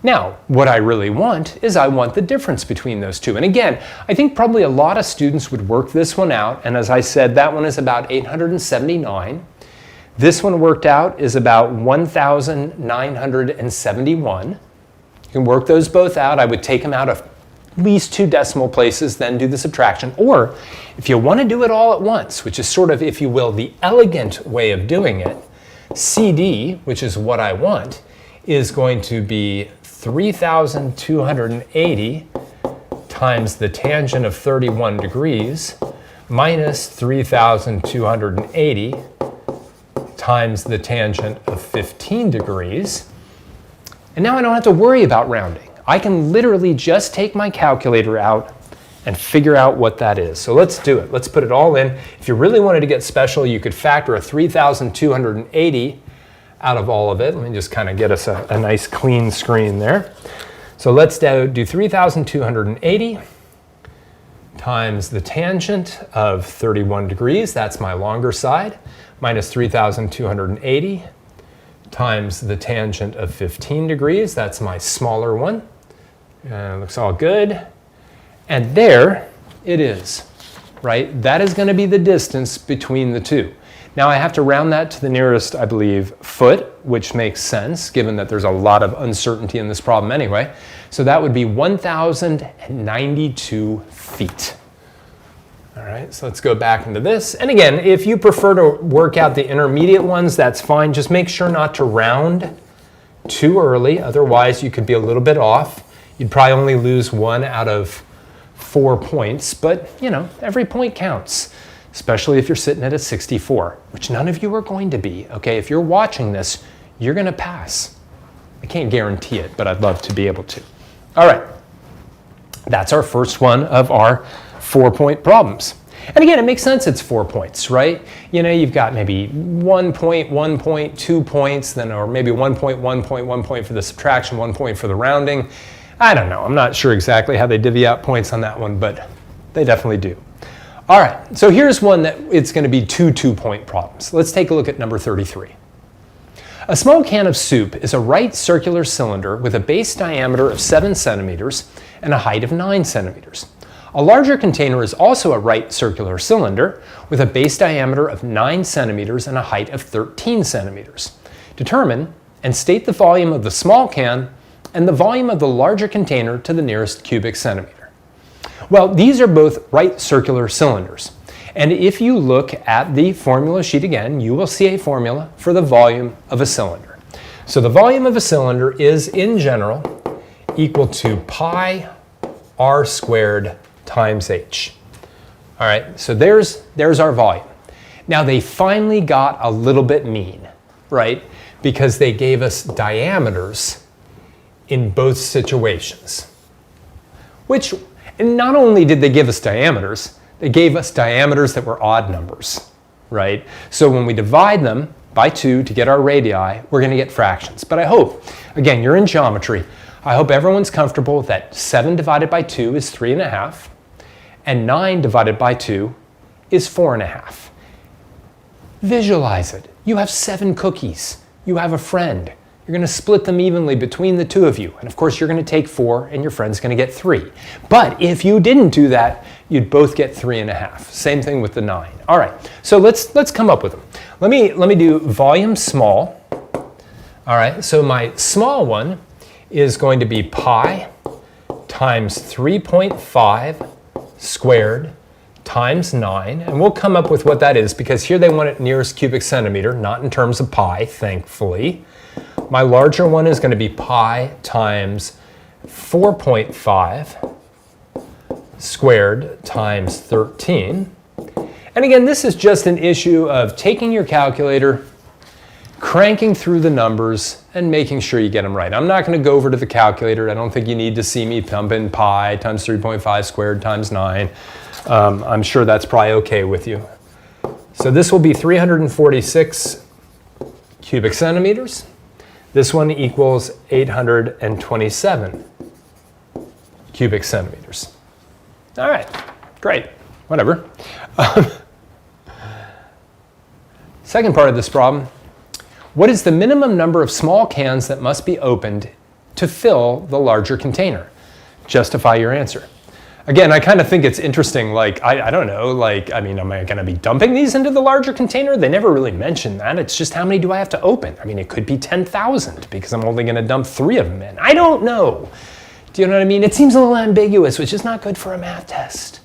Now, what I really want is I want the difference between those two. And again, I think probably a lot of students would work this one out. And as I said, that one is about 879. This one worked out is about 1,971. You can work those both out. I would take them out of at least 2 decimal places, then do the subtraction. Or if you want to do it all at once, which is sort of, if you will, the elegant way of doing it, CD, which is what I want, is going to be 3,280 times the tangent of 31 degrees minus 3,280 times the tangent of 15 degrees. And now I don't have to worry about rounding. I can literally just take my calculator out and figure out what that is. So let's do it. Let's put it all in. If you really wanted to get special, you could factor a 3,280 out of all of it. Let me just kind of get us a nice clean screen there. So let's do 3,280 times the tangent of 31 degrees, that's my longer side, minus 3,280 times the tangent of 15 degrees, that's my smaller one. Looks all good. And there it is, right? That is going to be the distance between the two. Now I have to round that to the nearest, I believe, foot, which makes sense given that there's a lot of uncertainty in this problem anyway. So that would be 1,092 feet. All right, so let's go back into this. And again, if you prefer to work out the intermediate ones, that's fine. Just make sure not to round too early. Otherwise, you could be a little bit off. You'd probably only lose 1 out of 4 points, but you know, every point counts. Especially if you're sitting at a 64, which none of you are going to be, okay? If you're watching this, you're going to pass. I can't guarantee it, but I'd love to be able to. All right, that's our first one of our 4-point problems. And again, it makes sense it's 4 points, right? You know, you've got maybe 1 point, 1 point, 2 points, then, or maybe 1 point, 1 point, 1 point for the subtraction, 1 point for the rounding. I don't know, I'm not sure exactly how they divvy out points on that one, but they definitely do. All right, so here's one that it's going to be 2 2-point problems. Let's take a look at number 33. A small can of soup is a right circular cylinder with a base diameter of 7 centimeters and a height of 9 centimeters. A larger container is also a right circular cylinder with a base diameter of 9 centimeters and a height of 13 centimeters. Determine and state the volume of the small can and the volume of the larger container to the nearest cubic centimeter. Well, these are both right circular cylinders. And if you look at the formula sheet again, you will see a formula for the volume of a cylinder. So the volume of a cylinder is, in general, equal to pi r squared times h. All right, so there's our volume. Now they finally got a little bit mean, right? Because they gave us diameters in both situations. Which, and not only did they give us diameters, they gave us diameters that were odd numbers, right? So when we divide them by 2 to get our radii, we're going to get fractions. But I hope, again, you're in geometry, I hope everyone's comfortable that 7 divided by 2 is 3.5, and 9 divided by 2 is 4.5. Visualize it. You have 7 cookies. You have a friend. You're going to split them evenly between the two of you. And of course, you're going to take 4 and your friend's going to get 3. But if you didn't do that, you'd both get 3.5. Same thing with the 9. All right, so let's come up with them. Let me do volume small. All right, so my small one is going to be pi times 3.5 squared times 9. And we'll come up with what that is because here they want it nearest cubic centimeter, not in terms of pi, thankfully. My larger one is going to be pi times 4.5 squared times 13. And again, this is just an issue of taking your calculator, cranking through the numbers, and making sure you get them right. I'm not going to go over to the calculator. I don't think you need to see me pump in pi times 3.5 squared times 9. I'm sure that's probably okay with you. So this will be 346 cubic centimeters. This one equals 827 cubic centimeters. All right, great, whatever. Second part of this problem, what is the minimum number of small cans that must be opened to fill the larger container? Justify your answer. Again, I kind of think it's interesting, like, I don't know, like, I mean, am I going to be dumping these into the larger container? They never really mention that. It's just how many do I have to open? I mean, it could be 10,000 because I'm only going to dump 3 of them in. I don't know. Do you know what I mean? It seems a little ambiguous, which is not good for a math test.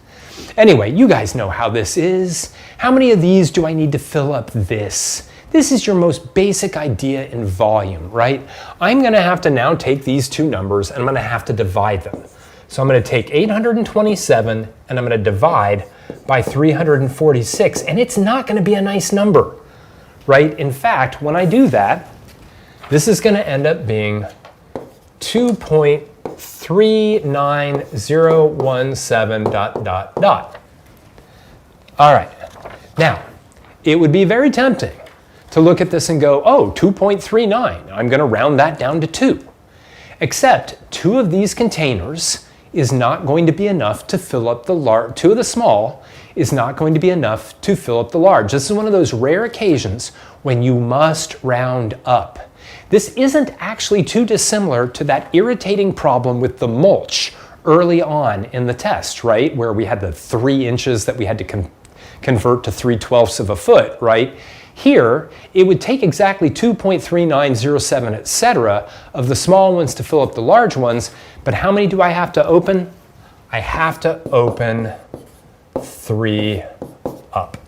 Anyway, you guys know how this is. How many of these do I need to fill up this? This is your most basic idea in volume, right? I'm going to have to now take these two numbers and I'm going to have to divide them. So I'm going to take 827 and I'm going to divide by 346, and it's not going to be a nice number, right? In fact, when I do that, this is going to end up being 2.39017 ... All right, now, it would be very tempting to look at this and go, oh, 2.39, I'm going to round that down to 2. Except 2 of these containers is not going to be enough to fill up the large. 2 of the small is not going to be enough to fill up the large. This is one of those rare occasions when you must round up. This isn't actually too dissimilar to that irritating problem with the mulch early on in the test, right? Where we had the 3 inches that we had to convert to 3/12 of a foot, right? Here, it would take exactly 2.3907, etc., of the small ones to fill up the large ones, but how many do I have to open? I have to open 3 up.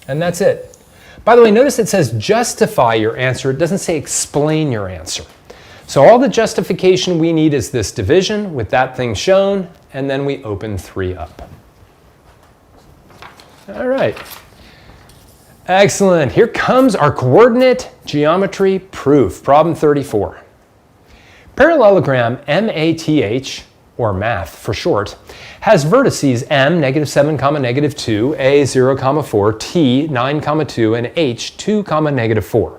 And that's it. By the way, notice it says justify your answer. It doesn't say explain your answer. So all the justification we need is this division with that thing shown, and then we open 3 up. All right. Excellent. Here comes our coordinate geometry proof, problem 34. Parallelogram MATH, or math for short, has vertices m, -7, -2, a, 0, 4, t, 9, 2, and h, 2, -4.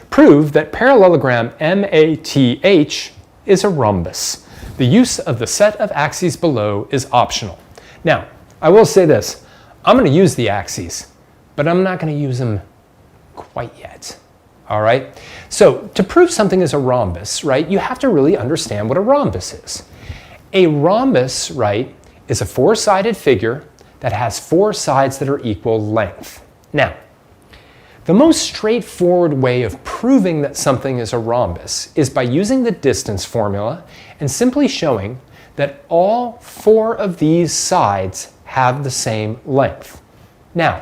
Prove that parallelogram MATH is a rhombus. The use of the set of axes below is optional. Now, I will say this. I'm going to use the axes, but I'm not going to use them quite yet. All right? So to prove something is a rhombus, right, you have to really understand what a rhombus is. A rhombus, right, is a four-sided figure that has four sides that are equal length. Now, the most straightforward way of proving that something is a rhombus is by using the distance formula and simply showing that all four of these sides have the same length. Now,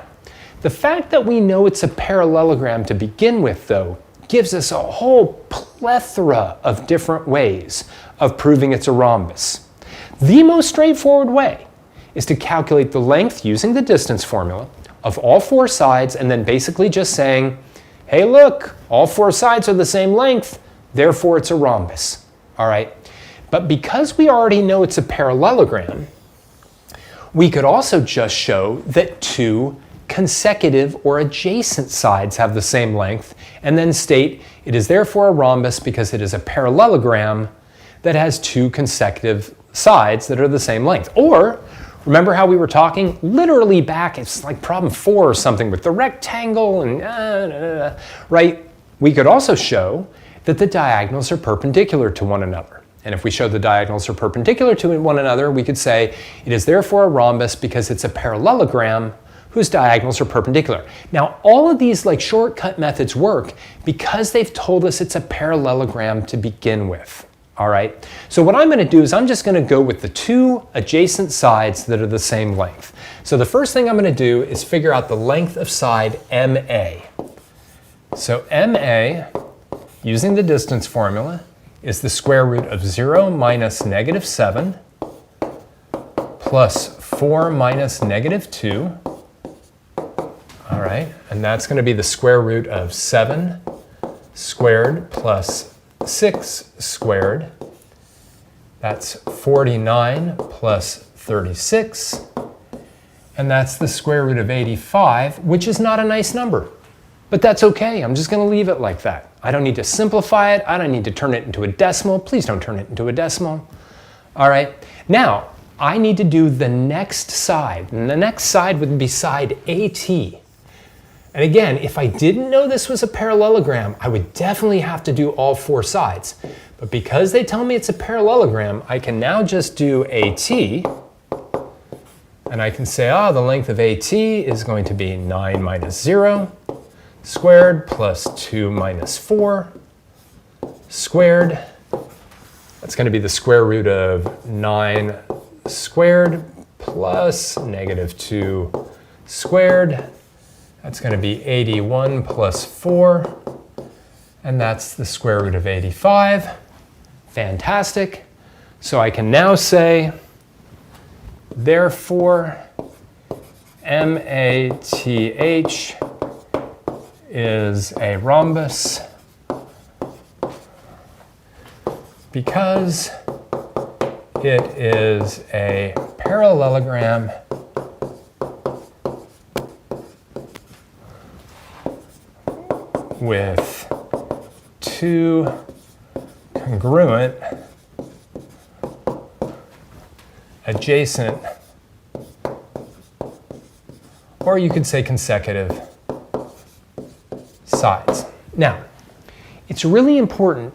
the fact that we know it's a parallelogram to begin with, though, gives us a whole plethora of different ways of proving it's a rhombus. The most straightforward way is to calculate the length using the distance formula of all four sides and then basically just saying, hey, look, all four sides are the same length, therefore it's a rhombus. All right? But because we already know it's a parallelogram, we could also just show that two consecutive or adjacent sides have the same length and then state it is therefore a rhombus because it is a parallelogram that has two consecutive sides that are the same length. Or, remember how we were talking literally back, it's like problem 4 or something with the rectangle and right? We could also show that the diagonals are perpendicular to one another. And if we show the diagonals are perpendicular to one another, we could say it is therefore a rhombus because it's a parallelogram whose diagonals are perpendicular. Now, all of these like shortcut methods work because they've told us it's a parallelogram to begin with. All right, so what I'm going to do is I'm just going to go with the two adjacent sides that are the same length. So the first thing I'm going to do is figure out the length of side MA. So MA, using the distance formula, is the square root of 0 minus -7 plus 4 minus -2. All right, and that's going to be the square root of 7 squared plus 6 squared. That's 49 plus 36. And that's the square root of 85, which is not a nice number. But that's okay. I'm just going to leave it like that. I don't need to simplify it. I don't need to turn it into a decimal. Please don't turn it into a decimal. All right. Now, I need to do the next side. And the next side would be side AT. And again, if I didn't know this was a parallelogram, I would definitely have to do all four sides. But because they tell me it's a parallelogram, I can now just do AT. And I can say, the length of AT is going to be 9 minus 0 squared plus 2 minus 4 squared. That's going to be the square root of 9 squared plus -2 squared. That's going to be 81 plus 4, and that's the square root of 85. Fantastic. So I can now say, therefore, MATH is a rhombus because it is a parallelogram with two congruent adjacent, or you could say consecutive sides. Now, it's really important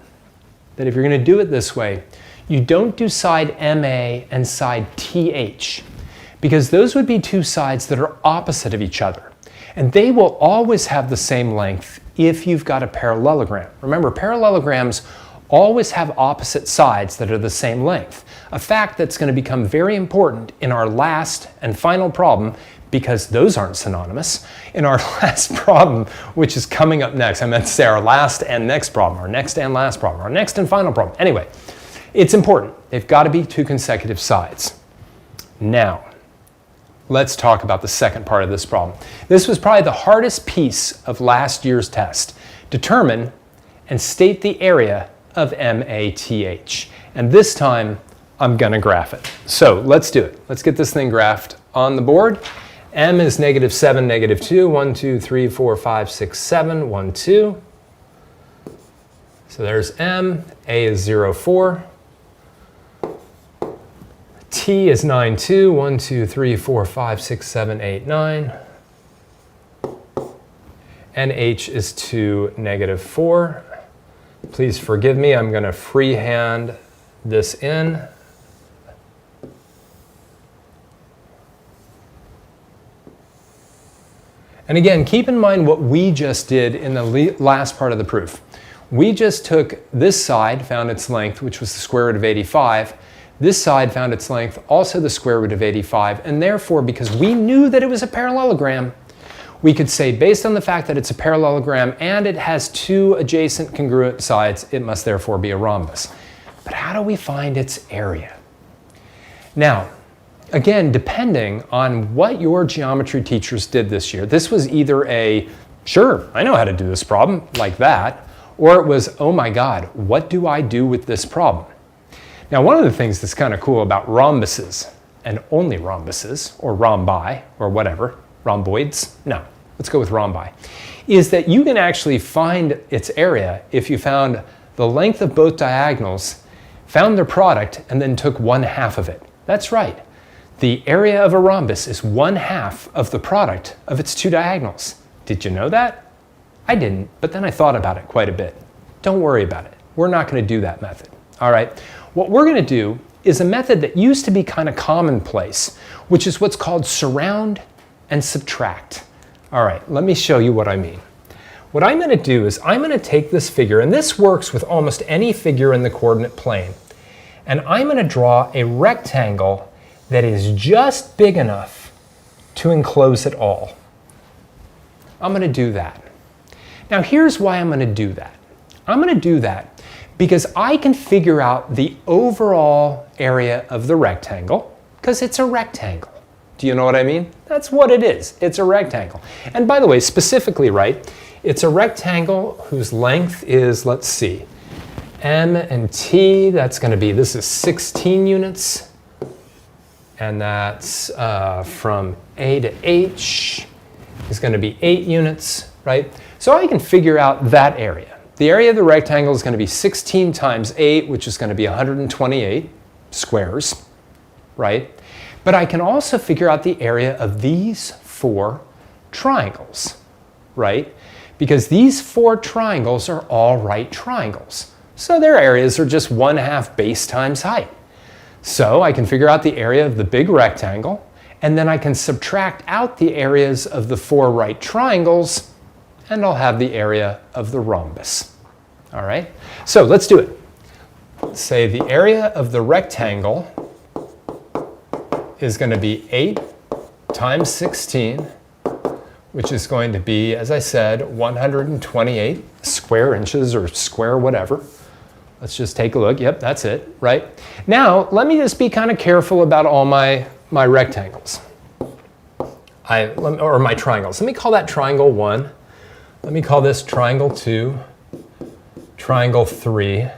that if you're going to do it this way, you don't do side MA and side TH, because those would be two sides that are opposite of each other. And they will always have the same length if you've got a parallelogram. Remember, parallelograms always have opposite sides that are the same length, a fact that's going to become very important in our last and final problem, because those aren't synonymous, in our last problem, which is coming up next. I meant to say our last and next problem, our next and last problem, our next and final problem. Anyway, it's important. They've got to be two consecutive sides. Now, let's talk about the second part of this problem. This was probably the hardest piece of last year's test. Determine and state the area of MATH. And this time, I'm going to graph it. So let's do it. Let's get this thing graphed on the board. M is -7, -2, 1, 2, 3, 4, 5, 6, 7, 1, 2. So there's M. A is 0, 4. T is 9, 2, 1, 2, 3, 4, 5, 6, 7, 8, 9. And H is 2, -4. Please forgive me, I'm going to freehand this in. And again, keep in mind what we just did in the last part of the proof. We just took this side, found its length, which was the square root of 85. This side found its length, also the square root of 85. And therefore, because we knew that it was a parallelogram, we could say, based on the fact that it's a parallelogram and it has two adjacent congruent sides, it must therefore be a rhombus. But how do we find its area? Now, again, depending on what your geometry teachers did this year, this was either a, sure, I know how to do this problem, like that, or it was, oh my God, what do I do with this problem? Now, one of the things that's kind of cool about rhombuses, and only rhombuses, or rhombi, or whatever, rhomboids, no, let's go with rhombi, is that you can actually find its area if you found the length of both diagonals, found their product, and then took 1/2 of it. That's right. The area of a rhombus is 1/2 of the product of its two diagonals. Did you know that? I didn't, but then I thought about it quite a bit. Don't worry about it. We're not going to do that method. All right. What we're going to do is a method that used to be kind of commonplace, which is what's called surround and subtract. All right, let me show you what I mean. What I'm going to do is I'm going to take this figure, and this works with almost any figure in the coordinate plane, and I'm going to draw a rectangle that is just big enough to enclose it all. I'm going to do that. Now here's why I'm going to do that. I'm going to do that because I can figure out the overall area of the rectangle, because it's a rectangle. Do you know what I mean? That's what it is. It's a rectangle. And by the way, specifically, right, it's a rectangle whose length is, let's see, M and T, that's going to be, this is 16 units. And that's from A to H is going to be 8 units, right? So I can figure out that area. The area of the rectangle is going to be 16 times 8, which is going to be 128 squares, right? But I can also figure out the area of these 4 triangles, right? Because these 4 triangles are all right triangles. So their areas are just 1/2 base times height. So I can figure out the area of the big rectangle, and then I can subtract out the areas of the 4 right triangles, and I'll have the area of the rhombus. All right? So let's do it. Let's say the area of the rectangle is going to be 8 times 16, which is going to be, as I said, 128 square inches or square whatever. Let's just take a look. Yep, that's it, right? Now, let me just be kind of careful about all my rectangles. Or my triangles. Let me call that triangle 1. Let me call this triangle 2, triangle 3,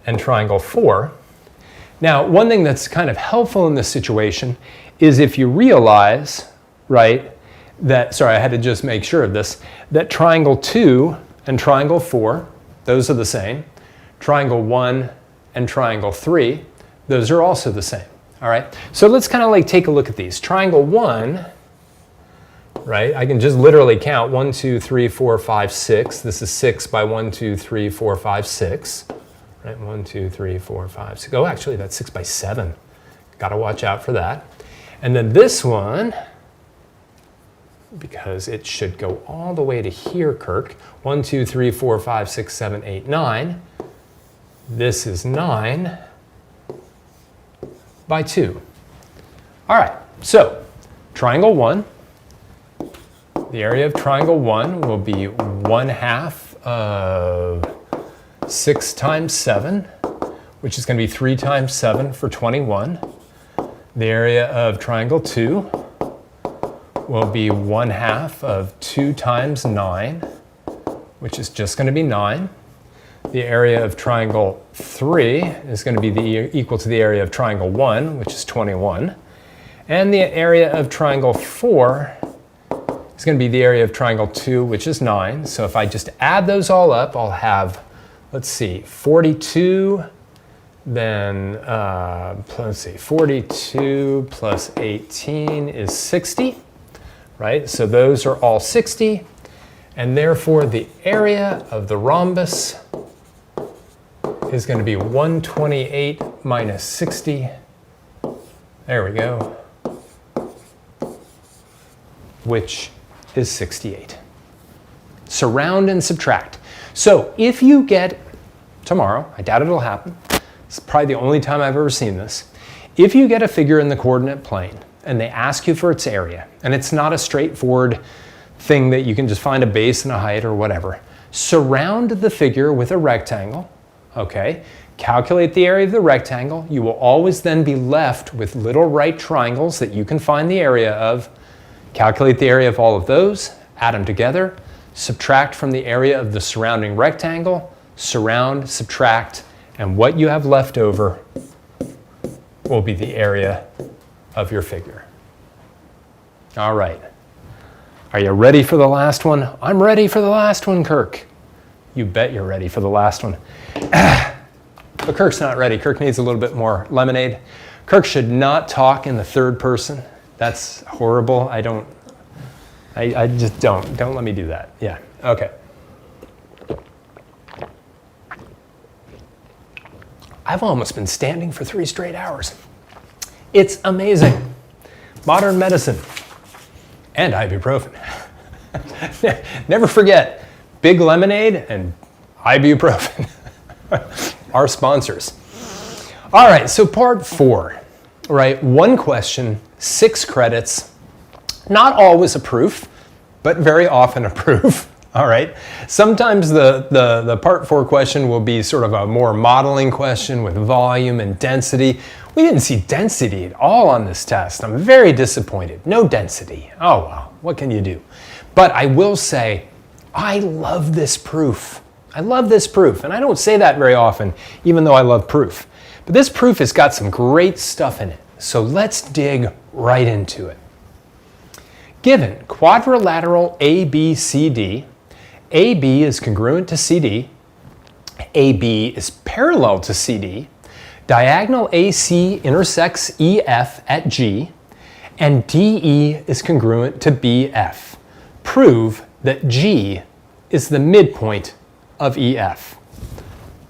and triangle 4. Now, one thing that's kind of helpful in this situation is if you realize, right, that, sorry, I had to just make sure of this, that triangle 2 and triangle 4, those are the same. Triangle 1 and triangle 3, those are also the same. All right, so let's kind of like take a look at these. Triangle 1, right, I can just literally count 1, 2, 3, 4, 5, 6. This is 6 by 1, 2, 3, 4, 5, 6. Right, 1, 2, 3, 4, 5, 6. Oh, actually, that's 6 by 7. Got to watch out for that. And then this one, because it should go all the way to here, Kirk. 1, 2, 3, 4, 5, 6, 7, 8, 9. This is 9 by 2. All right, so triangle 1, the area of triangle 1 will be 1/2 of 6 times 7, which is going to be 3 times 7 for 21. The area of triangle 2 will be 1/2 of 2 times 9, which is just going to be 9. The area of triangle 3 is going to be equal to the area of triangle 1, which is 21. And the area of triangle 4 is going to be the area of triangle 2, which is 9. So if I just add those all up, I'll have, let's see, 42, then, let's see, 42 plus 18 is 60, right? So those are all 60. And therefore, the area of the rhombus is going to be 128 minus 60. There we go. Which is 68. Surround and subtract. So if you get, tomorrow, I doubt it'll happen. It's probably the only time I've ever seen this. If you get a figure in the coordinate plane and they ask you for its area, and it's not a straightforward thing that you can just find a base and a height or whatever, surround the figure with a rectangle, okay? Calculate the area of the rectangle. You will always then be left with little right triangles that you can find the area of. Calculate the area of all of those, add them together, subtract from the area of the surrounding rectangle, surround, subtract, and what you have left over will be the area of your figure. All right. Are you ready for the last one? I'm ready for the last one, Kirk. You bet you're ready for the last one. But Kirk's not ready. Kirk needs a little bit more lemonade. Kirk should not talk in the third person. That's horrible. I just don't. Don't let me do that. Yeah, okay. I've almost been standing for 3 straight hours. It's amazing. Modern medicine and ibuprofen. Never forget, Big Lemonade and ibuprofen. Our sponsors. All right, so part 4, right? 1 question, 6 credits. Not always a proof, but very often a proof. All right. Sometimes the part 4 question will be sort of a more modeling question with volume and density. We didn't see density at all on this test. I'm very disappointed. No density. Oh, well, what can you do? But I will say, I love this proof. I love this proof. And I don't say that very often, even though I love proof. But this proof has got some great stuff in it. So let's dig right into it. Given quadrilateral ABCD, AB is congruent to CD, AB is parallel to CD, diagonal AC intersects EF at G, and DE is congruent to BF. Prove that G is the midpoint of EF.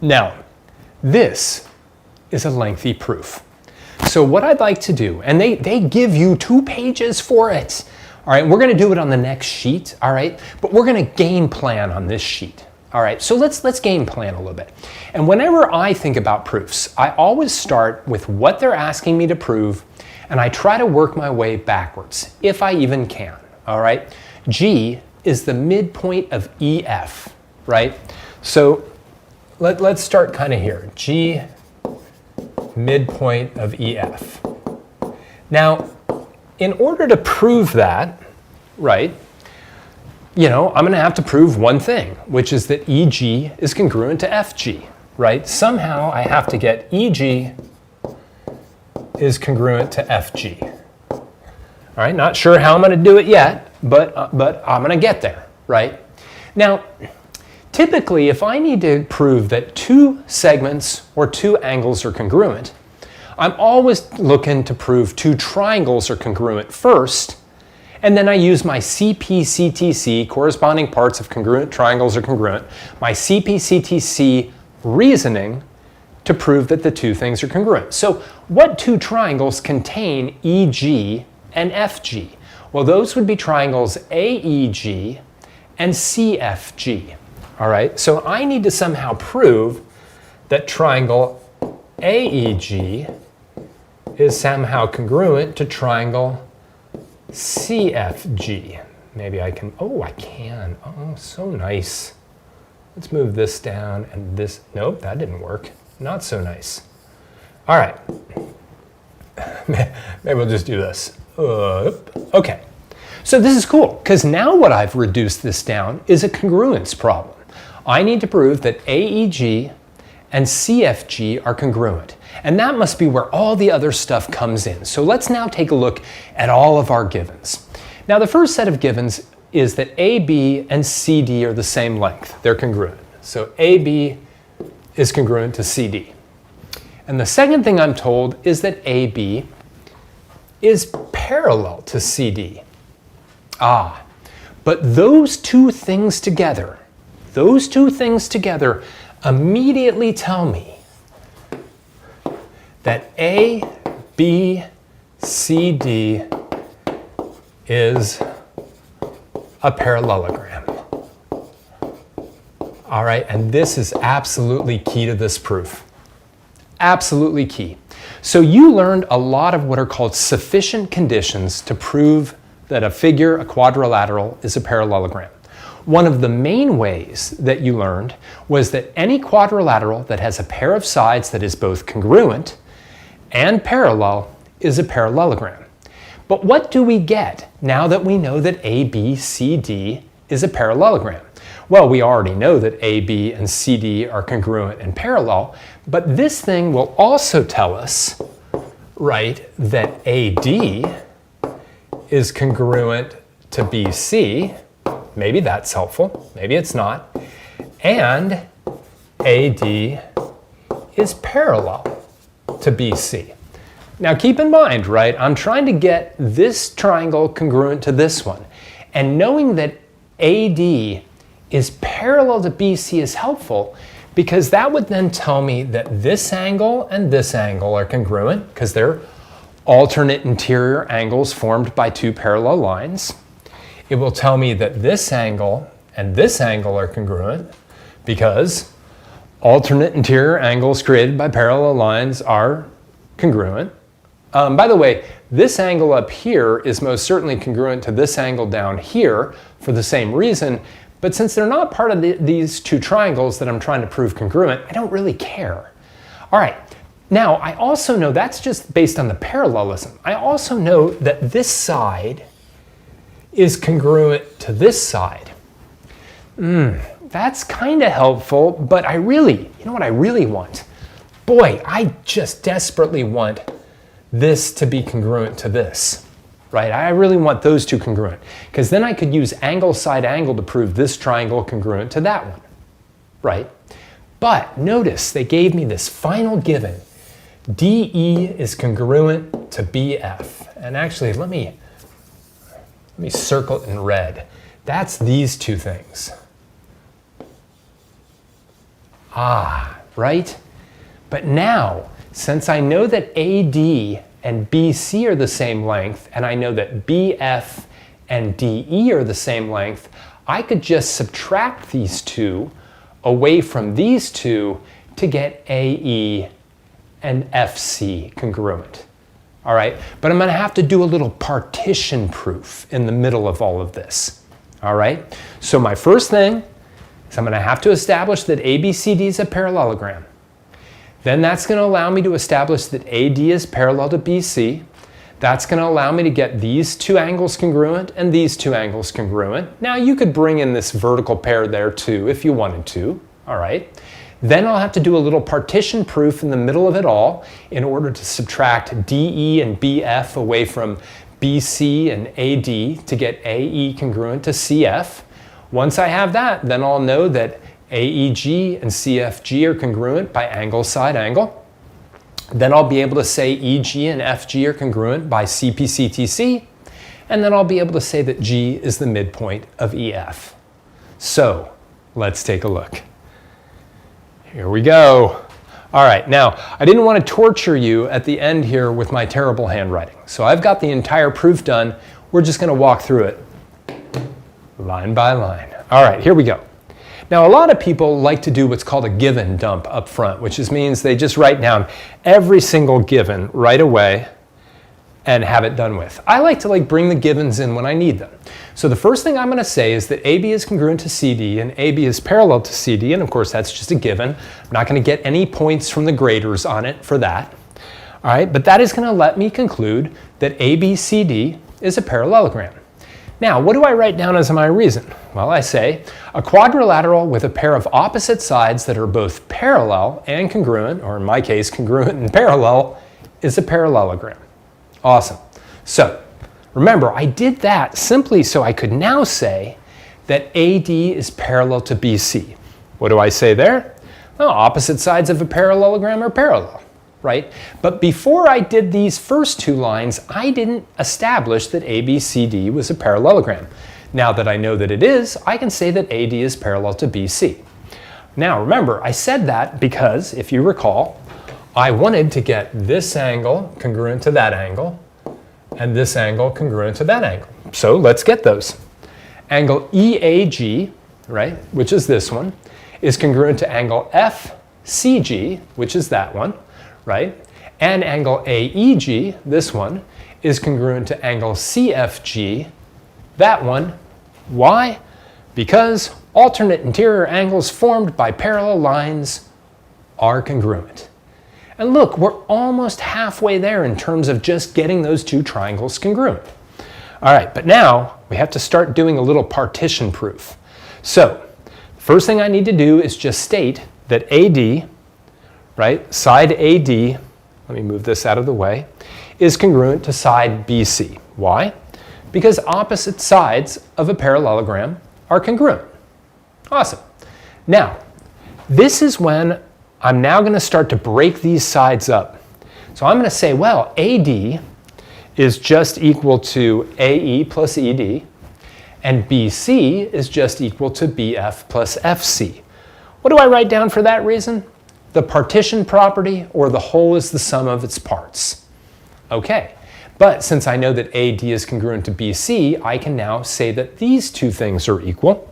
Now, this is a lengthy proof. So what I'd like to do, and they give you 2 pages for it. All right, we're going to do it on the next sheet, all right? But we're going to game plan on this sheet. All right, so let's game plan a little bit. And whenever I think about proofs, I always start with what they're asking me to prove, and I try to work my way backwards, if I even can, all right? G is the midpoint of EF, right? So let's start kind of here. G, midpoint of EF. Now, in order to prove that, right, you know, I'm going to have to prove one thing, which is that EG is congruent to FG, right? Somehow I have to get EG is congruent to FG. All right, not sure how I'm going to do it yet, but I'm going to get there, right? Now, typically, if I need to prove that 2 segments or 2 angles are congruent, I'm always looking to prove 2 triangles are congruent first, and then I use my CP-CTC, corresponding parts of congruent triangles are congruent, my CP-CTC reasoning to prove that the 2 things are congruent. So what 2 triangles contain EG and FG? Well, those would be triangles AEG and CFG. All right, so I need to somehow prove that triangle AEG is somehow congruent to triangle CFG. Maybe I can, oh, I can. Oh, so nice. Let's move this down and this, nope, that didn't work. Not so nice. All right. Maybe we'll just do this. Okay. So this is cool, because now what I've reduced this down is a congruence problem. I need to prove that AEG and CFG are congruent. And that must be where all the other stuff comes in. So let's now take a look at all of our givens. Now the first set of givens is that AB and CD are the same length. They're congruent. So AB is congruent to CD. And the second thing I'm told is that AB is parallel to CD. But those two things together immediately tell me that A, B, C, D is a parallelogram. All right, and this is absolutely key to this proof. Absolutely key. So you learned a lot of what are called sufficient conditions to prove that a figure, a quadrilateral, is a parallelogram. One of the main ways that you learned was that any quadrilateral that has a pair of sides that is both congruent and parallel is a parallelogram. But what do we get now that we know that ABCD is a parallelogram? Well, we already know that AB and CD are congruent and parallel, but this thing will also tell us, right, that AD is congruent to BC. Maybe that's helpful, maybe it's not. And AD is parallel to BC. Now keep in mind, right, I'm trying to get this triangle congruent to this one. And knowing that AD is parallel to BC is helpful because that would then tell me that this angle and this angle are congruent because they're alternate interior angles formed by two parallel lines. It will tell me that this angle and this angle are congruent because alternate interior angles created by parallel lines are congruent. By the way, this angle up here is most certainly congruent to this angle down here for the same reason, but since they're not part of these two triangles that I'm trying to prove congruent, I don't really care. All right, now I also know that's just based on the parallelism. I also know that this side is congruent to this side. That's kind of helpful, but you know what I really want? Boy, I just desperately want this to be congruent to this, right? I really want those two congruent, because then I could use angle side angle to prove this triangle congruent to that one, right? But notice they gave me this final given. DE is congruent to BF. And actually, let me circle it in red. That's these two things. Right? But now, since I know that AD and BC are the same length, and I know that BF and DE are the same length, I could just subtract these two away from these two to get AE and FC congruent. All right, but I'm going to have to do a little partition proof in the middle of all of this. All right, so my first thing is I'm going to have to establish that ABCD is a parallelogram. Then that's going to allow me to establish that AD is parallel to BC. That's going to allow me to get these two angles congruent and these two angles congruent. Now you could bring in this vertical pair there too if you wanted to. All right. Then I'll have to do a little partition proof in the middle of it all in order to subtract DE and BF away from BC and AD to get AE congruent to CF. Once I have that, then I'll know that AEG and CFG are congruent by angle side angle. Then I'll be able to say EG and FG are congruent by CPCTC. And then I'll be able to say that G is the midpoint of EF. So let's take a look. Here we go. All right, now I didn't want to torture you at the end here with my terrible handwriting. So I've got the entire proof done. We're just going to walk through it line by line. All right, here we go. Now, a lot of people like to do what's called a given dump up front, which means they just write down every single given right away and have it done with. I like to bring the givens in when I need them. So the first thing I'm going to say is that AB is congruent to CD and AB is parallel to CD, and of course that's just a given. I'm not going to get any points from the graders on it for that. All right, but that is going to let me conclude that ABCD is a parallelogram. Now, what do I write down as my reason? Well, I say a quadrilateral with a pair of opposite sides that are both parallel and congruent, or in my case, congruent and parallel, is a parallelogram. Awesome. So remember, I did that simply so I could now say that AD is parallel to BC. What do I say there? Well, opposite sides of a parallelogram are parallel, right? But before I did these first two lines, I didn't establish that ABCD was a parallelogram. Now that I know that it is, I can say that AD is parallel to BC. Now remember, I said that because, if you recall, I wanted to get this angle congruent to that angle, and this angle congruent to that angle. So let's get those. Angle EAG, right, which is this one, is congruent to angle FCG, which is that one, right? And angle AEG, this one, is congruent to angle CFG, that one. Why? Because alternate interior angles formed by parallel lines are congruent. And look, we're almost halfway there in terms of just getting those two triangles congruent. All right, but now we have to start doing a little partition proof. So, first thing I need to do is just state that AD, right, side AD, let me move this out of the way, is congruent to side BC. Why? Because opposite sides of a parallelogram are congruent. Awesome. Now, this is when I'm now going to start to break these sides up. So I'm going to say, well, AD is just equal to AE plus ED, and BC is just equal to BF plus FC. What do I write down for that reason? The partition property, or the whole is the sum of its parts. Okay, but since I know that AD is congruent to BC, I can now say that these two things are equal.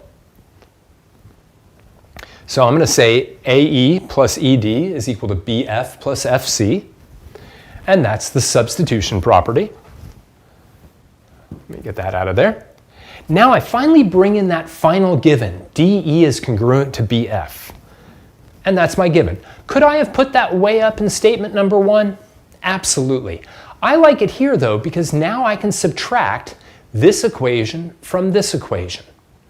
So I'm going to say AE plus ED is equal to BF plus FC, and that's the substitution property. Let me get that out of there. Now I finally bring in that final given, DE is congruent to BF, and that's my given. Could I have put that way up in statement number 1? Absolutely. I like it here though because now I can subtract this equation from this equation.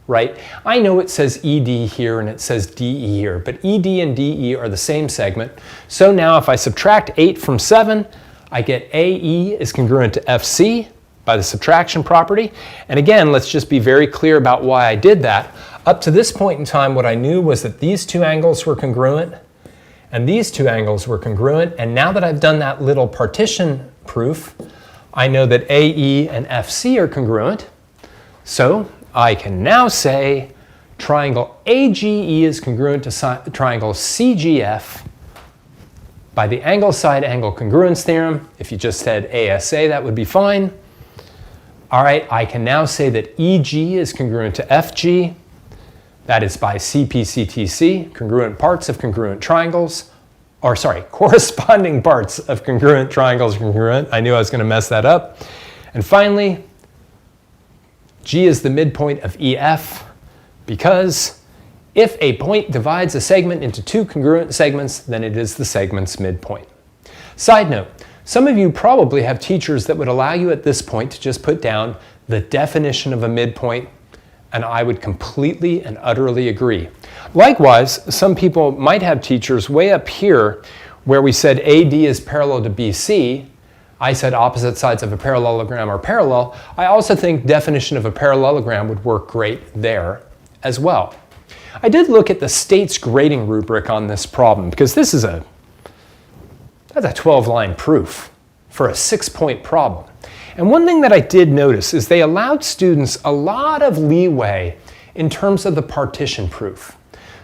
Right? I know it says ED here and it says DE here, but ED and DE are the same segment. So now if I subtract 8 from 7, I get AE is congruent to FC by the subtraction property. And again, let's just be very clear about why I did that. Up to this point in time, what I knew was that these two angles were congruent and these two angles were congruent. And now that I've done that little partition proof, I know that AE and FC are congruent. So I can now say triangle AGE is congruent to triangle CGF by the angle side angle congruence theorem. If you just said ASA, that would be fine. All right, I can now say that EG is congruent to FG. That is by CPCTC, congruent parts of congruent triangles, or sorry, corresponding parts of congruent triangles are congruent. I knew I was going to mess that up. And finally, G is the midpoint of EF because if a point divides a segment into two congruent segments, then it is the segment's midpoint. Side note, some of you probably have teachers that would allow you at this point to just put down the definition of a midpoint, and I would completely and utterly agree. Likewise, some people might have teachers way up here where we said AD is parallel to BC. I said opposite sides of a parallelogram are parallel. I also think definition of a parallelogram would work great there as well. I did look at the state's grading rubric on this problem because that's a 12-line proof for a 6-point problem. And one thing that I did notice is they allowed students a lot of leeway in terms of the partition proof.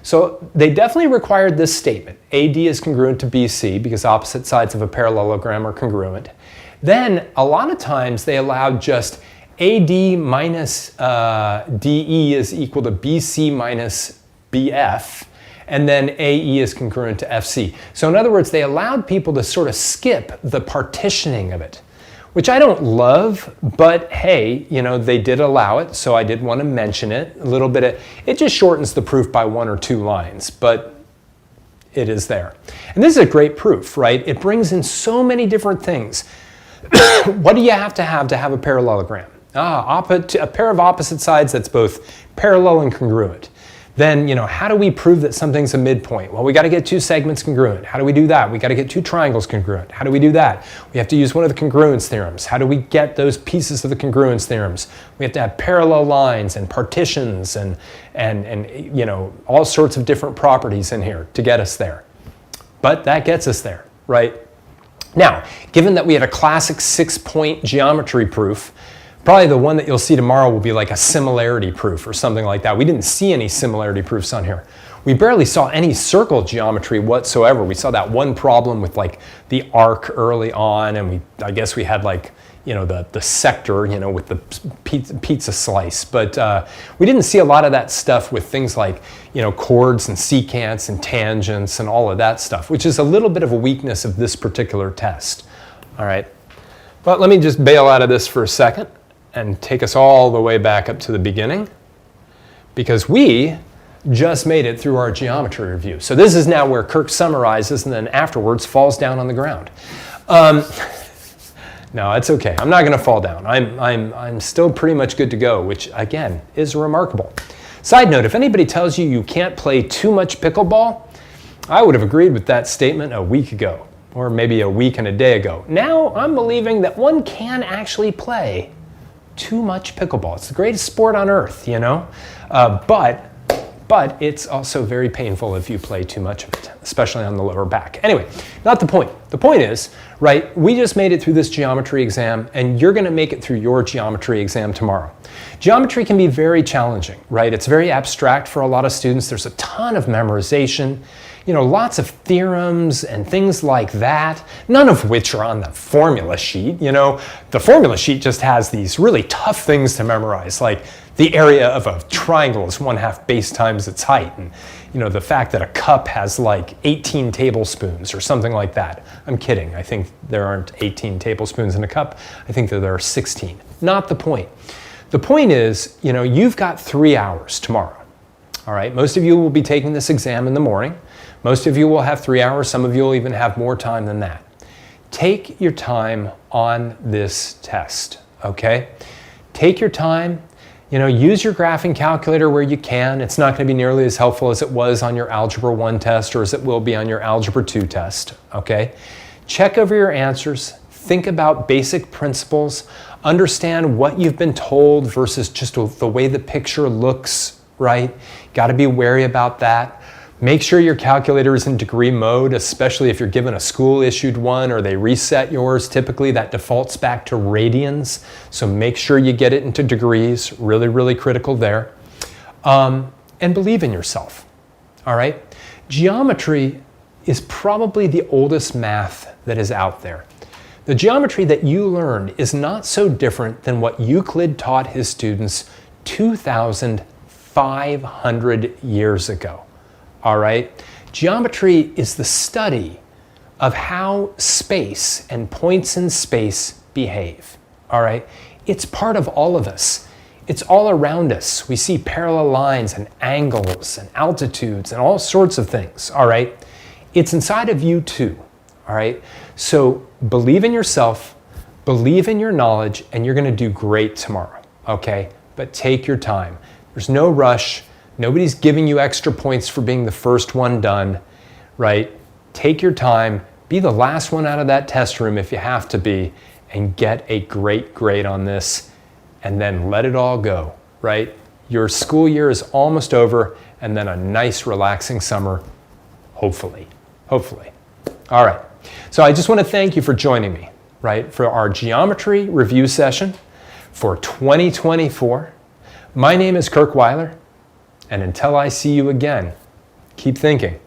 So they definitely required this statement, AD is congruent to BC because opposite sides of a parallelogram are congruent. Then a lot of times they allowed just AD minus DE is equal to BC minus BF, and then AE is congruent to FC. So in other words, they allowed people to sort of skip the partitioning of it, which I don't love, but hey, you know, they did allow it, so I did want to mention it. A little bit it just shortens the proof by 1 or 2 lines, but it is there. And this is a great proof, right? It brings in so many different things. What do you have to have a parallelogram? A pair of opposite sides that's both parallel and congruent. Then, how do we prove that something's a midpoint? Well, we got to get two segments congruent. How do we do that? We got to get two triangles congruent. How do we do that? We have to use one of the congruence theorems. How do we get those pieces of the congruence theorems? We have to have parallel lines and partitions and all sorts of different properties in here to get us there. But that gets us there, right? Now, given that we had a classic 6-point geometry proof, probably the one that you'll see tomorrow will be like a similarity proof or something like that. We didn't see any similarity proofs on here. We barely saw any circle geometry whatsoever. We saw that one problem with like the arc early on, and I guess we had like, the sector, with the pizza slice. But we didn't see a lot of that stuff with things like, chords and secants and tangents and all of that stuff, which is a little bit of a weakness of this particular test. All right. But let me just bail out of this for a second and take us all the way back up to the beginning, because we just made it through our geometry review. So this is now where Kirk summarizes and then afterwards falls down on the ground. No, it's okay. I'm not going to fall down. I'm still pretty much good to go, which again is remarkable. Side note, if anybody tells you you can't play too much pickleball, I would have agreed with that statement a week ago, or maybe a week and a day ago. Now I'm believing that one can actually play too much pickleball. It's the greatest sport on earth, but it's also very painful if you play too much of it, especially on the lower back. Anyway, not the point. The point is, right, we just made it through this geometry exam, and you're going to make it through your geometry exam tomorrow. Geometry can be very challenging, right? It's very abstract for a lot of students. There's a ton of memorization, lots of theorems and things like that, none of which are on the formula sheet. The formula sheet just has these really tough things to memorize, like the area of a triangle is 1/2 base times its height, and the fact that a cup has like 18 tablespoons or something like that. I'm kidding. I think there aren't 18 tablespoons in a cup. I think that there are 16. Not the point. The point is, you've got 3 hours tomorrow. All right. Most of you will be taking this exam in the morning. Most of you will have 3 hours. Some of you will even have more time than that. Take your time on this test, okay? Take your time. Use your graphing calculator where you can. It's not going to be nearly as helpful as it was on your Algebra 1 test or as it will be on your Algebra 2 test, okay? Check over your answers. Think about basic principles. Understand what you've been told versus just the way the picture looks, right? Got to be wary about that. Make sure your calculator is in degree mode, especially if you're given a school-issued one or they reset yours. Typically, that defaults back to radians, so make sure you get it into degrees. Really, really critical there. And believe in yourself, all right? Geometry is probably the oldest math that is out there. The geometry that you learned is not so different than what Euclid taught his students 2,500 years ago. All right? Geometry is the study of how space and points in space behave. All right? It's part of all of us. It's all around us. We see parallel lines and angles and altitudes and all sorts of things. All right? It's inside of you too. All right? So believe in yourself, believe in your knowledge, and you're going to do great tomorrow. Okay? But take your time. There's no rush. Nobody's giving you extra points for being the first one done, right? Take your time, be the last one out of that test room if you have to be, and get a great grade on this, and then let it all go, right? Your school year is almost over, and then a nice relaxing summer, hopefully. Hopefully. All right. So I just want to thank you for joining me, right, for our geometry review session for 2024. My name is Kirk Weiler. And until I see you again, keep thinking.